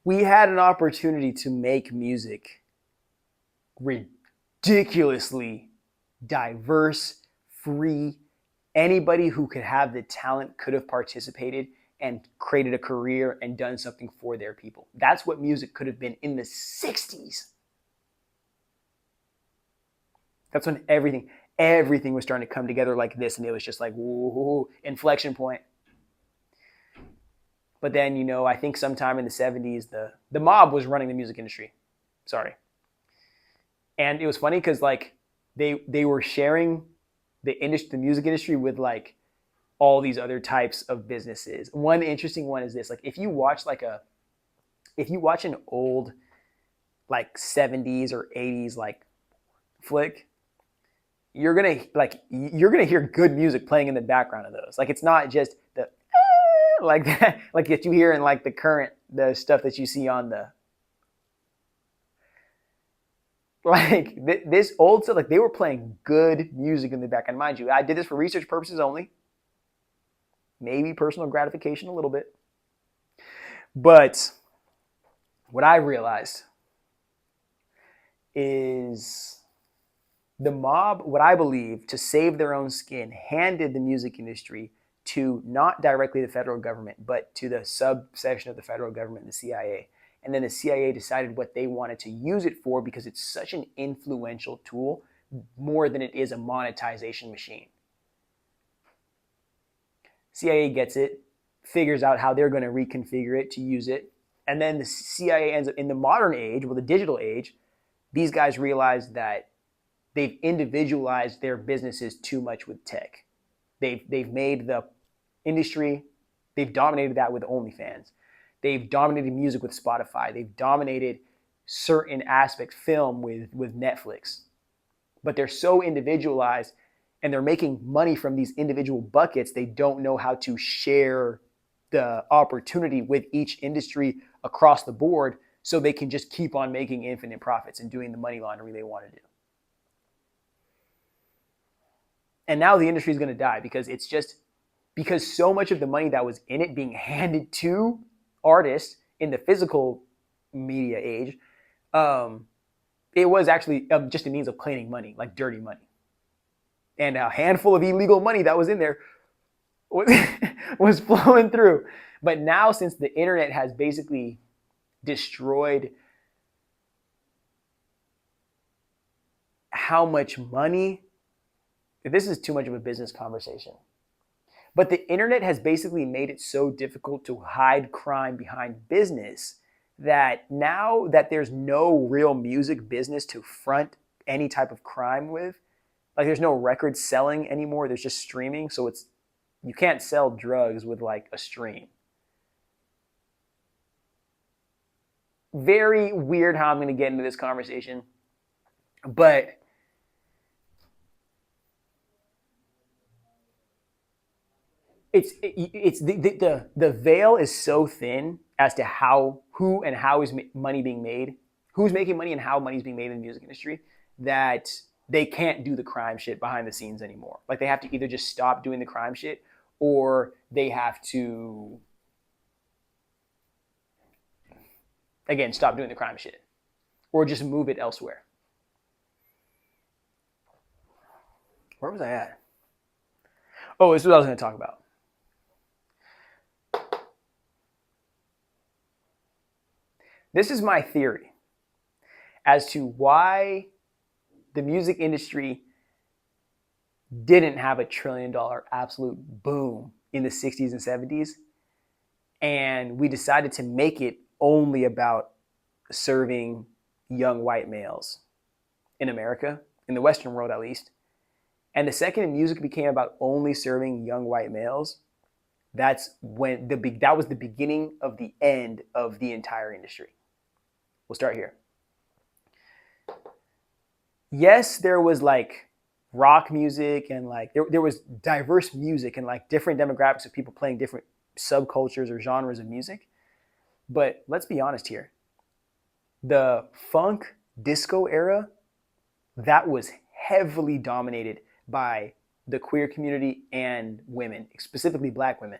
We had an opportunity to make music ridiculously diverse, free. Anybody who could have the talent could have participated and created a career and done something for their people. That's what music could have been in the 60s. That's when everything was starting to come together like this, and it was just like, whoa, inflection point. But then, I think sometime in the 70s, the mob was running the music industry. Sorry. And it was funny because like they were sharing the music industry with like all these other types of businesses. One interesting one is this: like if you watch an old like 70s or 80s like flick, you're gonna hear good music playing in the background of those. Like it's not just the like that, like that you hear in like the stuff that you see on the like this old stuff. Like they were playing good music in the background. Mind you, I did this for research purposes only, maybe personal gratification a little bit. But what I realized is the mob, what I believe, to save their own skin, handed the music industry to not directly the federal government, but to the subsection of the federal government, the CIA. And then the CIA decided what they wanted to use it for because it's such an influential tool more than it is a monetization machine. CIA gets it, figures out how they're going to reconfigure it to use it. And then the CIA ends up in the modern age, well, the digital age, these guys realize that they've individualized their businesses too much with tech. They've made the industry, they've dominated that with OnlyFans. They've dominated music with Spotify. They've dominated certain aspects, film with Netflix. But they're so individualized and they're making money from these individual buckets. They don't know how to share the opportunity with each industry across the board so they can just keep on making infinite profits and doing the money laundering they want to do. And now the industry is going to die because so much of the money that was in it being handed to artists in the physical media age, it was actually just a means of cleaning money, like dirty money. And a handful of illegal money that was in there was flowing through. But now, since the internet has basically destroyed how much money, this is too much of a business conversation. But the internet has basically made it so difficult to hide crime behind business that now that there's no real music business to front any type of crime with, like there's no record selling anymore, there's just streaming. So you can't sell drugs with like a stream. Very weird how I'm going to get into this conversation, but it's the veil is so thin as to who and how is money being made, who's making money and how money's being made in the music industry, that they can't do the crime shit behind the scenes anymore. Like they have to either just stop doing the crime shit or they have to, again, stop doing the crime shit or just move it elsewhere. Where was I at? Oh, this is what I was going to talk about. This is my theory as to why the music industry didn't have a $1 trillion absolute boom in the 60s and 70s. And we decided to make it only about serving young white males in America, in the Western world at least. And the second music became about only serving young white males, that was the beginning of the end of the entire industry. We'll start here. Yes, there was like rock music and like there was diverse music and like different demographics of people playing different subcultures or genres of music. But let's be honest here. The funk disco era, that was heavily dominated by the queer community and women, specifically black women.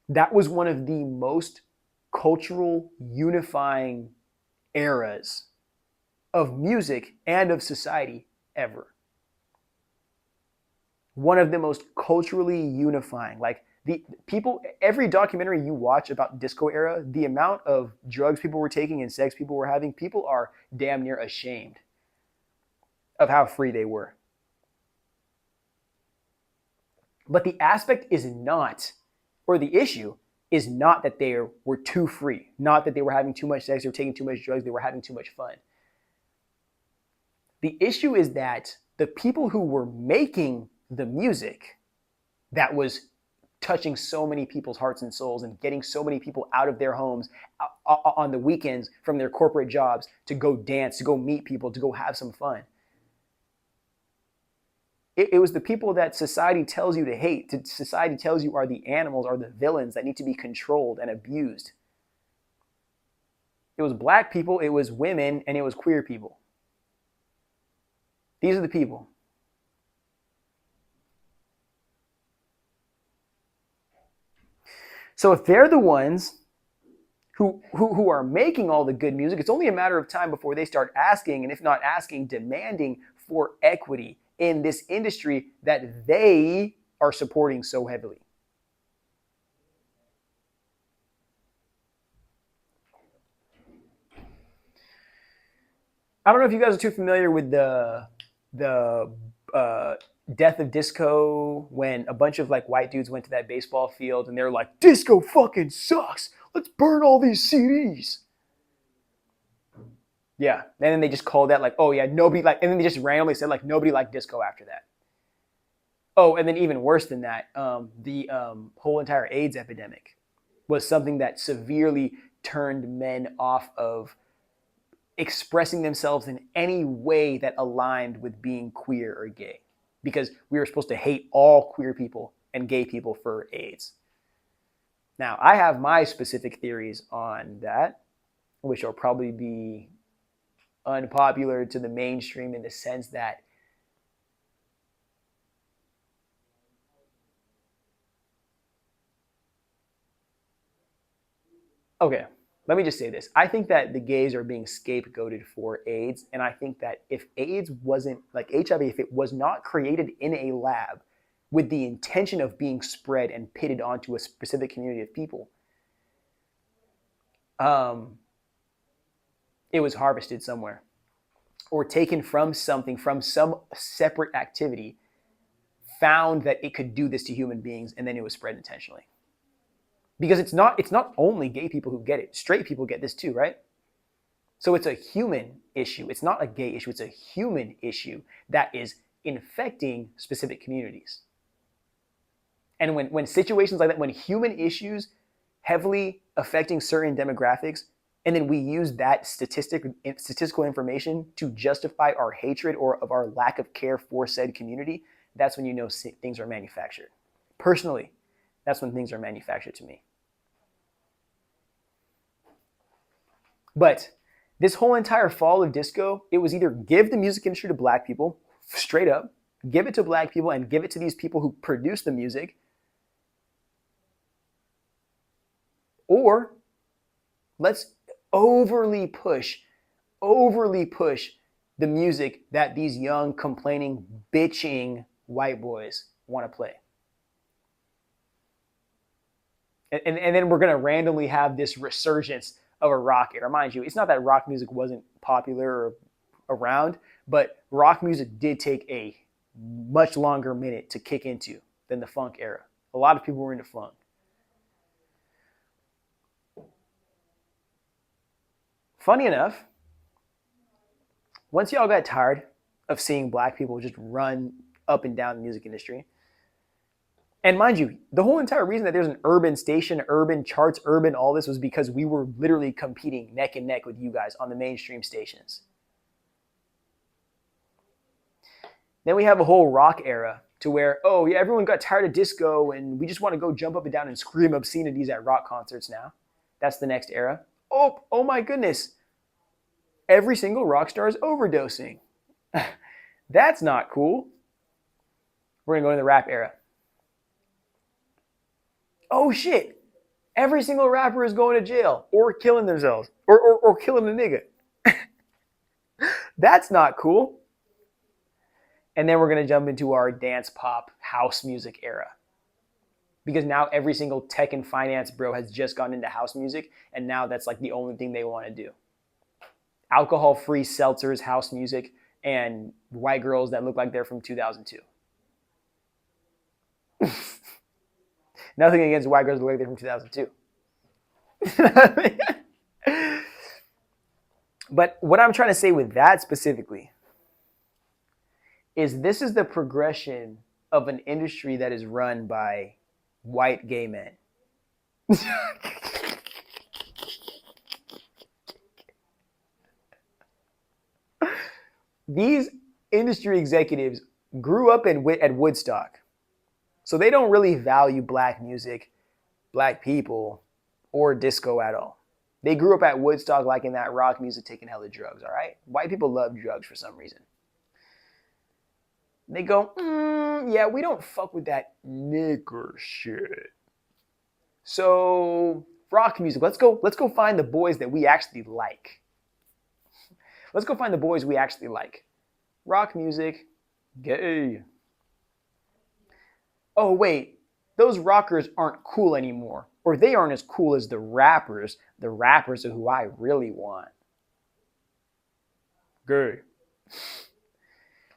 That was one of the most cultural unifying eras of music and of society ever. One of the most culturally unifying. Like the people, every documentary you watch about disco era, the amount of drugs people were taking and sex people were having, people are damn near ashamed of how free they were. But the aspect is not, or the issue is not that they were too free, not that they were having too much sex or taking too much drugs, they were having too much fun. The issue is that the people who were making the music that was touching so many people's hearts and souls and getting so many people out of their homes on the weekends from their corporate jobs to go dance, to go meet people, to go have some fun. It was the people that society tells you to hate, society tells you are the animals, are the villains that need to be controlled and abused. It was black people, it was women, and it was queer people. These are the people. So if they're the ones who are making all the good music, it's only a matter of time before they start asking, and if not asking, demanding for equity in this industry that they are supporting so heavily. I don't know if you guys are too familiar with the death of disco, when a bunch of like white dudes went to that baseball field and they're like, disco fucking sucks. Let's burn all these CDs. Yeah. And then they just called that like, oh yeah, nobody like, and then they just randomly said like nobody liked disco after that. Oh, and then even worse than that, the whole entire AIDS epidemic was something that severely turned men off of expressing themselves in any way that aligned with being queer or gay, because we were supposed to hate all queer people and gay people for AIDS. Now, I have my specific theories on that, which will probably be unpopular to the mainstream in the sense that okay, let me just say this. I think that the gays are being scapegoated for AIDS. And I think that if AIDS wasn't like HIV, if it was not created in a lab with the intention of being spread and pitted onto a specific community of people, it was harvested somewhere or taken from something, from some separate activity, found that it could do this to human beings, and then it was spread intentionally. Because it's not only gay people who get it. Straight people get this too, right? So it's a human issue. It's not a gay issue. It's a human issue that is infecting specific communities. And when situations like that, when human issues heavily affecting certain demographics, and then we use that statistical information to justify our hatred or of our lack of care for said community, that's when you know things are manufactured. Personally, that's when things are manufactured to me. But this whole entire fall of disco, it was either give the music industry to black people, straight up, give it to black people and give it to these people who produce the music, or let's overly push the music that these young, complaining, bitching white boys want to play. And then we're going to randomly have this resurgence of a rock era. Mind you, it's not that rock music wasn't popular or around, but rock music did take a much longer minute to kick into than the funk era. A lot of people were into funk. Funny enough, once y'all got tired of seeing black people just run up and down the music industry, and mind you, the whole entire reason that there's an urban station, urban charts, urban all this was because we were literally competing neck and neck with you guys on the mainstream stations. Then we have a whole rock era to where, oh yeah, everyone got tired of disco and we just want to go jump up and down and scream obscenities at rock concerts now. That's the next era. Oh my goodness. Every single rock star is overdosing. That's not cool. We're going to go to the rap era. Oh shit. Every single rapper is going to jail or killing themselves or killing a nigga. That's not cool. And then we're going to jump into our dance pop house music era. Because now every single tech and finance bro has just gone into house music, and now that's like the only thing they want to do. Alcohol-free seltzers, house music, and white girls that look like they're from 2002. Nothing against white girls that look like they're from 2002. But what I'm trying to say with that specifically is this is the progression of an industry that is run by white gay men. These industry executives grew up at Woodstock. So they don't really value black music, black people, or disco at all. They grew up at Woodstock liking that rock music, taking hella drugs, all right? White people love drugs for some reason. They go, yeah, we don't fuck with that nigger shit. So rock music, let's go find the boys that we actually like. Let's go find the boys we actually like. Rock music, gay. Oh wait, those rockers aren't cool anymore. Or they aren't as cool as the rappers. The rappers are who I really want. Gay.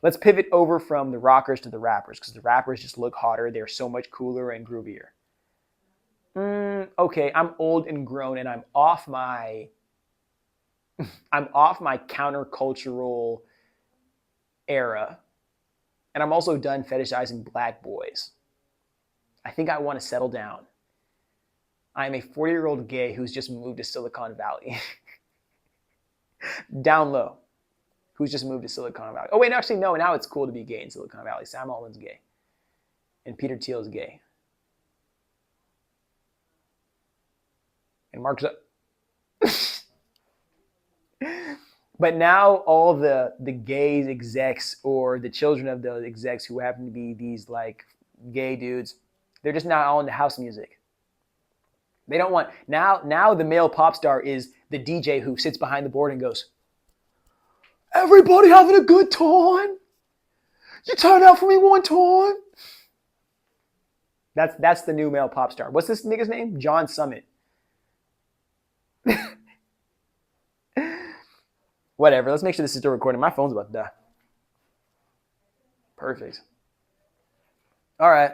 Let's pivot over from the rockers to the rappers, because the rappers just look hotter. They're so much cooler and groovier. Okay, I'm old and grown, and I'm off my countercultural era. And I'm also done fetishizing black boys. I think I want to settle down. I'm a 40-year-old gay who's just moved to Silicon Valley. Down low. Who's just moved to Silicon Valley. Oh, wait, actually, no. Now it's cool to be gay in Silicon Valley. Sam Altman's gay. And Peter Thiel's gay. And Mark But now all the gay execs or the children of those execs who happen to be these like gay dudes, they're just not all into house music. They don't want, now the male pop star is the DJ who sits behind the board and goes, everybody having a good time? You turn out for me one time? That's the new male pop star. What's this nigga's name? John Summit. Whatever, let's make sure this is still recording. My phone's about to die. Perfect. All right.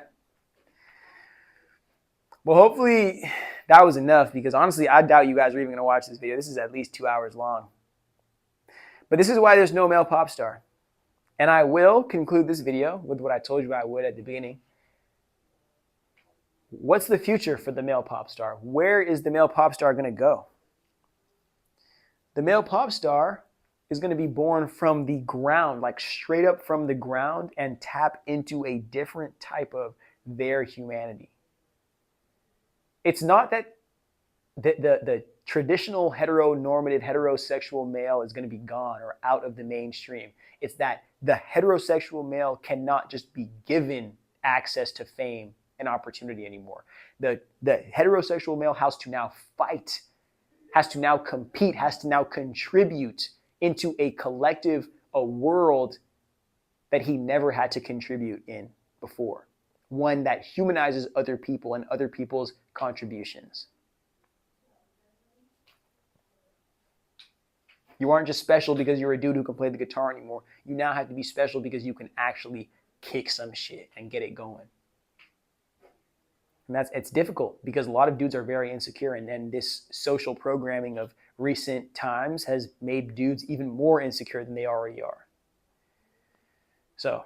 Well, hopefully that was enough, because honestly, I doubt you guys are even going to watch this video. This is at least 2 hours long. But this is why there's no male pop star. And I will conclude this video with what I told you I would at the beginning. What's the future for the male pop star? Where is the male pop star going to go? The male pop star is going to be born from the ground, like straight up from the ground, and tap into a different type of their humanity. It's not that the traditional heteronormative heterosexual male is going to be gone or out of the mainstream. It's that the heterosexual male cannot just be given access to fame and opportunity anymore. The heterosexual male has to now fight, has to now compete, has to now contribute into a collective, a world that he never had to contribute in before. One that humanizes other people and other people's contributions. You aren't just special because you're a dude who can play the guitar anymore. You now have to be special because you can actually kick some shit and get it going. And it's difficult because a lot of dudes are very insecure, and this social programming of recent times has made dudes even more insecure than they already are. So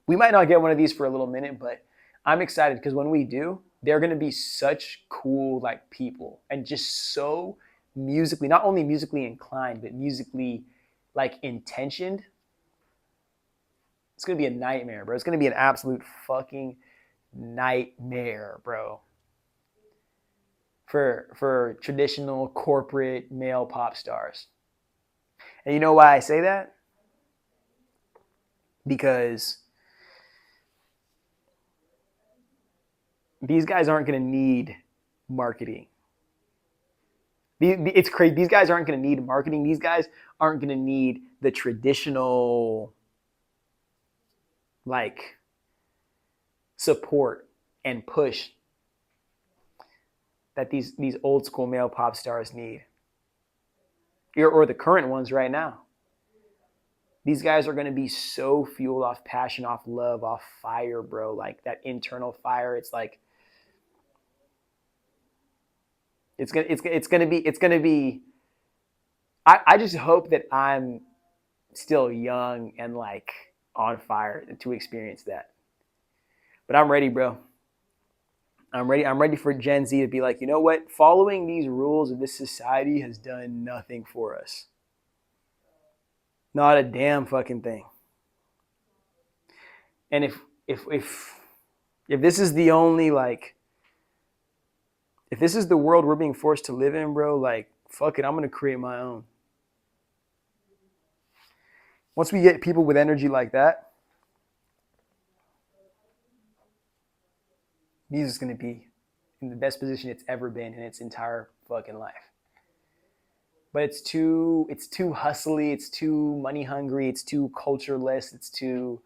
we might not get one of these for a little minute, but I'm excited because when we do, they're going to be such cool like people, and just so musically, not only musically inclined, but musically like intentioned. It's going to be a nightmare, bro. It's going to be an absolute fucking nightmare, bro. For traditional corporate male pop stars. And you know why I say that? Because these guys aren't going to need marketing. It's crazy. These guys aren't going to need marketing. These guys aren't going to need the traditional like support and push that these old school male pop stars need, or the current ones right now. These guys are going to be so fueled off passion, off love, off fire, bro. Like that internal fire. It's like it's gonna be. I just hope that I'm still young and like on fire to experience that. But I'm ready, bro. I'm ready for Gen Z to be like, you know what? Following these rules of this society has done nothing for us. Not a damn fucking thing. And if this is the only like, if this is the world we're being forced to live in, bro, like, fuck it, I'm gonna create my own. Once we get people with energy like that, music's gonna be in the best position it's ever been in its entire fucking life. But it's too hustly, it's too money hungry, it's too cultureless, it's too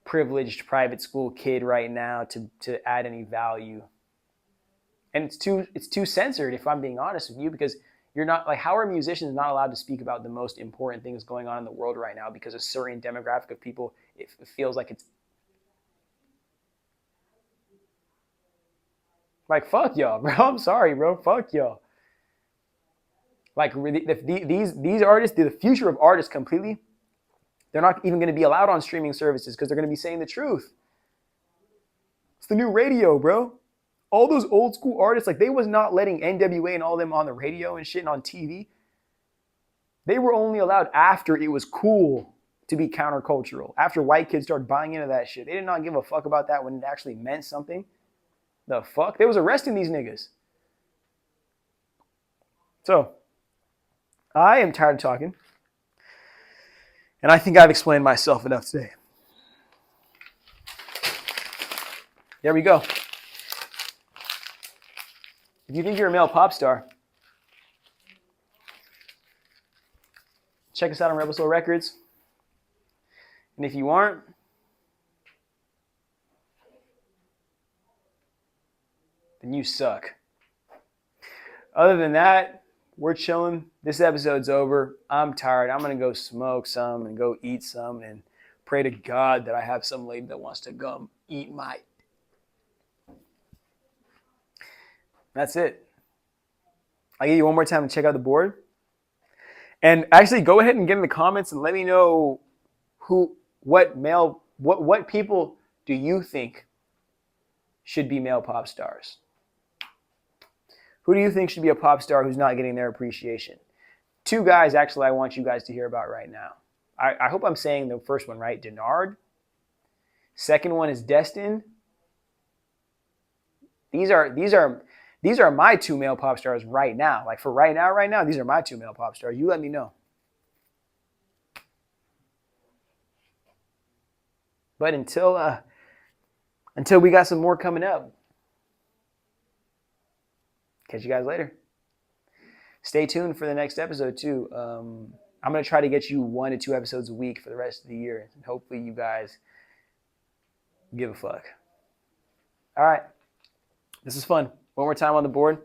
privileged private school kid right now to add any value. And it's too censored, if I'm being honest with you, because you're not like, how are musicians not allowed to speak about the most important things going on in the world right now because a certain demographic of people, it feels like it's like, fuck y'all, bro. I'm sorry, bro. Fuck y'all. Like these artists, the future of artists completely, they're not even going to be allowed on streaming services because they're going to be saying the truth. It's the new radio, bro. All those old school artists, like they was not letting NWA and all them on the radio and shit and on TV. They were only allowed after it was cool to be countercultural. After white kids started buying into that shit. They did not give a fuck about that when it actually meant something. The fuck? They was arresting these niggas. So, I am tired of talking. And I think I've explained myself enough today. There we go. If you think you're a male pop star, check us out on Rebel Soul Records. And if you aren't, then you suck. Other than that, we're chilling. This episode's over. I'm tired. I'm going to go smoke some and go eat some and pray to God that I have some lady that wants to come eat my... That's it. I'll give you one more time to check out the board. And actually go ahead and get in the comments and let me know what people do you think should be male pop stars? Who do you think should be a pop star who's not getting their appreciation? 2 guys, actually, I want you guys to hear about right now. I hope I'm saying the first one right. Denard. Second one is Destin. These are my 2 male pop stars right now. Like for right now, these are my 2 male pop stars. You let me know. But until we got some more coming up, catch you guys later. Stay tuned for the next episode too. I'm going to try to get you 1 to 2 episodes a week for the rest of the year. And hopefully you guys give a fuck. All right. This is fun. One more time on the board.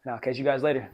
And I'll catch you guys later.